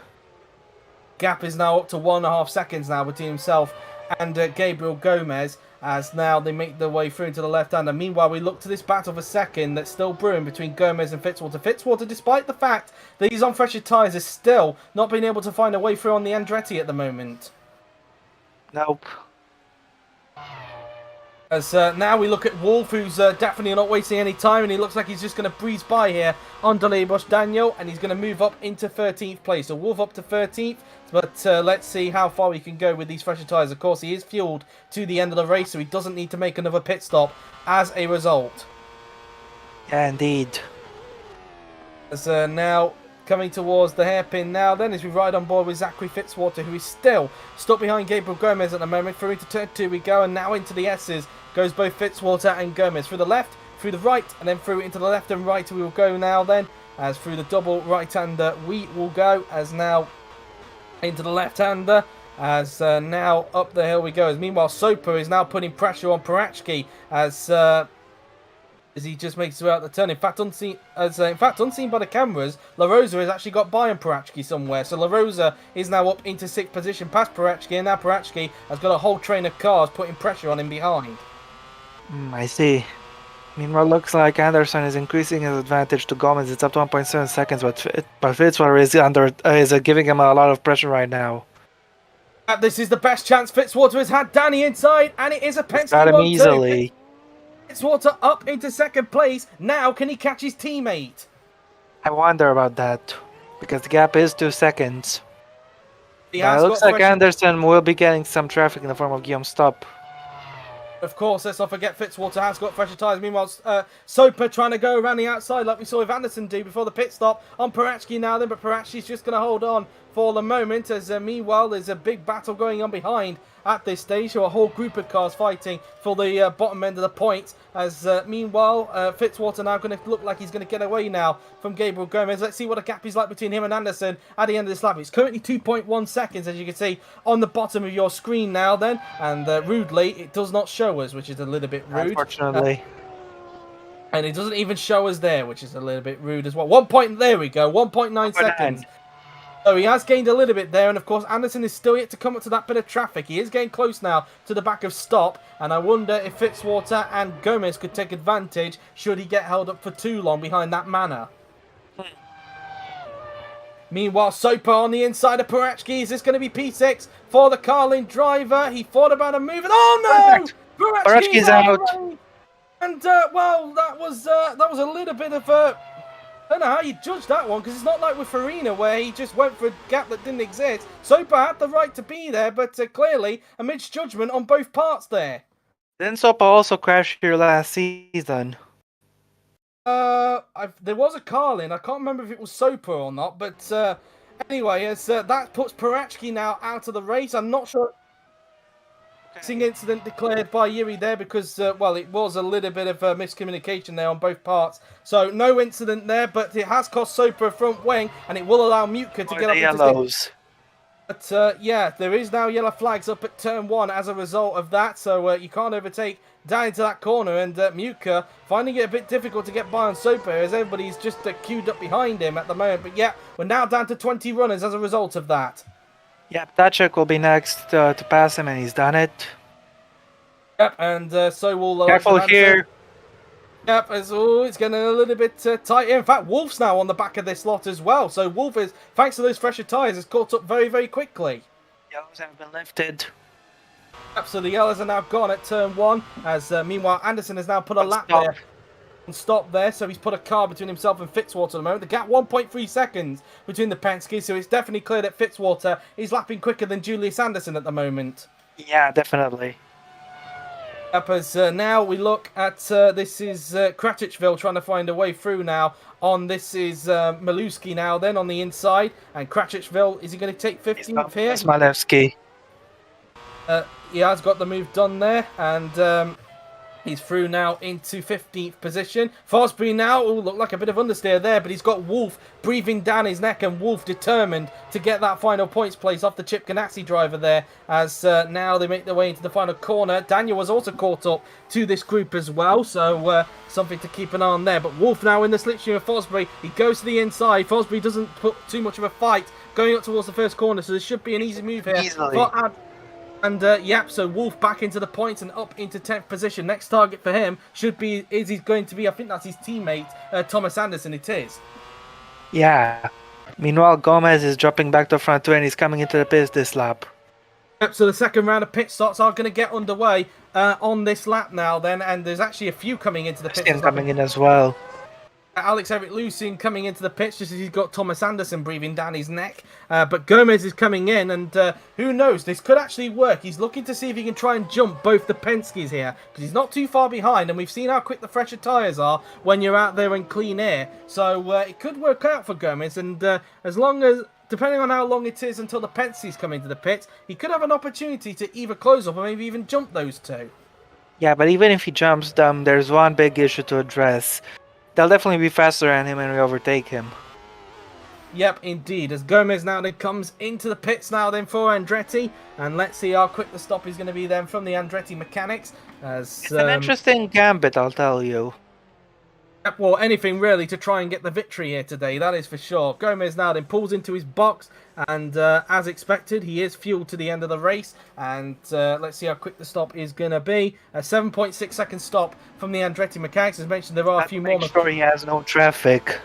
Gap is now up to 1.5 seconds now between himself and Gabriel Gomez, as now they make their way through to the left-hander. Meanwhile, we look to this battle for second that's still brewing between Gomez and Fitzwater. Fitzwater, despite the fact that he's on fresher tyres, is still not being able to find a way through on the Andretti at the moment. Nope. As now we look at Wolf, who's definitely not wasting any time, and he looks like he's just going to breeze by here on Delibus Daniel, and he's going to move up into 13th place. So Wolf up to 13th, but let's see how far we can go with these fresher tyres. Of course, he is fueled to the end of the race, so he doesn't need to make another pit stop as a result. Yeah, indeed. As now coming towards the hairpin now then as we ride on board with Zachary Fitzwater, who is still stuck behind Gabriel Gomez at the moment. Through into turn 2 we go, and now into the S's goes both Fitzwater and Gomez. Through the left, through the right, and then through into the left and right we will go now then. As through the double right-hander we will go, as now into the left-hander. As now up the hill we go. As meanwhile Soper is now putting pressure on Parachki as he just makes his way out the turn. In fact, unseen by the cameras, La Rosa has actually got by on Parachki somewhere. So La Rosa is now up into 6th position past Parachki, and now Parachki has got a whole train of cars putting pressure on him behind. I see. Meanwhile, looks like Anderson is increasing his advantage to Gomez. It's up to 1.7 seconds, but Fitzwater is giving him a lot of pressure right now. This is the best chance Fitzwater has had. Danny inside, and it is a He's got Penske him one too. easily. Fitzwater up into second place. Now, can he catch his teammate? I wonder about that, because the gap is 2 seconds. He But has it looks got like Anderson will be getting some traffic in the form of Guillaume stop. Of course, let's not forget Fitzwater has got fresher tyres. Meanwhile, Soper trying to go around the outside like we saw with Anderson do before the pit stop on Parachki now then, but Parachki's just going to hold on for the moment as meanwhile there's a big battle going on behind at this stage. So a whole group of cars fighting for the bottom end of the points as meanwhile Fitzwater now going to look like he's going to get away now from Gabriel Gomez. Let's see what the gap is like between him and Anderson at the end of this lap. It's currently 2.1 seconds as you can see on the bottom of your screen now then, and rudely it does not show us, which is a little bit rude. Unfortunately. And it doesn't even show us there, which is a little bit rude as well. There we go, 1.9 seconds. So he has gained a little bit there, and of course Anderson is still yet to come up to that bit of traffic. He is getting close now to the back of stop, and I wonder if Fitzwater and Gomez could take advantage should he get held up for too long behind that manor. Meanwhile, Soper on the inside of Parachki. Is this going to be P6 for the Carlin driver? He thought about a move, and oh no! Parachki's out. And well, that was a little bit of a. I don't know how you judge that one, because it's not like with Farina where he just went for a gap that didn't exist. Soper had the right to be there, but clearly a misjudgment on both parts there. Didn't Sopa also crash here last season? There was a Carlin. I can't remember if it was Soper or not, but anyway, as that puts Parachki now out of the race. I'm not sure. Incident declared by Yuri there because, well, it was a little bit of miscommunication there on both parts. So no incident there, but it has cost Soper a front wing, and it will allow Mutka to get up yellows. But yeah, there is now yellow flags up at turn 1 as a result of that, so you can't overtake down into that corner, and Mutka finding it a bit difficult to get by on Soper as everybody's just queued up behind him at the moment. But yeah, we're now down to 20 runners as a result of that. Yep, Tachik will be next to pass him, and he's done it. Yep, and so will... Careful here. Yep, it's getting a little bit tight. In fact, Wolf's now on the back of this lot as well. So Wolf is, thanks to those fresher tyres, has caught up very, very quickly. Yellows have been lifted. Yep, so the yellows are now gone at turn 1, as meanwhile Anderson has now put a lap there. And stop there, so he's put a car between himself and Fitzwater at the moment. The gap 1.3 seconds between the Penske, so it's definitely clear that Fitzwater is lapping quicker than Julius Anderson at the moment. Yeah, definitely. Up as now we look at this is Kratichville trying to find a way through now. On this is Maluski now then on the inside, and Kratichville, is he going to take 15th here? Smalewski. He has got the move done there, and he's through now into 15th position. Fosbury now, look like a bit of understeer there, but he's got Wolf breathing down his neck, and Wolf determined to get that final points place off the Chip Ganassi driver there, as now they make their way into the final corner. Daniel was also caught up to this group as well, so something to keep an eye on there. But Wolf now in the slipstream of Fosbury. He goes to the inside. Fosbury doesn't put too much of a fight going up towards the first corner, so this should be an easy move here. Easily. And yep, so Wolf back into the points and up into 10th position. Next target for him should be, he's going to be, I think that's his teammate, Thomas Anderson, it is. Yeah. Meanwhile, Gomez is dropping back to front 2 and he's coming into the pits this lap. Yep, so the second round of pit stops are going to get underway on this lap now then, and there's actually a few coming into the pits. Coming in as well. Alex Eric Lucien coming into the pitch just as he's got Thomas Anderson breathing down his neck. But Gomez is coming in, and who knows, this could actually work. He's looking to see if he can try and jump both the Penskes here, because he's not too far behind, and we've seen how quick the fresher tyres are when you're out there in clean air. So it could work out for Gomez, and as long as, depending on how long it is until the Penskes come into the pits, he could have an opportunity to either close up or maybe even jump those two. Yeah, but even if he jumps them, there's one big issue to address. They'll definitely be faster than him and we overtake him. Yep, indeed. As Gomez now then comes into the pits now then for Andretti. And let's see how quick the stop is going to be then from the Andretti mechanics. As, it's an interesting gambit, I'll tell you. Well, anything really to try and get the victory here today, that is for sure. Gomez now then pulls into his box, and as expected, he is fueled to the end of the race. And let's see how quick the stop is going to be. A 7.6 second stop from the Andretti mechanics. As mentioned, there are a few more. Make sure he has no traffic.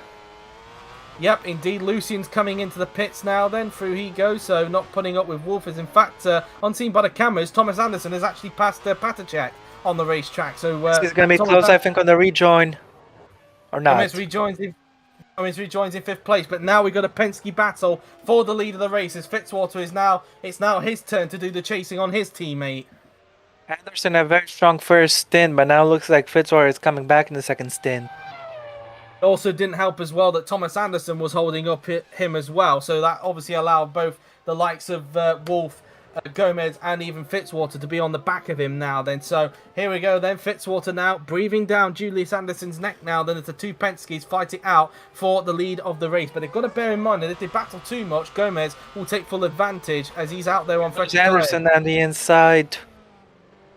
Yep, indeed. Lucian's coming into the pits now then. Through he goes, so not putting up with Wolf. As in fact, unseen by the cameras, Thomas Anderson has actually passed Patacek on the racetrack. So it's going to be close, I think, on the rejoin. Or not. Thomas rejoins in 5th place, but now we've got a Penske battle for the lead of the race as Fitzwater is now, it's now his turn to do the chasing on his teammate. Anderson had a very strong first stint, but now looks like Fitzwater is coming back in the second stint. It also didn't help as well that Thomas Anderson was holding up him as well, so that obviously allowed both the likes of Wolf, Gomez and even Fitzwater to be on the back of him now then. So here we go then, Fitzwater now breathing down Julius Anderson's neck now then, as the two Penskes fight it out for the lead of the race. But they've got to bear in mind that if they battle too much, Gomez will take full advantage as he's out there on fresh tires. Anderson on the inside.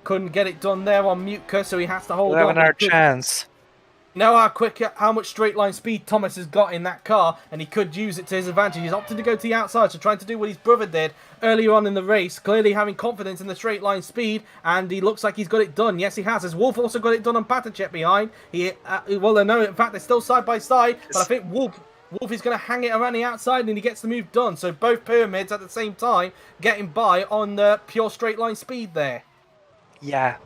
Couldn't get it done there on Mutka, so he has to hold we'll on. Have another chance. Know how much straight line speed Thomas has got in that car, and he could use it to his advantage. He's opted to go to the outside, so trying to do what his brother did earlier on in the race, clearly having confidence in the straight line speed, and he looks like he's got it done. Yes, he has. As Wolf also got it done on Patacek behind. Well, no, in fact, they're still side by side, but I think Wolf is going to hang it around the outside, and he gets the move done. So both pyramids at the same time getting by on the pure straight line speed there. Yeah.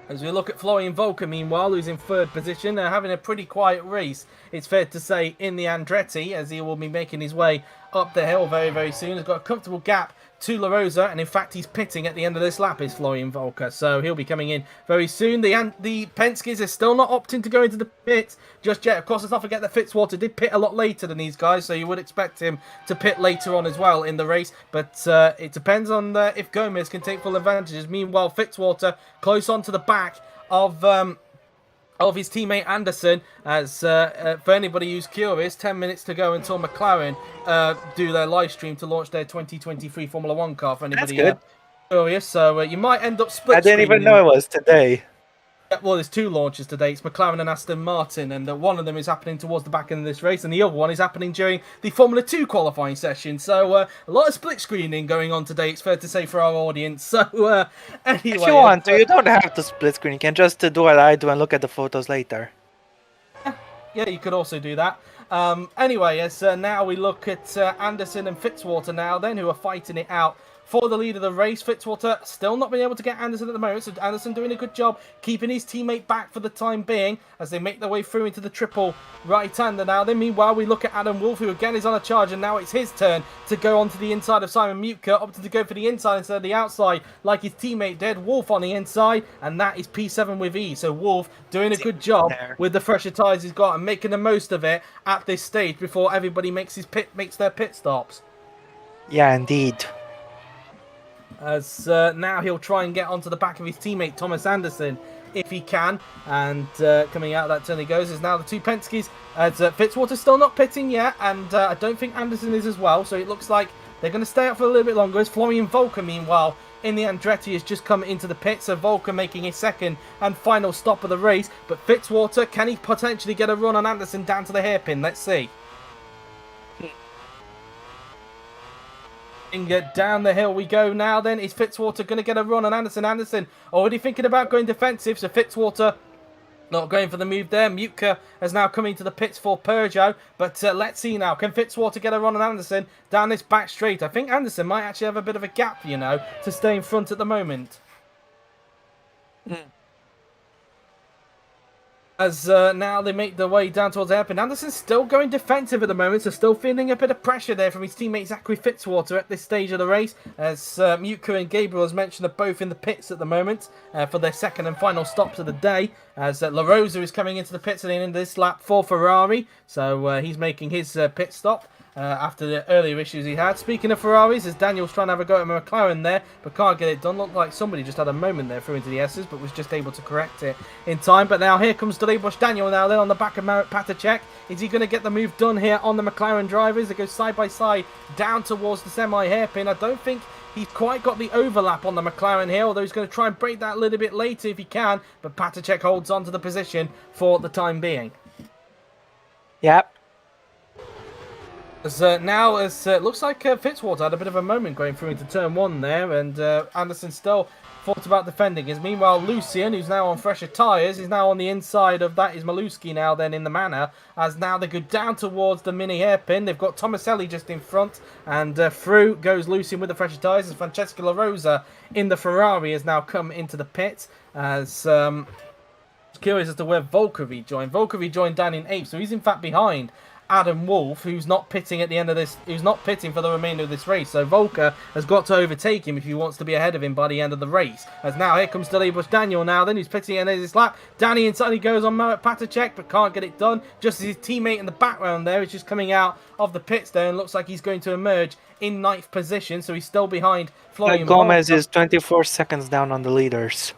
As we look at Florian Volker, meanwhile, who's in 3rd position, having a pretty quiet race, it's fair to say, in the Andretti, as he will be making his way up the hill very, very soon. He's got a comfortable gap to La Rosa, and in fact, he's pitting at the end of this lap, is Florian Volker. So he'll be coming in very soon. The Penskes are still not opting to go into the pits just yet. Of course, let's not forget that Fitzwater did pit a lot later than these guys, so you would expect him to pit later on as well in the race. But it depends on if Gomez can take full advantages. Meanwhile, Fitzwater close on to the back of his teammate Anderson, as for anybody who's curious, 10 minutes to go until McLaren do their live stream to launch their 2023 Formula 1 car, for anybody curious. So you might end up split. I didn't even know it was today. Well, there's 2 launches today. It's McLaren and Aston Martin, and one of them is happening towards the back end of this race, and the other one is happening during the Formula 2 qualifying session. So a lot of split screening going on today, it's fair to say, for our audience. So anyway, if you want to, you don't have to split screen. You can just do what I do and look at the photos later. Yeah, you could also do that. Anyway, as now we look at Anderson and Fitzwater now then, who are fighting it out for the lead of the race. Fitzwater still not being able to get Anderson at the moment, so Anderson doing a good job keeping his teammate back for the time being as they make their way through into the triple right-hander now. Then meanwhile, we look at Adam Wolf, who again is on a charge, and now it's his turn to go onto the inside of Simon Mutka, opted to go for the inside instead of the outside like his teammate did. Wolf on the inside, and that is P7 with E. So Wolf doing a good job with the fresher tyres he's got and making the most of it at this stage before everybody makes their pit stops. Yeah, indeed. As now he'll try and get onto the back of his teammate Thomas Anderson if he can, and coming out of that turn he goes is now the 2 Penskes, as Fitzwater's still not pitting yet, and I don't think Anderson is as well, so it looks like they're going to stay out for a little bit longer. As Florian Volker meanwhile in the Andretti has just come into the pit, so Volker making his second and final stop of the race. But Fitzwater, can he potentially get a run on Anderson down to the hairpin? Let's see. Down the hill we go now then. Is Fitzwater going to get a run on Anderson? Anderson already thinking about going defensive, so Fitzwater not going for the move there. Mutka has now come into the pits for Peugeot, but let's see now. Can Fitzwater get a run on Anderson down this back straight? I think Anderson might actually have a bit of a gap, you know, to stay in front at the moment. As now they make their way down towards the hairpin. Anderson's still going defensive at the moment, so still feeling a bit of pressure there from his teammate Zachary Fitzwater at this stage of the race. As Mutka and Gabriel, as mentioned, are both in the pits at the moment for their second and final stops of the day. As La Rosa is coming into the pits at the end of this lap for Ferrari, so he's making his pit stop. After the earlier issues he had. Speaking of Ferraris, as Daniel's trying to have a go at McLaren there, but can't get it done. Looked like somebody just had a moment there through into the S's, but was just able to correct it in time. But now here comes Bush Daniel now then on the back of Marit Patacek. Is he going to get the move done here on the McLaren drivers? They go side by side down towards the semi-hairpin. I don't think he's quite got the overlap on the McLaren here, although he's going to try and break that a little bit later if he can, but Patacek holds on to the position for the time being. Yep. Now, it looks like Fitzwater had a bit of a moment going through into turn 1 there, and Anderson still thought about defending. As meanwhile, Lucian, who's now on fresher tyres, is now on the inside of that. Is Maluski now then in the manor, as now they go down towards the mini hairpin. They've got Tomaselli just in front, and through goes Lucian with the fresher tyres, as Francesco La Rosa in the Ferrari has now come into the pit, as curious as to where Volker rejoined. Volker rejoined down in 8th, so he's in fact behind Adam Wolf, who's not pitting at the end of this, who's not pitting for the remainder of this race. So Volker has got to overtake him if he wants to be ahead of him by the end of the race. As now here comes Bush Daniel now then, who's pitting at the end of this lap. Danny inside, he goes on Marat Patacek, but can't get it done. Just as his teammate in the background there is just coming out of the pits there, and looks like he's going to emerge in 9th position. So he's still behind Florian Gomez Volker. is 24 seconds down on the leaders.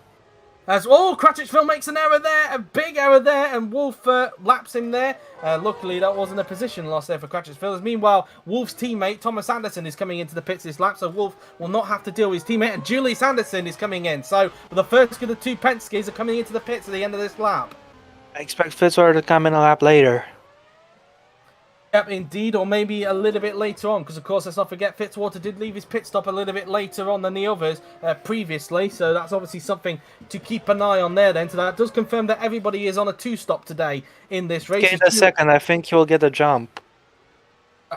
As Kratchville makes an error there, a big error there, and Wolf laps him there. Luckily, that wasn't a position loss there for Kratchville. As meanwhile, Wolf's teammate, Thomas Anderson, is coming into the pits this lap, so Wolf will not have to deal with his teammate, and Julius Anderson is coming in. So, the first of the 2 Penske's are coming into the pits at the end of this lap. I expect Fitzwater to come in a lap later. Yep, indeed, or maybe a little bit later on, because of course, let's not forget, Fitzwater did leave his pit stop a little bit later on than the others previously, so that's obviously something to keep an eye on there then. So that does confirm that everybody is on a 2-stop today in this race. In a second, I think he'll get a jump.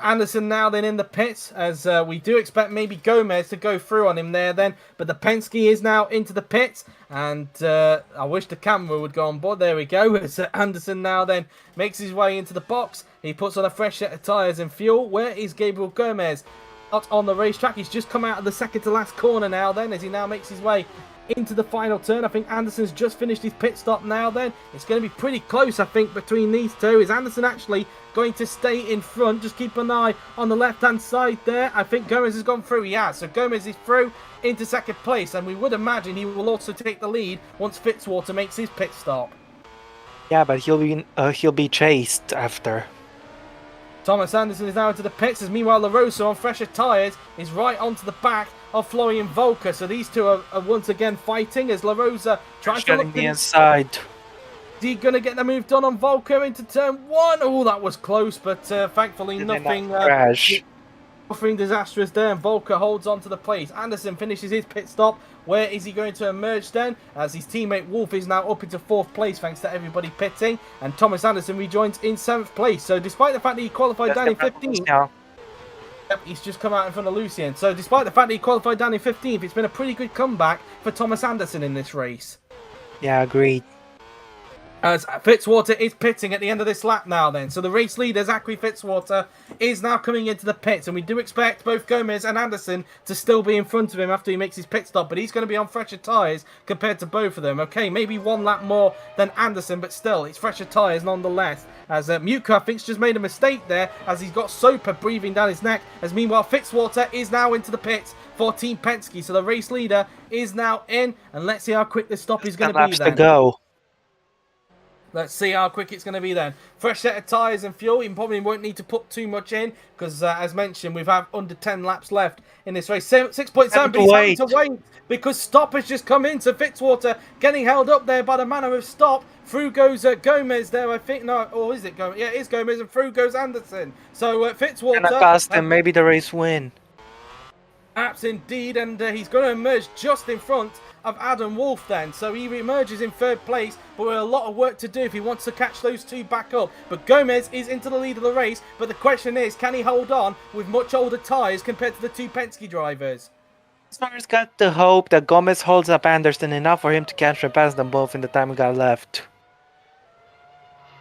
Anderson now then in the pits, as we do expect maybe Gomez to go through on him there then, but the Penske is now into the pits, and I wish the camera would go on board. There we go. As Anderson now then makes his way into the box, he puts on a fresh set of tyres and fuel. Where is Gabriel Gomez? Out on the racetrack. He's just come out of the second to last corner now then, as he now makes his way into the final turn. I think Anderson's just finished his pit stop now then. It's going to be pretty close, I think, between these two. Is Anderson actually going to stay in front? Just keep an eye on the left-hand side there. I think Gomez has gone through. He has. So Gomez is through into second place, and we would imagine he will also take the lead once Fitzwater makes his pit stop. Yeah, but he'll be chased after. Thomas Anderson is now into the pits, as meanwhile La Rosa on fresher tyres is right onto the back of Florian Volker. So these two are once again fighting as La Rosa tries to look the inside. Is he going to get the move done on Volker into turn 1? Oh, that was close, but thankfully nothing disastrous there, and Volker holds on to the place. Anderson finishes his pit stop. Where is he going to emerge then? As his teammate Wolf is now up into 4th place thanks to everybody pitting, and Thomas Anderson rejoins in 7th place. So despite the fact that he qualified down in 15th, he's just come out in front of Lucien. So despite the fact that he qualified down in 15th, it's been a pretty good comeback for Thomas Anderson in this race. Yeah, agreed. As Fitzwater is pitting at the end of this lap now then. So the race leader, Zachary Fitzwater, is now coming into the pits. And we do expect both Gomez and Anderson to still be in front of him after he makes his pit stop. But he's going to be on fresher tyres compared to both of them. Okay, maybe 1 lap more than Anderson, but still, it's fresher tyres nonetheless. As Muka, I think, just made a mistake there, as he's got Soper breathing down his neck. As meanwhile, Fitzwater is now into the pits for Team Penske. So the race leader is now in. And let's see how quick this stop is going to be then. To go. Let's see how quick it's going to be then. Fresh set of tyres and fuel. He probably won't need to put too much in because, as mentioned, we've had under 10 laps left in this race. 6.7, but he's having to wait because stop has just come in. So Fitzwater getting held up there by the manner of stop. Through goes Gomez there, I think. No, or is it Gomez? Yeah, it is Gomez, and through goes Anderson. So Fitzwater... And cost him maybe the race win. Perhaps indeed, and he's going to emerge just in front of Adam Wolf then. So he emerges in 3rd place, but with a lot of work to do if he wants to catch those two back up. But Gomez is into the lead of the race, but the question is, can he hold on with much older tyres compared to the 2 Penske drivers? Fitzwater's got the hope that Gomez holds up Anderson enough for him to catch and pass them both in the time we got left.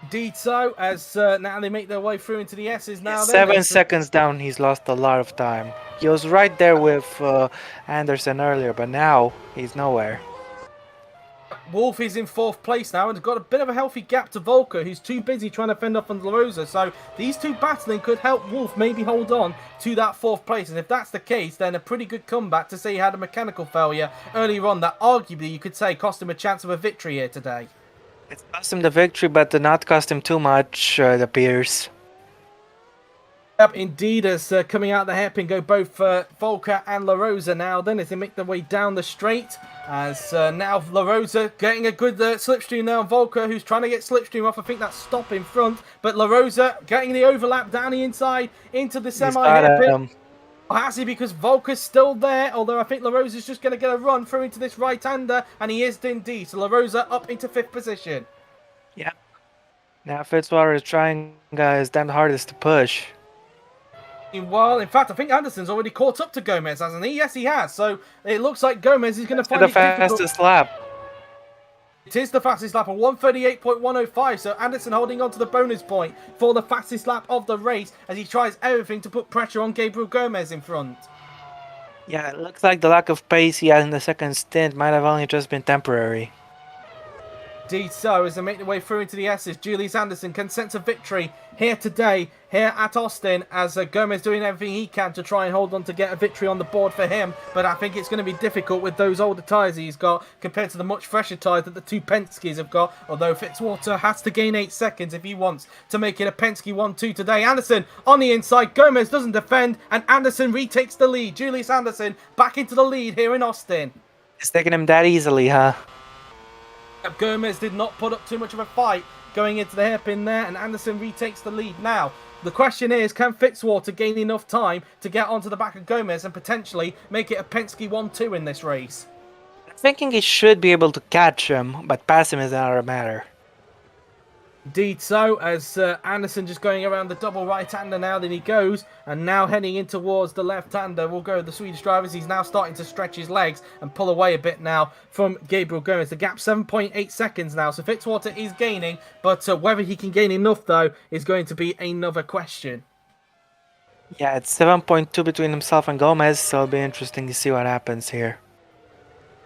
Indeed so, as now they make their way through into the S's now. 7 seconds down, he's lost a lot of time. He was right there with Anderson earlier, but now he's nowhere. Wolf is in 4th place now and has got a bit of a healthy gap to Volker, who's too busy trying to fend off on La Rosa. So these two battling could help Wolf maybe hold on to that 4th place. And if that's the case, then a pretty good comeback to say he had a mechanical failure earlier on that arguably you could say cost him a chance of a victory here today. It cost him the victory, but did not cost him too much, it appears. Yep, indeed, as coming out the hairpin go both Volker and La Rosa now then as they make their way down the straight. As now La Rosa getting a good slipstream now on Volker, who's trying to get slipstream off. I think that's stop in front. But La Rosa getting the overlap down the inside into the semi-hairpin. Has he? Because Volker's still there, although I think La Rosa's just going to get a run through into this right-hander, and he is indeed. So La Rosa up into 5th position. Yeah. Now Fitzwater is trying his damn hardest to push. Well, in fact, I think Anderson's already caught up to Gomez, hasn't he? Yes, he has. So it looks like Gomez is going to find it difficult. The fastest lap. It is the fastest lap of 1:38.105. So Anderson holding on to the bonus point for the fastest lap of the race as he tries everything to put pressure on Gabriel Gomez in front. Yeah, it looks like the lack of pace he had in the second stint might have only just been temporary. Indeed so, as they make their way through into the S's, Julius Anderson can sense a victory here today, here at Austin, as Gomez doing everything he can to try and hold on to get a victory on the board for him, but I think it's going to be difficult with those older tyres he's got compared to the much fresher tyres that the two Penskes have got, although Fitzwater has to gain 8 seconds if he wants to make it a Penske 1-2 today. Anderson on the inside, Gomez doesn't defend, and Anderson retakes the lead. Julius Anderson back into the lead here in Austin. It's taking him that easily, huh? Gomez did not put up too much of a fight going into the hairpin there, and Anderson retakes the lead. Now, the question is, can Fitzwater gain enough time to get onto the back of Gomez and potentially make it a Penske 1-2 in this race? I'm thinking he should be able to catch him, but pass him is another matter. Indeed so, as Anderson just going around the double right-hander now, then he goes, and now heading in towards the left-hander will go the Swedish drivers. He's now starting to stretch his legs and pull away a bit now from Gabriel Gomez. The gap 7.8 seconds now, so Fitzwater is gaining, but whether he can gain enough, though, is going to be another question. Yeah, it's 7.2 between himself and Gomez, so it'll be interesting to see what happens here.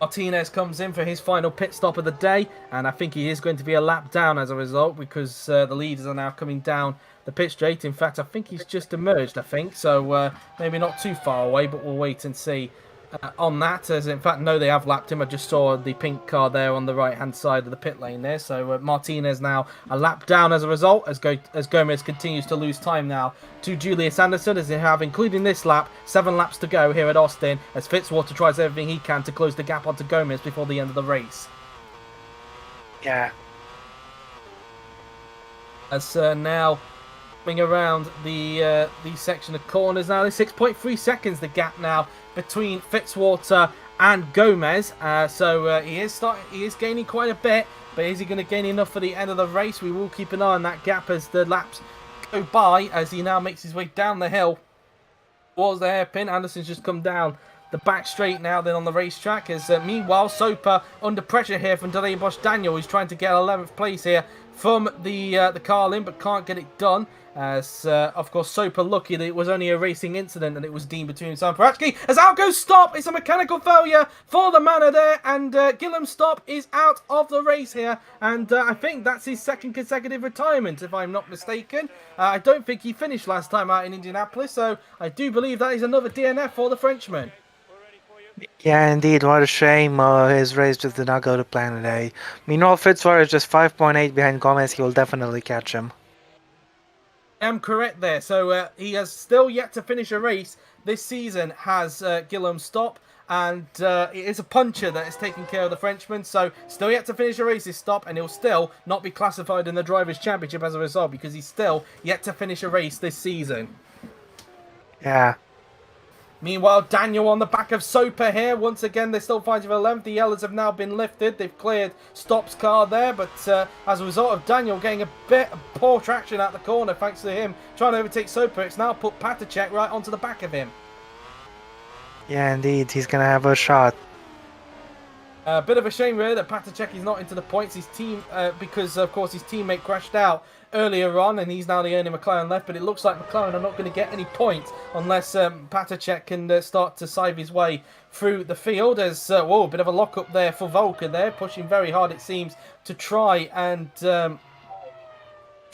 Martinez comes in for his final pit stop of the day, and I think he is going to be a lap down as a result because the leaders are now coming down the pit straight. In fact, I think he's just emerged, so maybe not too far away, but we'll wait and see on that. As in fact, no, they have lapped him. I just saw the pink car there on the right-hand side of the pit lane there. So Martinez now a lap down as a result, as Gomez continues to lose time now to Julius Anderson, as they have, including this lap, 7 laps to go here at Austin, as Fitzwater tries everything he can to close the gap onto Gomez before the end of the race. Yeah. As now coming around the section of corners now, there's 6.3 seconds the gap now between Fitzwater and Gomez. He is gaining quite a bit, but is he going to gain enough for the end of the race? We will keep an eye on that gap as the laps go by, as he now makes his way down the hill towards the hairpin. Anderson's just come down the back straight now then on the racetrack, as meanwhile Soper under pressure here from Delay Bosch Daniel, who's trying to get 11th place here from the Carlin, but can't get it done. As, of course, Soper lucky that it was only a racing incident and it was deemed between himself and Parachki. As out goes Stop, it's a mechanical failure for the Manor there, and Gillum Stop is out of the race here, and I think that's his 2nd consecutive retirement, if I'm not mistaken. I don't think he finished last time out in Indianapolis, so I do believe that is another DNF for the Frenchman. Yeah, indeed, what a shame his race just did not go to plan today. Meanwhile, Fitzwater is just 5.8 behind Gomez. He will definitely catch him. I am correct there. So he has still yet to finish a race this season, has Guillaume Stop, and it is a puncher that is taking care of the Frenchman. So still yet to finish a race this Stop, and he'll still not be classified in the Drivers' Championship as a result because he's still yet to finish a race this season. Yeah. Meanwhile, Daniel on the back of Soper here. Once again, they're still fighting for 11th. The yellows have now been lifted. They've cleared Stop's car there. But as a result of Daniel getting a bit of poor traction out the corner, thanks to him trying to overtake Soper, it's now put Patacek right onto the back of him. Yeah, indeed. He's going to have a shot. A bit of a shame, really, that Patacek is not into the points. His team, because, of course, his teammate crashed out earlier on, and he's now the only McLaren left, but it looks like McLaren are not going to get any points unless Patacek can start to sieve his way through the field. As whoa, a bit of a lock-up there for Volker there, pushing very hard, it seems, to try and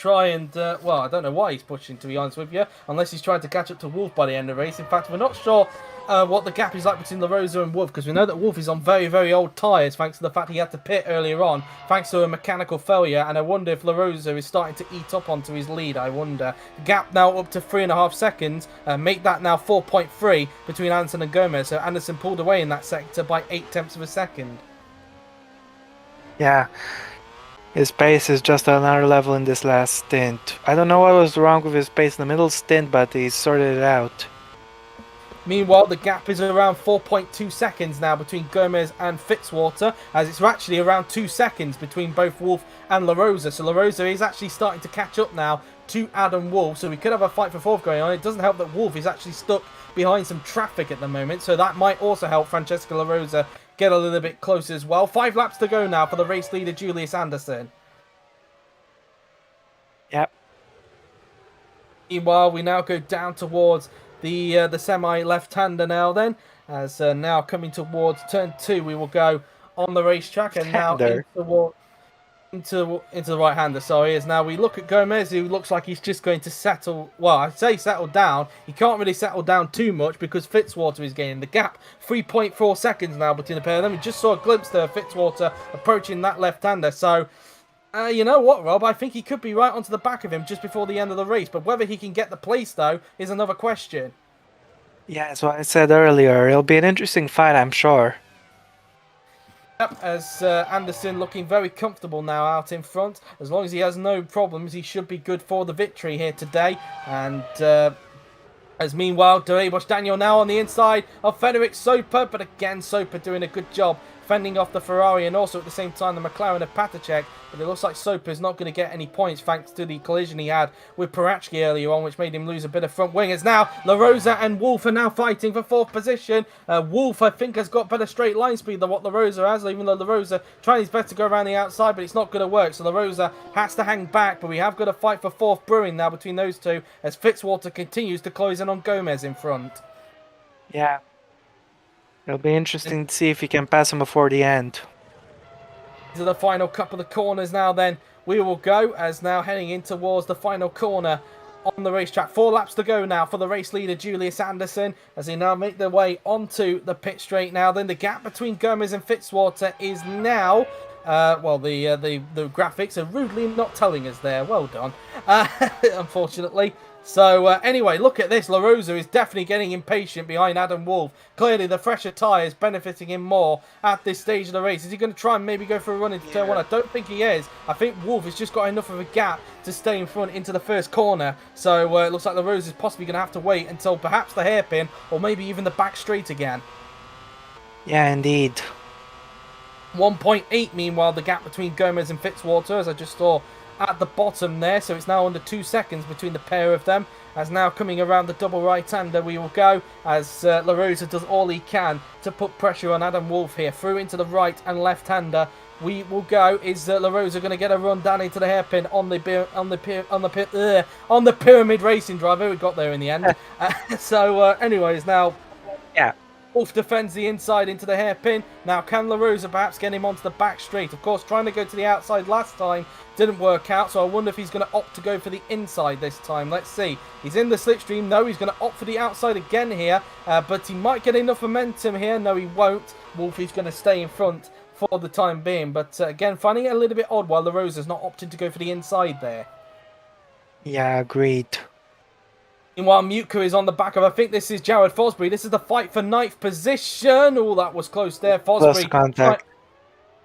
well, I don't know why he's pushing, to be honest with you, unless he's trying to catch up to Wolf by the end of the race. In fact, we're not sure what the gap is like between La Rosa and Wolf, because we know that Wolf is on very, very old tyres thanks to the fact he had to pit earlier on thanks to a mechanical failure, and I wonder if La Rosa is starting to eat up onto his lead. I wonder. The gap now up to 3.5 seconds, make that now 4.3 between Anderson and Gomez, so Anderson pulled away in that sector by 0.8 of a second. Yeah, his pace is just another level in this last stint. I don't know what was wrong with his pace in the middle stint, but he sorted it out. Meanwhile, the gap is around 4.2 seconds now between Gomez and Fitzwater, as it's actually around 2 seconds between both Wolf and La Rosa. So La Rosa is actually starting to catch up now to Adam Wolf, so we could have a fight for fourth going on. It doesn't help that Wolf is actually stuck behind some traffic at the moment, so that might also help Francesco La Rosa get a little bit closer as well. 5 laps to go now for the race leader, Julius Anderson. Yep. Meanwhile, we now go down towards the semi left-hander now then, as now coming towards turn 2 we will go on the racetrack, and now into the right-hander, sorry, as now we look at Gomez, who looks like he's just going to settle, well, I'd say settle down. He can't really settle down too much because Fitzwater is gaining the gap. 3.4 seconds now between the pair of them. We just saw a glimpse there of Fitzwater approaching that left-hander, so you know what, Rob? I think he could be right onto the back of him just before the end of the race. But whether he can get the place, though, is another question. Yeah, that's what I said earlier. It'll be an interesting fight, I'm sure. Yep, as Anderson looking very comfortable now out in front. As long as he has no problems, he should be good for the victory here today. And as meanwhile, Daniel now on the inside of Frederick Soper. But again, Soper doing a good job fending off the Ferrari, and also at the same time the McLaren of Patacek. But it looks like Soper is not going to get any points thanks to the collision he had with Parachki earlier on, which made him lose a bit of front wing. As now La Rosa and Wolf are now fighting for 4th position. Wolf, I think, has got better straight line speed than what La Rosa has, even though La Rosa trying his best to go around the outside, but it's not going to work. So La Rosa has to hang back, but we have got a fight for 4th brewing now between those two, as Fitzwater continues to close in on Gomez in front. Yeah. It'll be interesting to see if he can pass him before the end. To the final couple of corners now then we will go, as now heading in towards the final corner on the racetrack. 4 laps to go now for the race leader Julius Anderson, as they now make their way onto the pit straight now. Then the gap between Gomez and Fitzwater is now well, the graphics are rudely not telling us there. Well done, unfortunately. So anyway, look at this. La Rosa is definitely getting impatient behind Adam Wolf. Clearly the fresher tyres benefiting him more at this stage of the race. Is he going to try and maybe go for a run into turn 1? I don't think he is. I think Wolf has just got enough of a gap to stay in front into the first corner. So it looks like La Rosa is possibly going to have to wait until perhaps the hairpin, or maybe even the back straight again. Yeah, indeed. 1.8 meanwhile the gap between Gomez and Fitzwater, as I just saw at the bottom there, so it's now under 2 seconds between the pair of them. As now coming around the double right-hander we will go, as La Rosa does all he can to put pressure on Adam Wolf here. Through into the right and left-hander we will go. Is La Rosa going to get a run down into the hairpin on the Pyramid Racing driver? We got there in the end. Anyways, now yeah, Wolf defends the inside into the hairpin. Now, can La Rosa perhaps get him onto the back straight? Of course, trying to go to the outside last time didn't work out, so I wonder if he's going to opt to go for the inside this time. Let's see. He's in the slipstream. No, he's going to opt for the outside again here, but he might get enough momentum here. No, he won't. Wolf is going to stay in front for the time being, but again, finding it a little bit odd while La Rosa's not opting to go for the inside there. Yeah, agreed. Meanwhile, Mutka is on the back of, I think this is Jared Fosbury. This is the fight for 9th position. Oh, that was close there. Close contact.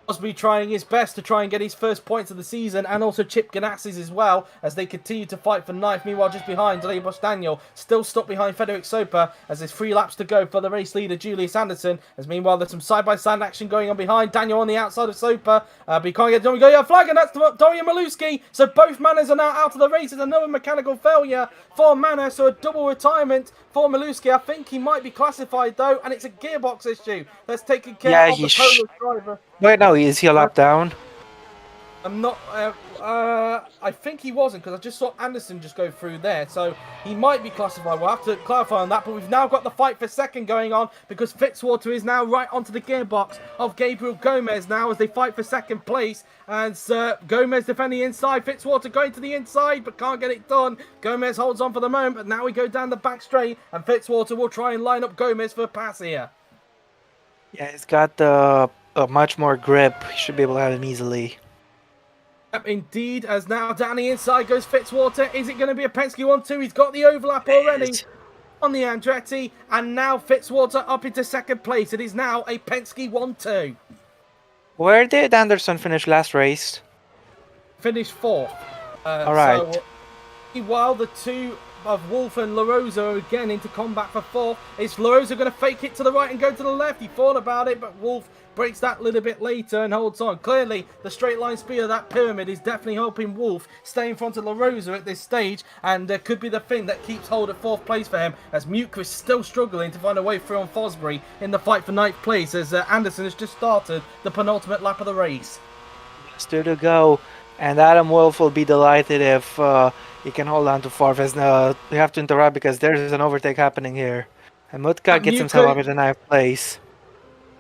Fosbury trying his best to try and get his first points of the season, and also Chip Ganassis as well, as they continue to fight for 9th. Meanwhile, just behind, Daniel still stuck behind Frederick Soper, as there's 3 laps to go for the race leader Julius Anderson. As meanwhile, there's some side-by-side action going on behind. Daniel on the outside of Soper, but he can't get Dorian. Go, yeah, flag, and that's Dorian Maluski. So both Manners are now out of the race. There's another mechanical failure for Manor, so a double retirement for Maluski. I think he might be classified though, and it's a gearbox issue that's taken care of the Polish driver. Wait, no, is he a lap down? I'm not. I think he wasn't, because I just saw Anderson just go through there, so he might be classified. We'll have to clarify on that, but we've now got the fight for second going on, because Fitzwater is now right onto the gearbox of Gabriel Gomez now as they fight for second place, and Gomez defending inside, Fitzwater going to the inside, but can't get it done. Gomez holds on for the moment, but now we go down the back straight, and Fitzwater will try and line up Gomez for a pass here. Yeah, he's got a much more grip. He should be able to have him easily. Indeed, as now down the inside goes Fitzwater. Is it going to be a Penske 1-2? He's got the overlap already on the Andretti, and now Fitzwater up into second place. It is now a Penske 1-2. Where did Anderson finish last race? Finished fourth. All right. So, while the two of Wolf and LaRosa are again into combat for fourth, is LaRosa going to fake it to the right and go to the left? He thought about it, but Wolf breaks that a little bit later and holds on. Clearly, the straight line speed of that pyramid is definitely helping Wolf stay in front of LaRosa at this stage, and could be the thing that keeps hold at fourth place for him, as Muka is still struggling to find a way through on Fosbury in the fight for ninth place, as Anderson has just started the penultimate lap of the race. Still to go, and Adam Wolf will be delighted if he can hold on to fourth, as we have to interrupt because there's an overtake happening here. And Mutka gets himself up in the ninth place.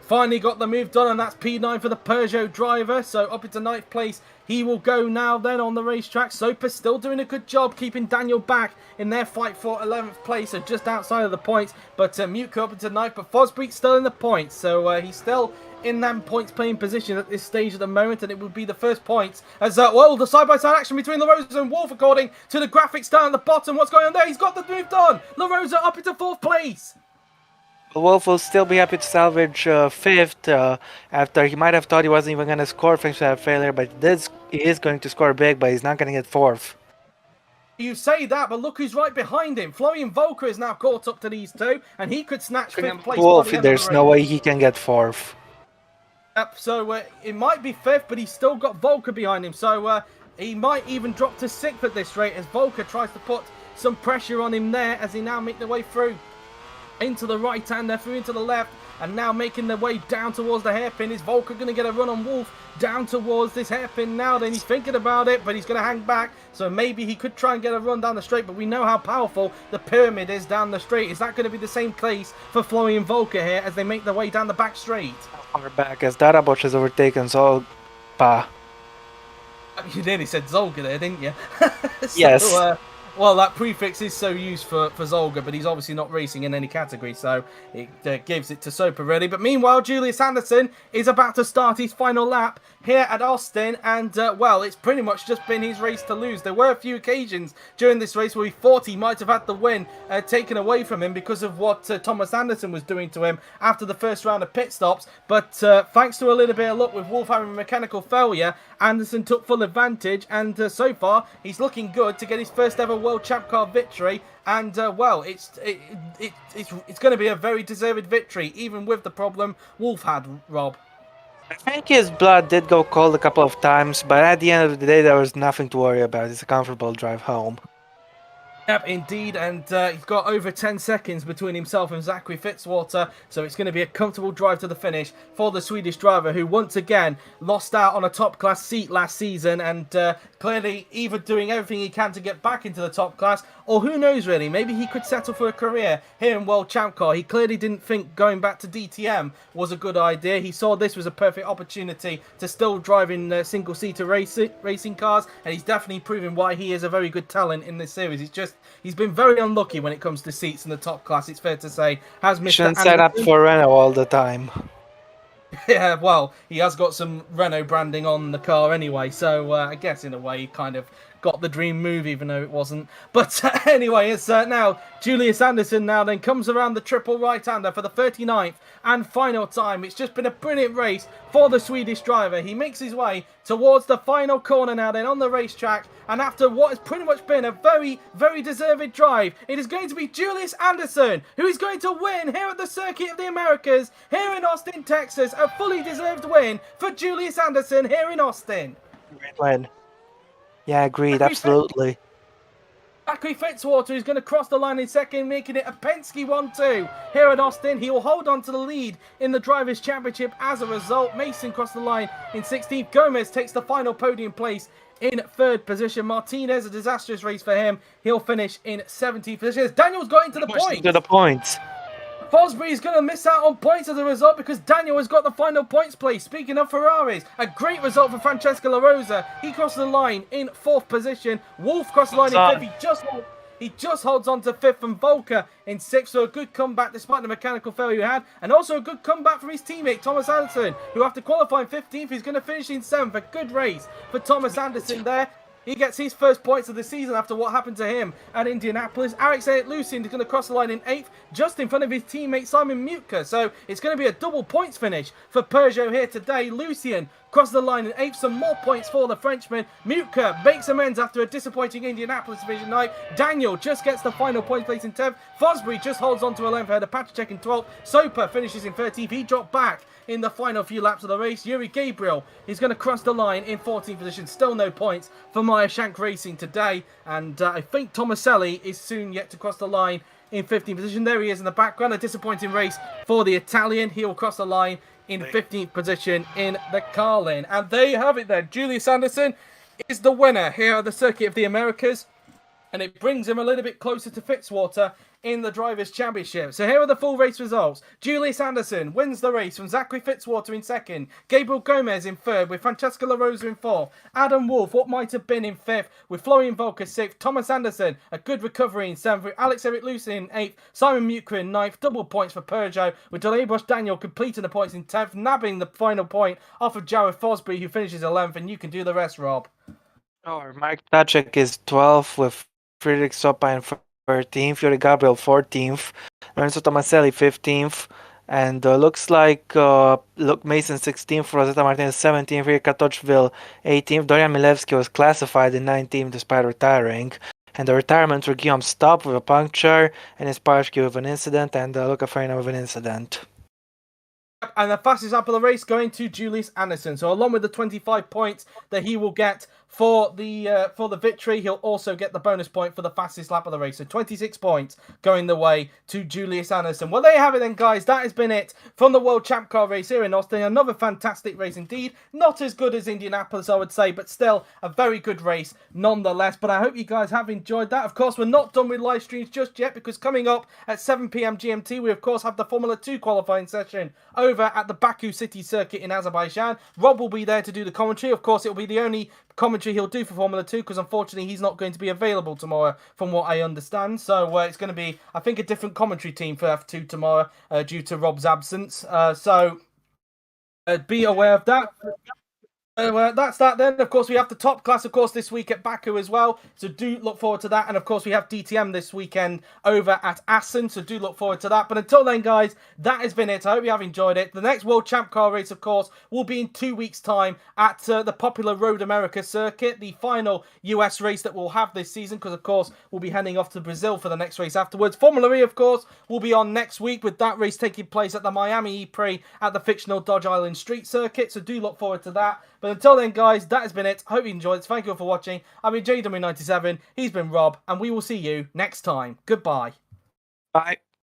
Finally got the move done, and that's P9 for the Peugeot driver. So up into ninth place, he will go now then on the racetrack. Soper still doing a good job keeping Daniel back in their fight for 11th place, so just outside of the points. But Muka up into ninth, but Fosbury still in the points. So he's still in that points playing position at this stage at the moment, and it would be the first points as well, the side-by-side action between LaRosa and Wolf according to the graphics down at the bottom. What's going on there? He's got the move done. LaRosa up into fourth place. Wolf will still be happy to salvage fifth after he might have thought he wasn't even going to score thanks to that failure, but he is going to score big, but he's not going to get fourth. You say that, but look who's right behind him. Florian Volker is now caught up to these two, and he could snatch fifth place. Wolf, there's no way he can get fourth. Yep, so it might be fifth, but he's still got Volker behind him, so he might even drop to sixth at this rate as Volker tries to put some pressure on him there as he now make their way through into the right hander, through into the left, and now making their way down towards the hairpin. Is Volker going to get a run on Wolf down towards this hairpin now? Then he's thinking about it, but he's going to hang back, so maybe he could try and get a run down the straight, but we know how powerful the pyramid is down the straight. Is that going to be the same case for Florian Volker here as they make their way down the back straight? Far back as Darabosh has overtaken Zolpa. You nearly said Zolga there, didn't you? So, yes. Well, that prefix is so used for Zolga, but he's obviously not racing in any category, so it gives it to Soper really. But meanwhile, Julius Anderson is about to start his final lap here at Austin, and well, it's pretty much just been his race to lose. There were a few occasions during this race where he thought he might have had the win taken away from him because of what Thomas Anderson was doing to him after the first round of pit stops, but thanks to a little bit of luck with Wolf having a mechanical failure, Anderson took full advantage, and so far he's looking good to get his first ever World ChampCar victory, and well, it's going to be a very deserved victory, even with the problem Wolf had, Rob. I think his blood did go cold a couple of times, but at the end of the day, there was nothing to worry about. It's a comfortable drive home. Yep, indeed, and he's got over 10 seconds between himself and Zachary Fitzwater, so it's going to be a comfortable drive to the finish for the Swedish driver, who once again lost out on a top-class seat last season, and clearly either doing everything he can to get back into the top class, or who knows really, maybe he could settle for a career here in World ChampCar. He clearly didn't think going back to DTM was a good idea. He saw this was a perfect opportunity to still drive in single-seater racing cars, and he's definitely proven why he is a very good talent in this series. He's been very unlucky when it comes to seats in the top class, it's fair to say. Has Mr. Shouldn't set up for Renault all the time. Yeah, well, he has got some Renault branding on the car anyway, so I guess in a way he kind of got the dream move, even though it wasn't. But anyway, it's now Julius Anderson now then comes around the triple right-hander for the 39th and final time. It's just been a brilliant race for the Swedish driver. He makes his way towards the final corner now then on the racetrack, and after what has pretty much been a very, very deserved drive, it is going to be Julius Anderson who is going to win here at the Circuit of the Americas here in Austin, Texas. A fully deserved win for Julius Anderson here in Austin. Great win. Yeah, agreed, absolutely. Zachary Fitzwater is going to cross the line in second, making it a Penske 1-2 here at Austin. He will hold on to the lead in the Drivers' Championship as a result. Mason crossed the line in 16th. Gomez takes the final podium place in 3rd position. Martinez, a disastrous race for him. He'll finish in 17th position. Daniel's got into the points. To the points. Fosbury is going to miss out on points as a result because Daniel has got the final points place. Speaking of Ferraris, a great result for Francesco La Rosa. He crossed the line in 4th position. Wolf crossed the line in 5th. He just holds on to 5th, and Volker in 6th. So a good comeback despite the mechanical failure he had. And also a good comeback from his teammate, Thomas Anderson, who after qualifying 15th, he's going to finish in 7th. A good race for Thomas Anderson there. He gets his first points of the season after what happened to him at Indianapolis. Alex Lucien is going to cross the line in 8th, just in front of his teammate Simon Mutka. So it's going to be a double points finish for Peugeot here today. Lucien crossed the line in 8th, some more points for the Frenchman. Mutka makes amends after a disappointing Indianapolis division night. Daniel just gets the final points place in 10th. Fosbury just holds on to 11th ahead of Patricek in 12th. Soper finishes in 13th. He dropped back in the final few laps of the race. Yuri Gabriel is going to cross the line in 14th position. Still no points for Meyer Shank Racing today. And I think Tomaselli is soon yet to cross the line in 15th position. There he is in the background. A disappointing race for the Italian. He will cross the line in 15th position in the Carlin. And there you have it then. Julius Anderson is the winner here at the Circuit of the Americas. And it brings him a little bit closer to Fitzwater in the Drivers' Championship. So here are the full race results. Julius Anderson wins the race from Zachary Fitzwater in 2nd. Gabriel Gomez in 3rd with Francesco La Rosa in 4th. Adam Wolf, what might have been in 5th with Florian Volker 6th. Thomas Anderson, a good recovery in 7th with Alex Eric Lucien in 8th. Simon Mutka in 9th. Double points for Peugeot with Delebosch Daniel completing the points in 10th, nabbing the final point off of Jared Fosbury, who finishes 11th. And you can do the rest, Rob. Oh, Mike Patrick is 12th with Friedrich Sopa in 13th, Yuri Gabriel 14th, Lorenzo Tomaselli 15th, and looks like Luke Mason 16th, Rosetta Martinez 17th, Rika Tochville 18th, Dorian Milewski was classified in 19th despite retiring, and the retirement for Guillaume stopped with a puncture, and Isparski with an incident, and Luca Farina with an incident. And the fastest lap of the race going to Julius Anderson. So along with the 25 points that he will get for the victory, he'll also get the bonus point for the fastest lap of the race. So 26 points going the way to Julius Anderson. Well, there you have it then, guys. That has been it from the World Champ Car race here in Austin. Another fantastic race indeed. Not as good as Indianapolis, I would say, but still a very good race nonetheless. But I hope you guys have enjoyed that. Of course, we're not done with live streams just yet, because coming up at 7 p.m. GMT, we of course have the Formula 2 qualifying session over at the Baku City Circuit in Azerbaijan. Rob will be there to do the commentary. Of course, it will be the only commentary he'll do for Formula 2, because unfortunately he's not going to be available tomorrow from what I understand. So it's going to be, I think, a different commentary team for F2 tomorrow due to Rob's absence. So be aware of that. That's that then. Of course, we have the top class, of course, this week at Baku as well. So do look forward to that. And of course, we have DTM this weekend over at Assen. So do look forward to that. But until then, guys, that has been it. I hope you have enjoyed it. The next World Champ Car race, of course, will be in 2 weeks' time at the popular Road America circuit. The final US race that we'll have this season, because, of course, we'll be heading off to Brazil for the next race afterwards. Formula E, of course, will be on next week, with that race taking place at the Miami Prix at the fictional Dodge Island Street Circuit. So do look forward to that. But until then, guys, that has been it. I hope you enjoyed it. Thank you all for watching. I've been JW97. He's been Rob, and we will see you next time. Goodbye. Bye.